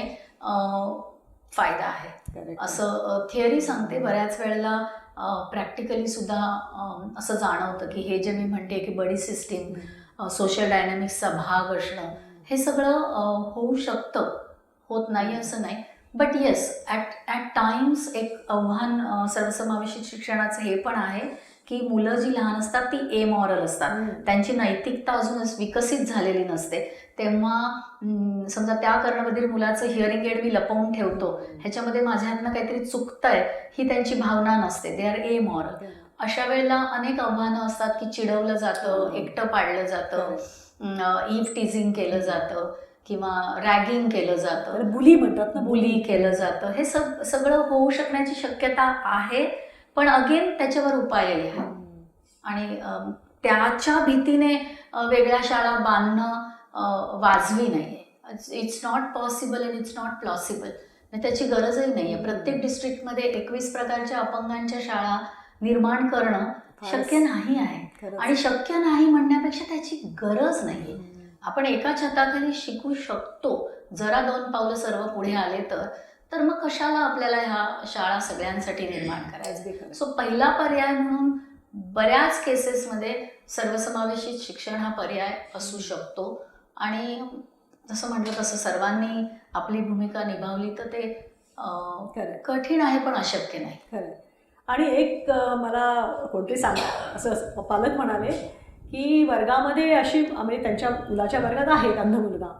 फायदा आहे असं थिअरी सांगते. बऱ्याच वेळेला प्रॅक्टिकली सुद्धा असं जाणवतं की हे जे मी म्हणते की बडी सिस्टीम, सोशल डायनॅमिक्सचा भाग असणं हे सगळं होऊ शकतं, होत नाही असं नाही. बट येस ॲट टाइम्स एक आव्हान सर्वसमावेशित शिक्षणाचं हे पण आहे की मुलं जी लहान असतात ती एमॉरल असतात, त्यांची नैतिकता अजूनच विकसित झालेली नसते. तेव्हा समजा त्या कर्णबधीर मुलाचं हिअरिंग एड मी लपवून ठेवतो, ह्याच्यामध्ये माझ्या हातनं काहीतरी चुकतंय ही त्यांची भावना नसते, दे आर एमॉरल. अशा वेळेला अनेक आव्हानं असतात की चिडवलं जातं, एकटं पाडलं जातं, ईव्ह टीझिंग केलं जातं किंवा रॅगिंग केलं जातं, बुली म्हणतात ना, बुली केलं जातं. हे सगळं होऊ शकण्याची शक्यता आहे. पण अगेन त्याच्यावर उपायही आहे आणि त्याच्या भीतीने वेगळ्या शाळा बांधणं वाजवी नाही आहे. It's not possible and it's not plausible. त्याची गरजही नाही आहे. प्रत्येक डिस्ट्रिक्टमध्ये 21 प्रकारच्या अपंगांच्या शाळा निर्माण करणं शक्य नाही आहे आणि शक्य नाही म्हणण्यापेक्षा त्याची गरज नाही. आपण एका छताखाली शिकू शकतो जरा 2 पावलं सर्व पुढे आले तर मग कशाला आपल्याला ह्या शाळा सगळ्यांसाठी निर्माण करायचं. सो पहिला पर्याय म्हणून बऱ्याच केसेसमध्ये सर्वसमावेशित शिक्षण हा पर्याय असू शकतो आणि जसं म्हटलं तसं सर्वांनी आपली भूमिका निभावली तर ते कठीण आहे पण अशक्य नाही. खरं. आणि एक मला कोणते असं पालक म्हणाले की वर्गामध्ये अशी आम्ही त्यांच्या मुलाच्या वर्गात आहे अंध मुलगा,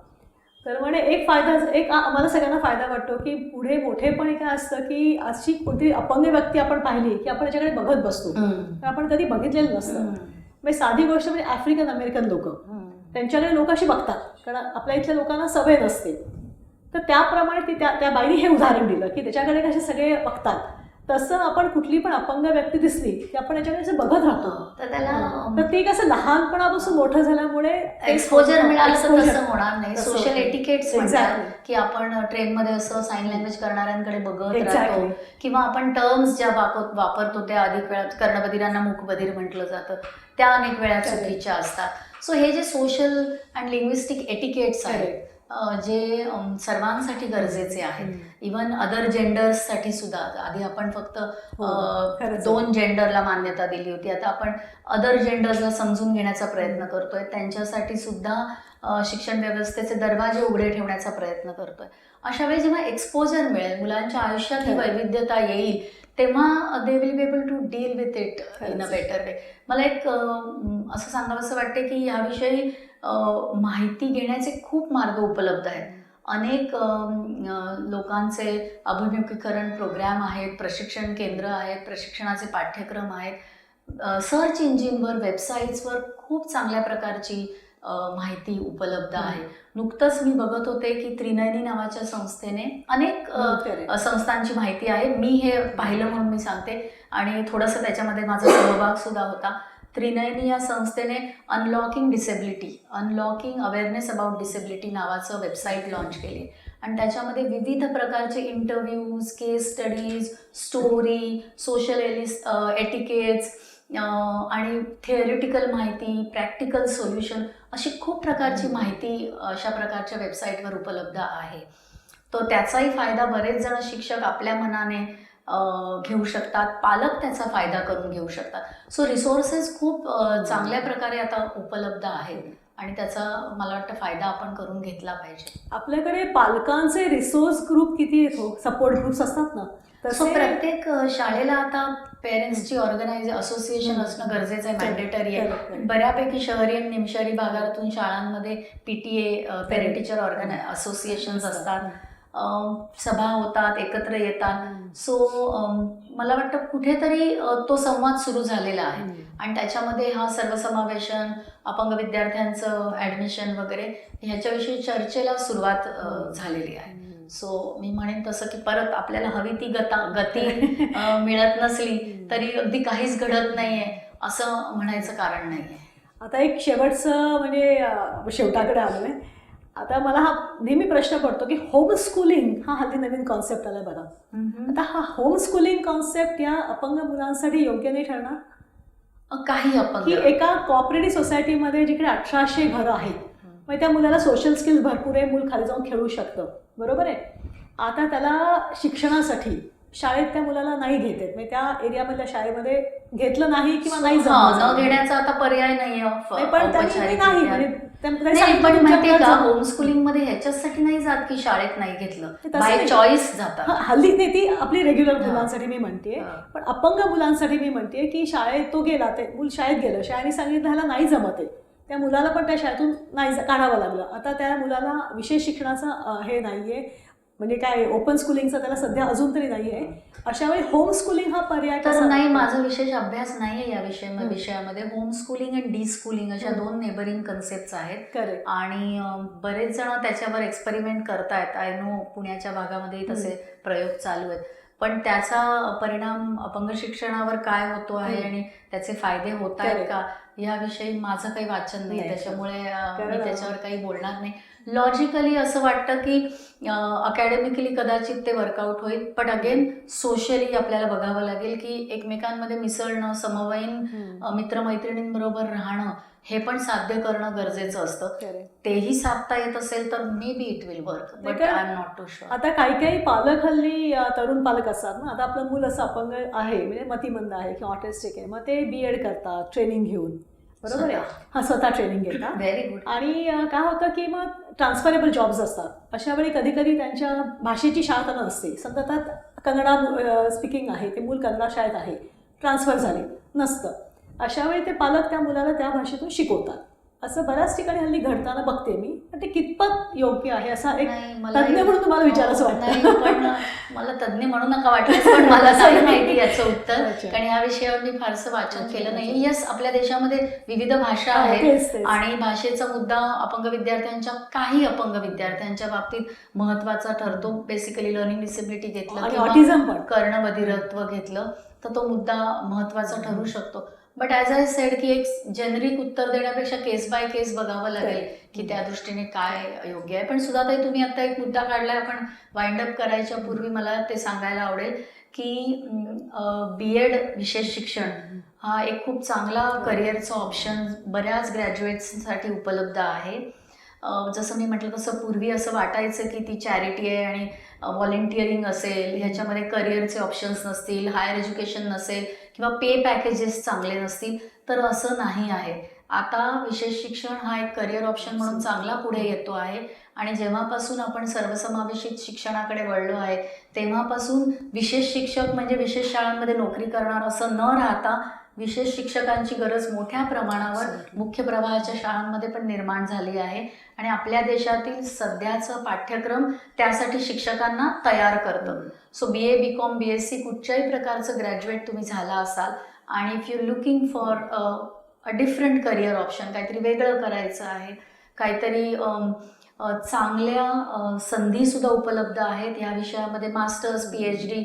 तर म्हणे एक आम्हाला सगळ्यांना फायदा वाटतो की पुढे मोठेपणी काय असतं की अशी कोणती अपंग व्यक्ती आपण पाहिली की आपण त्याच्याकडे बघत बसतो, तर आपण कधी बघितलेलं नसतं. म्हणजे साधी गोष्ट म्हणजे आफ्रिकन अमेरिकन लोक, त्यांच्याकडे लोक अशी बघतात कारण आपल्या इथल्या लोकांना सवय नसते. तर त्याप्रमाणे त्या बाईने हे उदाहरण दिलं की त्याच्याकडे कसे सगळे बघतात, तसं आपण कुठली पण अपंग व्यक्ती दिसली की आपण याच्याकडे असं बघत राहतो. तर ते कसं लहानपणापासून मोठं झाल्यामुळे एक्सपोजर मिळालं तर तसं होणार नाही. सोशल एटिकेट्स म्हणतात की आपण ट्रेनमध्ये असं साईन लँग्वेज करणाऱ्यांकडे बघत राहतो किंवा आपण टर्म्स ज्या वापरतो त्या अधिक वेळा कर्णबधिरांना मूकबधीर म्हटलं जातं त्या अनेक वेळा चुकीच्या असतात. सो हे जे सोशल अँड लिंग्विस्टिक एटिकेट्स आहेत जे सर्वांसाठी गरजेचे आहेत, इवन अदर जेंडर्ससाठी सुद्धा. आधी आपण फक्त 2 जेंडरला मान्यता दिली होती, आता आपण अदर जेंडर्सला समजून घेण्याचा प्रयत्न करतोय, त्यांच्यासाठी सुद्धा शिक्षण व्यवस्थेचे दरवाजे उघडे ठेवण्याचा प्रयत्न करतोय. अशा वेळी जेव्हा एक्सपोजर मिळेल, मुलांच्या आयुष्यात ही वैविध्यता येईल, तेव्हा they will be able to deal with it in a better way. मला एक असं सांगावंसं वाटते की याविषयी माहिती घेण्याचे खूप मार्ग उपलब्ध आहेत. अनेक लोकांचे अभिमुखीकरण प्रोग्रॅम आहेत, प्रशिक्षण केंद्र आहेत, प्रशिक्षणाचे पाठ्यक्रम आहेत. सर्च इंजिनवर, वेबसाईट्सवर खूप चांगल्या प्रकारची माहिती उपलब्ध आहे. नुकतंच मी बघत होते की त्रिनयनी नावाच्या संस्थेने अनेक संस्थांची माहिती आहे. मी हे पाहिलं म्हणून मी सांगते आणि थोडंसं त्याच्यामध्ये माझा सहभाग सुद्धा होता. त्रिनयनी या संस्थेने अनलॉकिंग अवेअरनेस अबाउट डिसेबिलिटी नावाचं वेबसाईट लॉन्च केली आणि त्याच्यामध्ये विविध प्रकारचे इंटरव्ह्यूज, केस स्टडीज, स्टोरी, सोशल एटिकेट्स आणि थिअरिटिकल माहिती, प्रॅक्टिकल सोल्युशन अशी खूप प्रकारची माहिती अशा प्रकारच्या वेबसाईटवर उपलब्ध आहे. तो त्याचाही फायदा बरेच जण शिक्षक आपल्या मनाने घेऊ शकतात, पालक त्याचा फायदा करून घेऊ शकतात. सो रिसोर्सेस खूप चांगल्या प्रकारे आता उपलब्ध आहेत आणि त्याचा मला वाटतं फायदा आपण करून घेतला पाहिजे. आपल्याकडे पालकांचे रिसोर्स ग्रुप किती सपोर्ट ग्रुप्स असतात ना, तसं प्रत्येक शाळेला आता पेरेंट्सची असोसिएशन असणं गरजेचं आहे, मॅन्डेटरी आहे. Correct, correct. बऱ्यापैकी शहरी आणि निमशहरी भागातून शाळांमध्ये PTA पेरेंट टीचर असोसिएशन्स असतात, सभा होतात, एकत्र येतात. सो मला वाटतं कुठेतरी तो संवाद सुरू झालेला आहे आणि त्याच्यामध्ये हा सर्वसमावेशन, अपंग विद्यार्थ्यांचं ॲडमिशन वगैरे ह्याच्याविषयी चर्चेला सुरुवात झालेली आहे. सो मी म्हणेन तसं की परत आपल्याला हवी ती गती मिळत नसली तरी अगदी काहीच घडत नाहीये असं म्हणायचं कारण नाहीये. आता एक शेवटचं म्हणजे शेवटाकडे आलो आहे. आता मला हा नेहमी प्रश्न पडतो की होम स्कूलिंग हा हल्ली नवीन कॉन्सेप्ट आला बघा. आता हा होम स्कूलिंग कॉन्सेप्ट या अपंग मुलांसाठी योग्य नाही ठरणार? काही अपंग की एका कोऑपरेटिव्ह सोसायटीमध्ये जिकडे 1800 घरं आहेत, मग त्या मुलाला सोशल स्किल्स भरपूर आहे, मूल खाली जाऊन खेळू शकतं, बरोबर आहे. आता त्याला शिक्षणासाठी शाळेत त्या मुलाला नाही घेत आहेत, म्हणजे त्या एरियामधल्या शाळेमध्ये घेतलं नाही किंवा नाही न घेण्याचा आता पर्याय नाहीये. पण त्यांनी नाही म्हणजे पण माहितीये का, होम स्कूलिंग मध्ये ह्याच्यासाठी नाही जात की शाळेत नाही घेतलं, बाय चॉईस जातात. हल्ली नाही, ती आपली रेग्युलर मुलांसाठी मी म्हणते. पण अपंग मुलांसाठी मी म्हणते की शाळेत तो गेला, ते मूल शाळेत गेलं, शाळेने सांगितलं ह्याला नाही जमत आहे, त्या मुलाला पण त्या शाळेतून नाही काढावं लागलं. आता त्या मुलाला विशेष शिक्षणाचं हे नाहीये, म्हणजे काय ओपन स्कूलिंगचं त्याला सध्या अजून तरी नाही आहे. अशा वेळी होम स्कूलिंग हा पर्याय तर नाही, माझा विशेष अभ्यास नाहीये या विषयामध्ये. होम स्कूलिंग आणि डी स्कूलिंग अशा दोन नेबरिंग कन्सेप्ट आहेत आणि बरेच जण त्याच्यावर एक्सपेरिमेंट करतायत. आय नो पुण्याच्या भागामध्ये तसे प्रयोग चालू आहेत. पण त्याचा परिणाम अपंग शिक्षणावर काय होतो आहे आणि त्याचे फायदे होत आहेत का याविषयी माझं काही वाचन नाही, त्याच्यामुळे मी त्याच्यावर काही बोलणार नाही. लॉजिकली असं वाटतं की अकॅडमिकली कदाचित ते वर्कआउट होईल, पण अगेन सोशली आपल्याला बघावं लागेल की एकमेकांमध्ये मिसळणं, समवयीन मित्रमैत्रिणींबरोबर राहणं हे पण साध्य करणं गरजेचं असतं. तेही साधता येत असेल तर maybe it will work, but I am not too sure. आता काही पालक हल्ली तरुण पालक असतात ना, आता आपलं मूल असं अपंग आहे, म्हणजे मतिमंद आहे किंवा ऑटिस्टिक आहे, मग ते BEd करतात ट्रेनिंग घेऊन, बरोबर आहे. हा, स्वतः ट्रेनिंग घेतात. Very good. आणि काय होतं की मग ट्रान्सफरेबल जॉब्स असतात. अशा वेळी कधी कधी त्यांच्या भाषेची शाळा त्यांना नसते. समजा त्यात कन्नडा स्पीकिंग आहे, ते मूल कन्नडा शाळेत आहे, ट्रान्सफर झाले नसतं, अशा वेळी ते पालक त्या मुलाला त्या भाषेतून शिकवतात. असं बऱ्याच ठिकाणी हल्ली घडताना बघते मी. पण ते कितपत योग्य आहे असा एक तज्ज्ञ म्हणून तुम्हाला विचारायचं वाटतं? पण मला तज्ज्ञ म्हणू नका वाटलं, पण मला नाही माहिती याचं उत्तर, कारण या विषयावर मी फारसं वाचन केलं नाही. येस, आपल्या देशामध्ये विविध भाषा आहेत आणि भाषेचा मुद्दा काही अपंग विद्यार्थ्यांच्या बाबतीत महत्वाचा ठरतो. बेसिकली लर्निंग डिसेबिलिटी घेतलं किंवा ऑटिझम पण, कर्णबधिरत्व घेतलं तर तो मुद्दा महत्वाचा ठरू शकतो. बट ॲज आय सेड की एक जेनरिक उत्तर देण्यापेक्षा केस बाय केस बघावं लागेल की त्या दृष्टीने काय योग्य आहे. पण सुधाताई, तुम्ही आता एक मुद्दा काढलाय, आपण वाइंड अप करायच्या पूर्वी मला ते सांगायला आवडेल की BEd विशेष शिक्षण हा एक खूप चांगला करिअरचा ऑप्शन बऱ्याच ग्रॅज्युएट्ससाठी उपलब्ध आहे. जसं मी म्हटलं तसं पूर्वी असं वाटायचं की ती चॅरिटी आहे आणि व्हॉलेंटिअरिंग असेल, ह्याच्यामध्ये करिअरचे ऑप्शन्स नसतील, हायर एज्युकेशन नसेल किंवा पे पॅकेजेस चांगले नसतील, तर असं नाही आहे. आता विशेष शिक्षण हा एक करिअर ऑप्शन म्हणून चांगला पुढे येतो आहे आणि जेव्हापासून आपण सर्वसमावेशित शिक्षणाकडे वळलो आहे तेव्हापासून विशेष शिक्षक म्हणजे विशेष शाळांमध्ये नोकरी करणार असं न राहता विशेष शिक्षकांची गरज मोठ्या प्रमाणावर मुख्य प्रवाहाच्या शाळांमध्ये पण निर्माण झाली आहे आणि आपल्या देशातील सध्याचं पाठ्यक्रम त्यासाठी शिक्षकांना तयार करतं. सो BA, BCom, BSc कुठच्याही प्रकारचं ग्रॅज्युएट तुम्ही झाला असाल आणि if you looking for a different career option, काहीतरी वेगळं करायचं आहे, काहीतरी चांगल्या संधीसुद्धा उपलब्ध आहेत ह्या विषयामध्ये, मास्टर्स, PhD,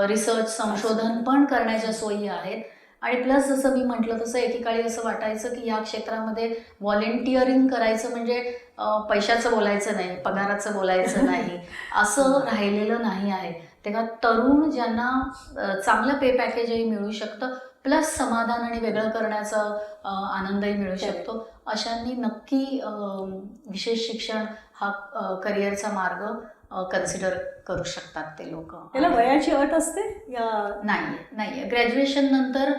रिसर्च, संशोधन पण करण्याच्या सोयी आहेत. आणि प्लस जसं मी म्हटलं तसं एकेकाळी असं वाटायचं की या क्षेत्रामध्ये व्हॉलेंटिअरिंग करायचं म्हणजे पैशाचं बोलायचं नाही, पगाराचं बोलायचं नाही, असं राहिलेलं नाही आहे. तेव्हा तरुण ज्यांना चांगलं पे पॅकेजही मिळू शकतं, प्लस समाधान आणि वेगळं करण्याचा आनंदही मिळू शकतो, अशांनी नक्की विशेष शिक्षण हा करिअरचा मार्ग कन्सिडर करू शकतात ते लोक. त्याला वयाची अट असते? नाही. ग्रॅज्युएशन नंतर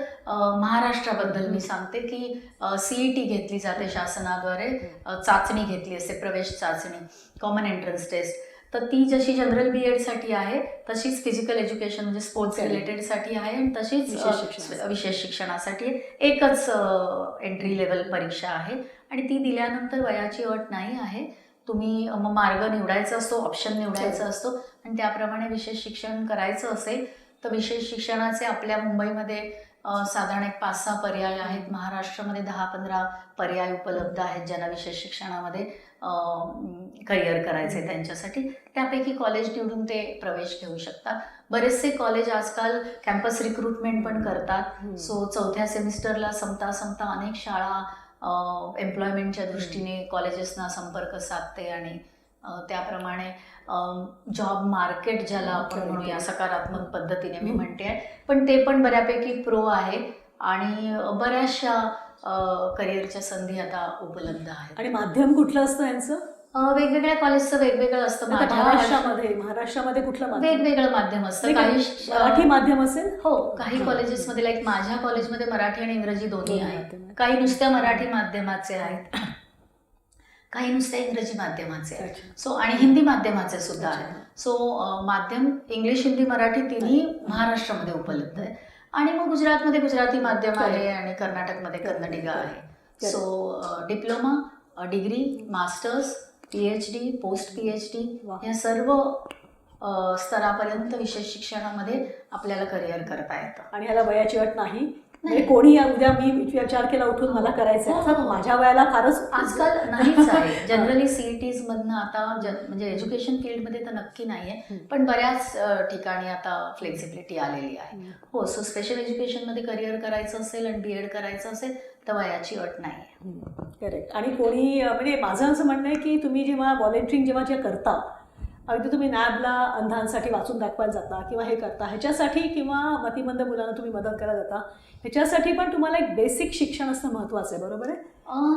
महाराष्ट्राबद्दल मी सांगते की CET घेतली जाते शासनाद्वारे, चाचणी घेतली असते, प्रवेश चाचणी, कॉमन एंट्रन्स टेस्ट. तर ती जशी जनरल BEdसाठी आहे तशीच फिजिकल एज्युकेशन म्हणजे स्पोर्ट्स रिलेटेडसाठी आहे आणि तशीच विशेष शिक्षणासाठी एकच एंट्री लेवल परीक्षा आहे आणि ती दिल्यानंतर वयाची अट नाही आहे. तुम्ही मग मार्ग निवडायचा असतो, ऑप्शन निवडायचा असतो आणि त्याप्रमाणे विशेष शिक्षण करायचं असेल तर विशेष शिक्षणाचे आपल्या मुंबईमध्ये साधारण एक 5-6 पर्याय आहेत. महाराष्ट्रामध्ये 10-15 पर्याय उपलब्ध आहेत ज्यांना विशेष शिक्षणामध्ये करिअर करायचं आहे त्यांच्यासाठी. त्यापैकी कॉलेज निवडून ते प्रवेश घेऊ शकतात. बरेचसे कॉलेज आजकाल कॅम्पस रिक्रुटमेंट पण करतात. सो 4थ्या सेमिस्टरला संपता अनेक शाळा एम्प्लॉयमेंटच्या दृष्टीने कॉलेजेसना संपर्क साधते आणि त्याप्रमाणे जॉब मार्केट ज्याला आपण म्हणूया सकारात्मक पद्धतीने मी म्हणते आहे, पण ते पण बऱ्यापैकी प्रो आहे आणि बऱ्याचशा करिअरच्या संधी आता उपलब्ध आहेत. आणि माध्यम कुठलं असतं यांचं? वेगवेगळ्या कॉलेजचं वेगवेगळं असतं. महाराष्ट्रामध्ये कुठलं माध्यम? वेगवेगळं माध्यम असतं. काही मराठी माध्यम असेल? हो, काही कॉलेजेसमध्ये लाईक माझ्या कॉलेजमध्ये मराठी आणि इंग्रजी दोन्ही आहेत. काही नुसत्या मराठी माध्यमाचे आहेत, काही नुसत्या इंग्रजी माध्यमाचे आहेत. सो आणि हिंदी माध्यमाचे सुद्धा आहेत. सो माध्यम इंग्लिश, हिंदी, मराठी तिन्ही महाराष्ट्रामध्ये उपलब्ध आहे. आणि मग गुजरातमध्ये गुजराती माध्यम आहे आणि कर्नाटकमध्ये कन्नडिगा आहे. So diploma, degree, masters, PhD, post PhD या सर्व स्तरापर्यंत विशेष शिक्षणामध्ये आपल्याला करिअर करता येतं. आणि ह्याला वयाची अट नाही. म्हणजे कोणी उद्या मी विचार केला उठून मला करायचं आहे, माझ्या वयाला फारच आजकाल नाहीच आहे. जनरली CETs मधनं आता म्हणजे एज्युकेशन फील्डमध्ये तर नक्की नाही आहे, पण बऱ्याच ठिकाणी आता फ्लेक्सिबिलिटी आलेली आहे. हो, सो स्पेशल एज्युकेशनमध्ये करिअर करायचं असेल आणि BEd करायचं असेल तर वयाची अट नाही आहे. करेक्ट. आणि कोणी म्हणजे माझं असं म्हणणं आहे की तुम्ही जेव्हा व्हॉलेंटिअरिंग जे करता, अगदी तुम्ही नॅबला अंधांसाठी वाचून दाखवायला जाता किंवा हे करता ह्याच्यासाठी, किंवा मतिमंद मुलांना तुम्ही मदत करायला जाता ह्याच्यासाठी पण तुम्हाला एक बेसिक शिक्षण असणं महत्त्वाचं आहे, बरोबर आहे?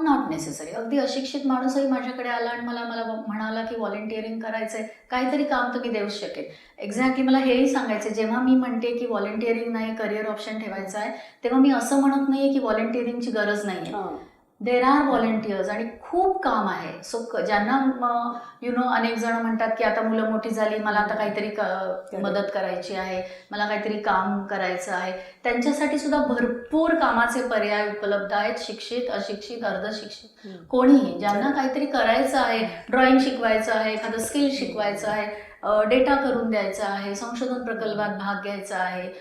Not necessary. अगदी अशिक्षित माणूसही माझ्याकडे आला आणि मला म्हणाला की व्हॉलेंटिअरिंग करायचं आहे, काहीतरी काम तर मी देऊच शकेल. एक्झॅक्टली मला हेही सांगायचं, जेव्हा मी म्हणते की व्हॉलेंटिअरिंग नाही करिअर ऑप्शन ठेवायचं आहे, तेव्हा मी असं म्हणत नाही आहे की व्हॉलेंटिअरिंगची गरज नाही आहे. देर आर व्हॉलेंटियर्स आणि खूप काम आहे. सो ज्यांना अनेक जण म्हणतात की आता मुलं मोठी झाली, मला आता काहीतरी मदत करायची आहे, मला काहीतरी काम करायचं आहे, त्यांच्यासाठी सुद्धा भरपूर कामाचे पर्याय उपलब्ध आहेत. शिक्षित, अशिक्षित, अर्धशिक्षित, कोणीही ज्यांना काहीतरी करायचं आहे, ड्रॉइंग शिकवायचं आहे, एखादं स्किल शिकवायचं आहे, डेटा करून द्यायचा आहे, संशोधन प्रकल्पात भाग घ्यायचा आहे,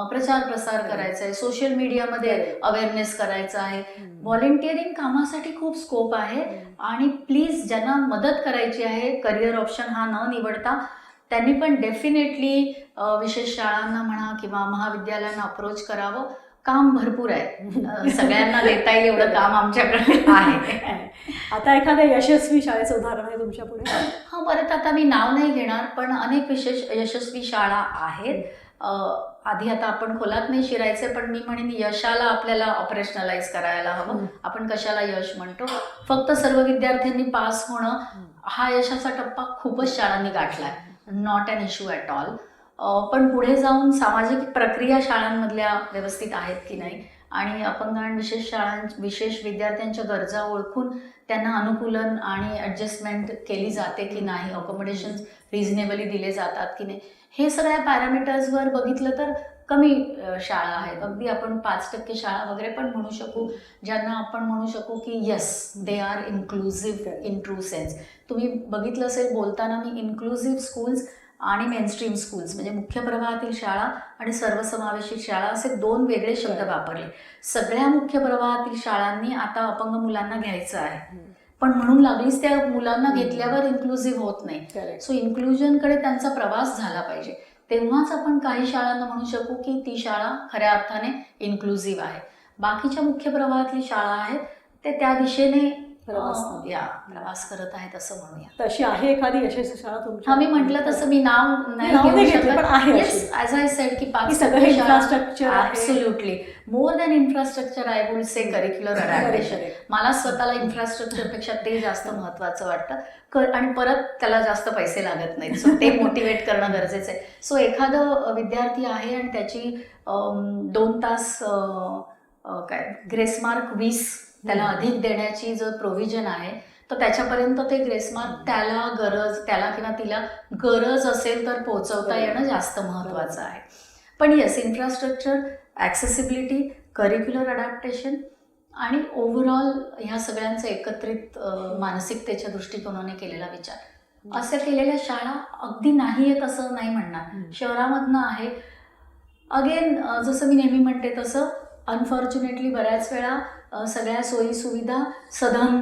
प्रचार प्रसार करायचा आहे, सोशल मीडियामध्ये अवेअरनेस करायचा आहे, व्हॉलेंटिअरिंग कामासाठी खूप स्कोप आहे. आणि प्लीज ज्यांना मदत करायची आहे, करिअर ऑप्शन हा न निवडता त्यांनी पण डेफिनेटली विशेष शाळांना म्हणा किंवा महाविद्यालयांना अप्रोच करावं. काम भरपूर आहे, सगळ्यांना देता येईल एवढं काम आमच्याकडे आहे. आता एखाद्या यशस्वी शाळेचं उदाहरण आहे तुमच्या पुढे? हां, परत आता मी नाव नाही घेणार, पण अनेक विशेष यशस्वी शाळा आहेत. आधी आता आपण खोलात नाही शिरायचे, पण मी म्हणेन यशाला आपल्याला ऑपरेशनलाइज करायला हवं. आपण कशाला यश म्हणतो? फक्त सर्व विद्यार्थ्यांनी पास होणं हा यशाचा टप्पा खूपच शाळांनी गाठलाय, not an issue at all. पण पुढे जाऊन सामाजिक प्रक्रिया शाळांमधल्या व्यवस्थित आहेत की नाही, आणि अपंग आणि विशेष विद्यार्थ्यांच्या गरजा ओळखून त्यांना अनुकूलन आणि ॲडजस्टमेंट केली जाते की नाही, अकोमोडेशन्स रिझनेबली दिले जातात की नाही, हे सगळ्या पॅरामीटर्सवर बघितलं तर कमी शाळा आहेत. अगदी आपण 5% शाळा वगैरे पण म्हणू शकू, ज्यांना आपण म्हणू शकू की yes they are inclusive in true sense. तुम्ही बघितलं असेल बोलताना मी इन्क्लुझिव्ह स्कूल्स आणि मेनस्ट्रीम स्कूल्स म्हणजे मुख्य प्रवाहातील शाळा आणि सर्वसमावेशित शाळा असे 2 वेगळे शब्द वापरले. सगळ्या मुख्य प्रवाहातील शाळांनी आता अपंग मुलांना घ्यायचं आहे, पण म्हणून लागलीच त्या मुलांना घेतल्यावर इन्क्लुझिव्ह होत नाही. सो इन्क्लुजनकडे त्यांचा प्रवास झाला पाहिजे, तेव्हाच आपण काही शाळांना म्हणू शकू की ती शाळा खऱ्या अर्थाने इन्क्लुझिव्ह आहे. बाकीच्या मुख्य प्रवाहातली शाळा आहेत ते त्या दिशेने प्रवास करत आहेत असं म्हणूया. तशी आहे एखादी यशस्वी शाळा तुमच्या? मी म्हटलं तसं मी नाव नाही घेऊ शकत. येस, ॲज आय सेड की 5% infrastructure, absolutely more than infrastructure I would say curricular adaptation. मला स्वतःला इन्फ्रास्ट्रक्चरपेक्षा ते जास्त महत्त्वाचं वाटतं आणि परत त्याला जास्त पैसे लागत नाहीत. सो ते मोटिवेट करणं गरजेचं आहे. सो एखादं विद्यार्थी आहे आणि त्याची 2 तास ग्रेसमार्क 20 त्याला अधिक देण्याची जर प्रोव्हिजन आहे तर त्याच्यापर्यंत ते ग्रेसमार्क त्याला किंवा तिला गरज असेल तर पोहोचवता येणं जास्त महत्त्वाचं आहे. पण yes, infrastructure, accessibility, curricular adaptation आणि ओव्हरऑल ह्या सगळ्यांचं एकत्रित मानसिकतेच्या दृष्टिकोनाने केलेला विचार, अशा केलेल्या शाळा अगदी नाही आहेत असं नाही म्हणणार. शहरामधनं आहे. अगेन जसं मी नेहमी म्हणते तसं अनफॉर्च्युनेटली बऱ्याच वेळा सगळ्या सोयी सुविधा सधन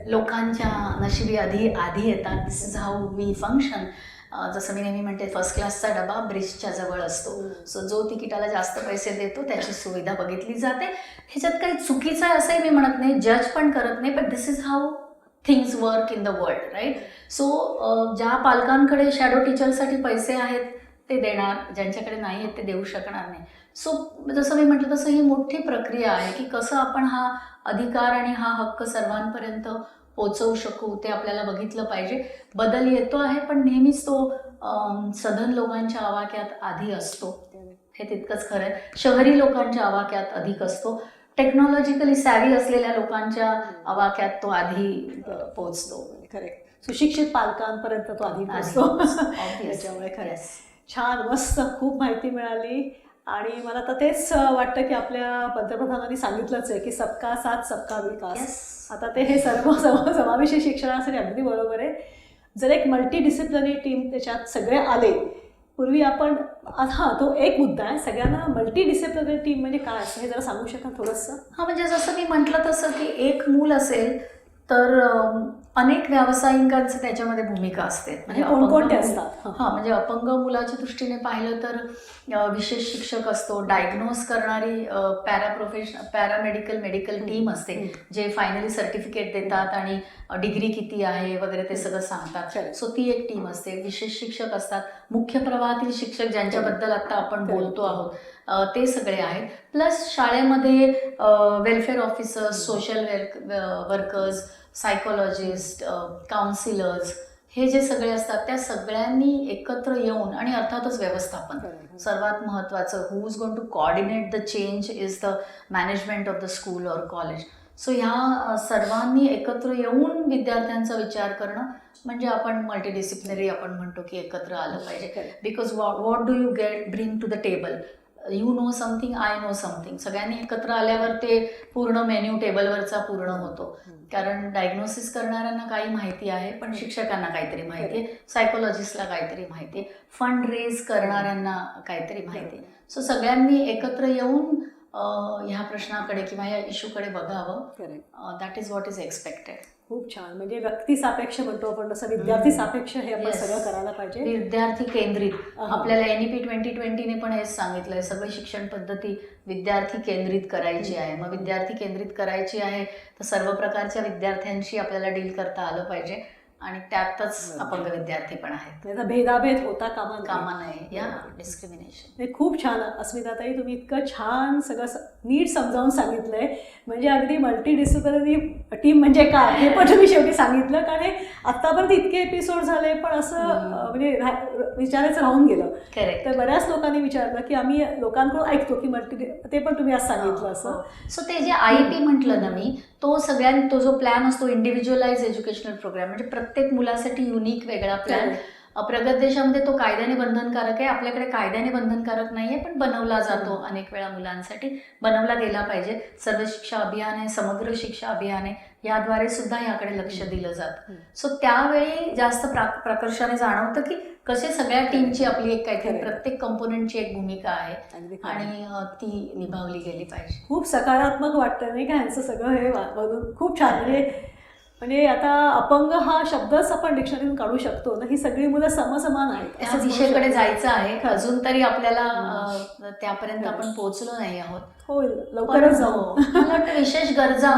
लोकांच्या नशिबी आधी येतात. दिस इज हाऊ वी फंक्शन. जसं मी नेहमी म्हणते, फर्स्ट क्लासचा डबा ब्रिजच्या जवळ असतो. सो जो तिकिटाला जास्त पैसे देतो त्याची सुविधा बघितली जाते. ह्याच्यात काही चुकीचं आहे असंही मी म्हणत नाही, जज पण करत नाही, but this is how things work in the world, right. So ज्या पालकांकडे शॅडो टीचरसाठी पैसे आहेत ते देणार, ज्यांच्याकडे नाही आहेत ते देऊ शकणार नाही. सो जसं मी म्हटलं तसं ही मोठी प्रक्रिया आहे की कसं आपण हा अधिकार आणि हा हक्क सर्वांपर्यंत पोचवू शकू ते आपल्याला बघितलं पाहिजे. बदल येतो आहे, पण नेहमीच तो सधन लोकांच्या आवाक्यात आधी असतो, हे तितकंच खरं आहे. शहरी लोकांच्या आवाक्यात अधिक असतो. टेक्नॉलॉजिकली सॅव्ही असलेल्या लोकांच्या आवाक्यात तो आधी पोचतो. करेक्ट. सुशिक्षित पालकांपर्यंत तो आधी पोचतो. त्याच्यामुळे खरं छान, मस्त, खूप माहिती मिळाली. आणि मला तर तेच वाटतं की आपल्या पंतप्रधानांनी सांगितलंच आहे की सबका साथ सबका विकास. आता ते हे सर्व समावेशी शिक्षणासाठी अगदी बरोबर आहे. जर एक मल्टी डिसिप्लिनरी टीम त्याच्यात सगळे आले, पूर्वी आपण तो एक मुद्दा आहे, सगळ्यांना मल्टी डिसिप्लिनरी टीम म्हणजे काय असं हे जरा सांगू शकाल थोडंसं? म्हणजे जसं मी म्हटलं तसं की एक मूल असेल तर अनेक व्यावसायिकांचं त्याच्यामध्ये भूमिका असते. म्हणजे कोणकोणते असतात? म्हणजे अपंग मुलाच्या दृष्टीने पाहिलं तर विशेष शिक्षक असतो, डायग्नोज करणारी मेडिकल टीम असते, जे फायनली सर्टिफिकेट देतात आणि डिग्री किती आहे वगैरे ते सगळं सांगतात. सो ती एक टीम असते. विशेष शिक्षक असतात, मुख्य प्रवाहातील शिक्षक ज्यांच्याबद्दल आता आपण बोलतो आहोत ते सगळे आहेत. प्लस शाळेमध्ये welfare officers, social workers, psychologist, counsellors, हे जे सगळे असतात त्या सगळ्यांनी एकत्र येऊन, आणि अर्थातच व्यवस्थापन सर्वात महत्त्वाचं. Who is going to coordinate the change is the management of the school or college. So ह्या सर्वांनी एकत्र येऊन विद्यार्थ्यांचा विचार करणं म्हणजे आपण मल्टीडिसिप्लिनरी आपण म्हणतो की एकत्र आलं पाहिजे. Because what do you bring to the table? You know something, I know something. सगळ्यांनी एकत्र आल्यावर ते पूर्ण मेन्यू टेबलवरचा पूर्ण होतो. कारण डायग्नोसिस करणाऱ्यांना काही माहिती आहे, पण शिक्षकांना काहीतरी माहिती आहे, सायकोलॉजिस्टला काहीतरी माहिती आहे, फंड रेज करणाऱ्यांना काहीतरी माहिती आहे. सो सगळ्यांनी एकत्र येऊन ह्या प्रश्नाकडे किंवा या इश्यूकडे बघावं. That is what is expected. खूप छान. म्हणजे व्यक्ती सापेक्ष म्हणतो आपण तसं विद्यार्थी सापेक्ष हे आपण सगळं करायला पाहिजे. विद्यार्थी केंद्रित. आपल्याला NEP 2020ने पण हेच सांगितलंय, सगळी शिक्षण पद्धती विद्यार्थी केंद्रित करायची आहे. मग विद्यार्थी केंद्रित करायची आहे तर सर्व प्रकारच्या विद्यार्थ्यांशी आपल्याला डील करता आलं पाहिजे, आणि त्यातच अपंग विद्यार्थी पण आहेत. त्याचा भेदाभेद होता कामा नये, या डिस्क्रिमिनेशन. हे खूप छान अस्मिताताई, तुम्ही इतकं छान सगळं नीट समजावून सांगितलंय. म्हणजे अगदी मल्टी डिसिप्लिनरी टीम म्हणजे काय हे पण तुम्ही शेवटी सांगितलं. कारण हे आत्तापर्यंत इतके एपिसोड झाले पण असं म्हणजे विचारायचं राहून गेलं. तर बऱ्याच लोकांनी विचारलं की आम्ही लोकांकडून ऐकतो की मल्टी, ते पण तुम्ही आज सांगितलं असं. सो ते जे IEP म्हटलं ना मी, तो तो जो प्लॅन असतो इंडिव्हिज्युअलाइज एज्युकेशनल प्रोग्राम, म्हणजे प्रत्येक मुलासाठी युनिक वेगळा प्लॅन. प्रगत देशामध्ये तो कायद्याने बंधनकारक आहे, आपल्याकडे कायद्याने बंधनकारक नाही आहे, पण बनवला जातो अनेक वेळा मुलांसाठी, बनवला गेला पाहिजे. सर्व शिक्षा अभियान आहे, समग्र शिक्षा अभियान आहे, याद्वारे सुद्धा याकडे लक्ष दिलं जातं. सो त्यावेळी जास्त प्रकर्षाने जाणवतं की कसे सगळ्या टीमची आपली एक काहीतरी प्रत्येक कंपोनेंटची एक भूमिका आहे आणि ती निभावली गेली पाहिजे. खूप सकारात्मक वाटतं नाही का ह्यांचं सगळं हे बघून. खूप छान. म्हणजे आता अपंग हा शब्दच आपण डिक्शनरीतून काढू शकतो ना. ही सगळी मुलं समसमान आहेत. त्या दिशेकडे जायचं आहे. अजून तरी आपल्याला त्यापर्यंत आपण पोहोचलो नाही आहोत. होईल, लवकरच जाऊ. मला वाटतं विशेष गरजा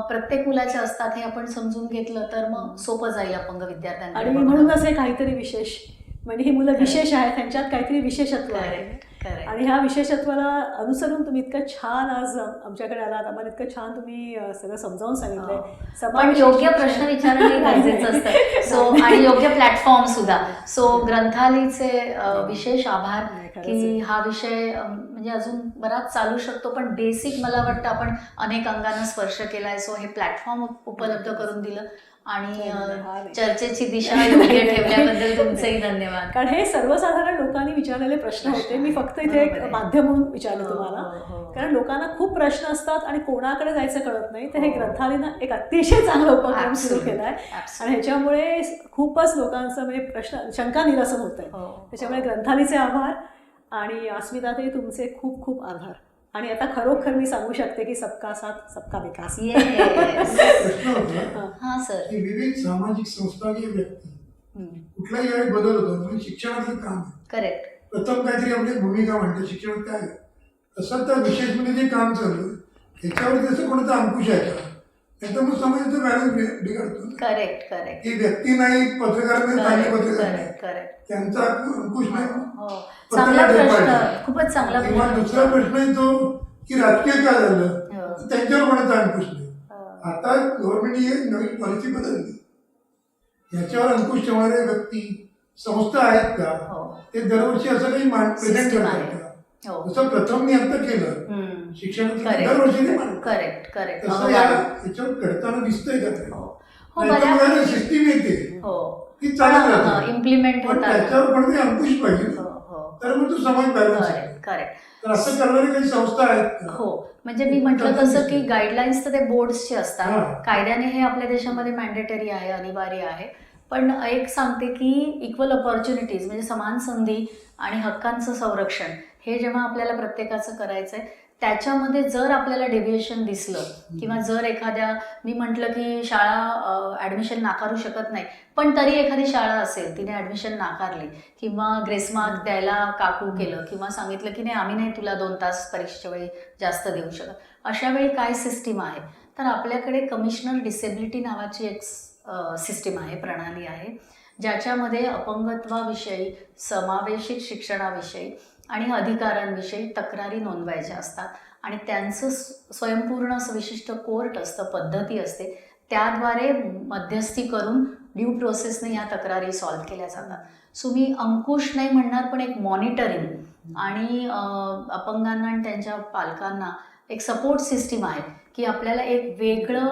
प्रत्येक मुलाच्या असतात हे आपण समजून घेतलं तर मग सोपं जाईल अपंग विद्यार्थ्यांना. आणि म्हणूनच हे काहीतरी विशेष, म्हणजे ही मुलं विशेष आहेत, त्यांच्यात काहीतरी विशेषत्व आहे. आणि ह्या विशेषत्वाला अनुसरून तुम्ही इतकं छान आज आमच्याकडे आलात. आम्हाला इतकं छान तुम्ही सगळं समजावून सांगितलंय. पण योग्य प्रश्न विचारणं गरजेचं असतं. सो आणि योग्य प्लॅटफॉर्म सुद्धा. सो ग्रंथालयाचे विशेष आभार की हा विषय म्हणजे म्हणजे अजून बराच चालू शकतो, पण बेसिक मला वाटतं आपण अनेक अंगांना स्पर्श केलाय. सो हे प्लॅटफॉर्म उपलब्ध करून दिलं आणि चर्चेची दिशा योग्य ठेवल्याबद्दल तुमचेही धन्यवाद. कारण हे सर्वसाधारण लोकांनी विचारलेले प्रश्न होते. मी फक्त इथे एक माध्यम म्हणून विचारलं तुम्हाला, कारण लोकांना खूप प्रश्न असतात आणि कोणाकडे जायचं कळत नाही. तर हे ग्रंथालयानं एक अतिशय चांगला उपक्रम सुरू केलाय आणि ह्याच्यामुळे खूपच लोकांचं म्हणजे प्रश्न शंका निरसन होत आहे. त्याच्यामुळे ग्रंथालयाचे आभार आणि अस्मिताताई तुमचे खूप खूप आभार. आणि आता खरोखर मी सांगू शकते की सबका साथ सबका विकास. प्रश्न होता हां सर. की विविध सामाजिक संस्था किंवा व्यक्ती कुठल्याही वेळेत बदल होतो, म्हणजे शिक्षणाचं काम आहे. करेक्ट. प्रथम काहीतरी आपली भूमिका म्हणते शिक्षणात काय आहे. तसं तर विशेष म्हणजे जे काम चालू आहे त्याच्यावर त्याचं कोणाचा अंकुश आहे का, नाही तर मग समाजाचा बॅलन्स बिघडतो. Correct correct. ती व्यक्ती नाही, पत्रकार नाही, चांगले पत्रकार नाही, करेक्ट. त्यांचा अंकुश नाही. चांगला प्रश्न, खूपच चांगला किंवा प्रश्न. दुसरा प्रश्न आहे तो की राजकीय काय झालं, त्यांच्यावर कोणाचा अंकुश नाही. आता गव्हर्नमेंटने एक नवीन पॉलिसी बदलली, याच्यावर अंकुश ठेवणारे व्यक्ती संस्था आहेत का, ते दरवर्षी असं काही प्रेझेंट करतात का. जसं प्रथम मी आता केलं शिक्षणाचं दरवर्षी ते मांडतात. Correct correct. तसं याच्यावर घडताना दिसतंय का. बऱ्यापैकी सिस्टीम येते ती चालत राहते, इम्प्लिमेंट पण होतात. त्याच्यावर कोणतरी अंकुश पाहिजे, तर मग तो समाज बॅलन्स. करेक्ट. तर असं करणारी काही संस्था आहेत का. हो, म्हणजे मी म्हटलं तसं की गाईडलाईन्स तर ते बोर्ड्सचे असतात. कायद्याने हे आपल्या देशामध्ये मॅन्डेटरी आहे, अनिवार्य आहे. पण एक सांगते की इक्वल ऑपॉर्च्युनिटीज म्हणजे समान संधी आणि हक्कांचं संरक्षण हे जेव्हा आपल्याला प्रत्येकाचं करायचं आहे, त्याच्यामध्ये जर आपल्याला डेव्हिएशन दिसलं किंवा जर एखाद्या, मी म्हटलं की शाळा ॲडमिशन नाकारू शकत नाही, पण तरी एखादी शाळा असेल तिने ॲडमिशन नाकारली किंवा ग्रेसमार्क द्यायला काकू केलं किंवा सांगितलं की नाही आम्ही नाही तुला 2 तास परीक्षेच्या वेळी जास्त देऊ शकत, अशा वेळी काय सिस्टीम आहे. तर आपल्याकडे कमिशनर डिसेबिलिटी नावाची एक सिस्टीम आहे, प्रणाली आहे, ज्याच्यामध्ये अपंगत्वाविषयी, समावेशित शिक्षणाविषयी आणि अधिकारांविषयी तक्रारी नोंदवायच्या असतात आणि त्यांचं स्वयंपूर्ण असं विशिष्ट कोर्ट असतं, पद्धती असते, त्याद्वारे मध्यस्थी करून ड्यू प्रोसेसने ह्या तक्रारी सॉल्व्ह केल्या जातात. सो मी अंकुश नाही म्हणणार, पण एक मॉनिटरिंग आणि अपंगांना आणि त्यांच्या पालकांना एक सपोर्ट सिस्टीम आहे की आपल्याला एक वेगळं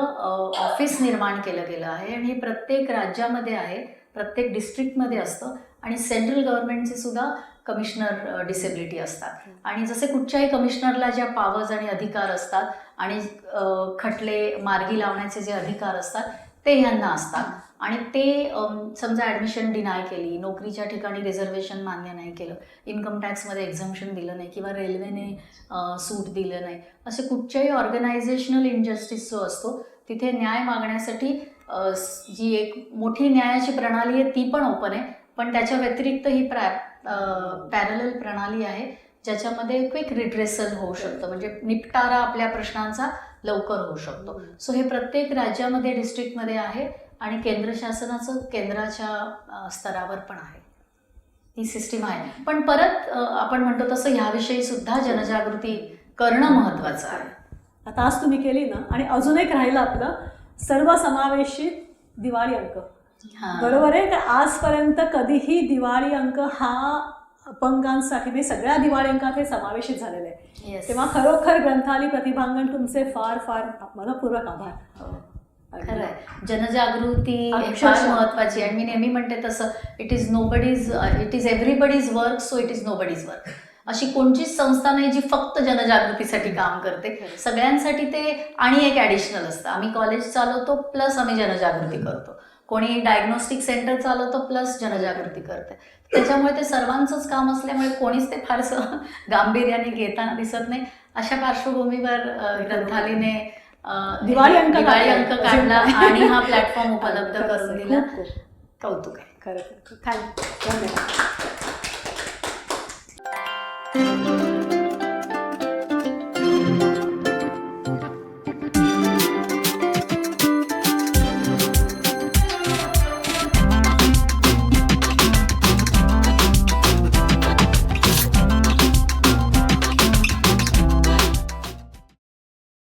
ऑफिस निर्माण केलं गेलं आहे आणि हे प्रत्येक राज्यामध्ये आहे, प्रत्येक डिस्ट्रिक्टमध्ये असतं आणि सेंट्रल गव्हर्नमेंटचे सुद्धा कमिशनर डिसेबिलिटी असतात. आणि जसे कुठच्याही कमिशनरला ज्या पॉवर्स आणि अधिकार असतात आणि खटले मार्गी लावण्याचे जे अधिकार असतात ते ह्यांना असतात. आणि ते समजा ॲडमिशन डिनाय केली, नोकरीच्या ठिकाणी रिझर्वेशन मान्य नाही केलं, इन्कम टॅक्समध्ये एक्झम्पशन दिलं नाही किंवा रेल्वेने सूट दिलं नाही, असे कुठच्याही ऑर्गनायझेशनल इनजस्टिस जो असतो तिथे न्याय मागण्यासाठी जी एक मोठी न्यायाची प्रणाली आहे ती पण ओपन आहे, पण त्याच्या व्यतिरिक्त ही पॅरलल प्रणाली आहे ज्याच्यामध्ये क्विक रिड्रेसल होऊ शकतं, म्हणजे निपटारा आपल्या प्रश्नांचा लवकर होऊ शकतो. सो हे प्रत्येक राज्यामध्ये, डिस्ट्रिक्टमध्ये आहे आणि केंद्र शासनाचं केंद्राच्या स्तरावर पण आहे, ही सिस्टीम आहे. पण परत आपण म्हणतो तसं ह्याविषयी सुद्धा जनजागृती करणं महत्त्वाचं आहे. आता आज तुम्ही केली ना, आणि अजून एक राहिलं आपलं सर्वसमावेशित दिवाळी अंक. बरोबर आहे का. आजपर्यंत कधीही दिवाळी अंक हा अपंगांसाठी म्हणजे सगळ्या दिवाळी अंकात हे समावेशित झालेले आहे. तेव्हा खरोखर ग्रंथालय प्रतिभांगण तुमचे फार फार मनपूर्वक आभार. खरं आहे, जनजागृती फार महत्त्वाची आहे. मी नेहमी म्हणते तसं it is everybody's work, so it is nobody's work. अशी कोणतीच संस्था नाही जी फक्त जनजागृतीसाठी काम करते, सगळ्यांसाठी ते. आणि एक ॲडिशनल असतं, आम्ही कॉलेज चालवतो प्लस आम्ही जनजागृती करतो, कोणी डायग्नोस्टिक सेंटर चालवतो प्लस जनजागृती करते. त्याच्यामुळे ते सर्वांचंच काम असल्यामुळे कोणीच ते फारसं गांभीर्याने घेताना दिसत नाही. अशा पार्श्वभूमीवर ग्रंथालयाने दिवाळी अंक काढला आणि हा प्लॅटफॉर्म उपलब्ध करून दिला. कौतुक आहे खरं. थँक्यू. धन्यवाद.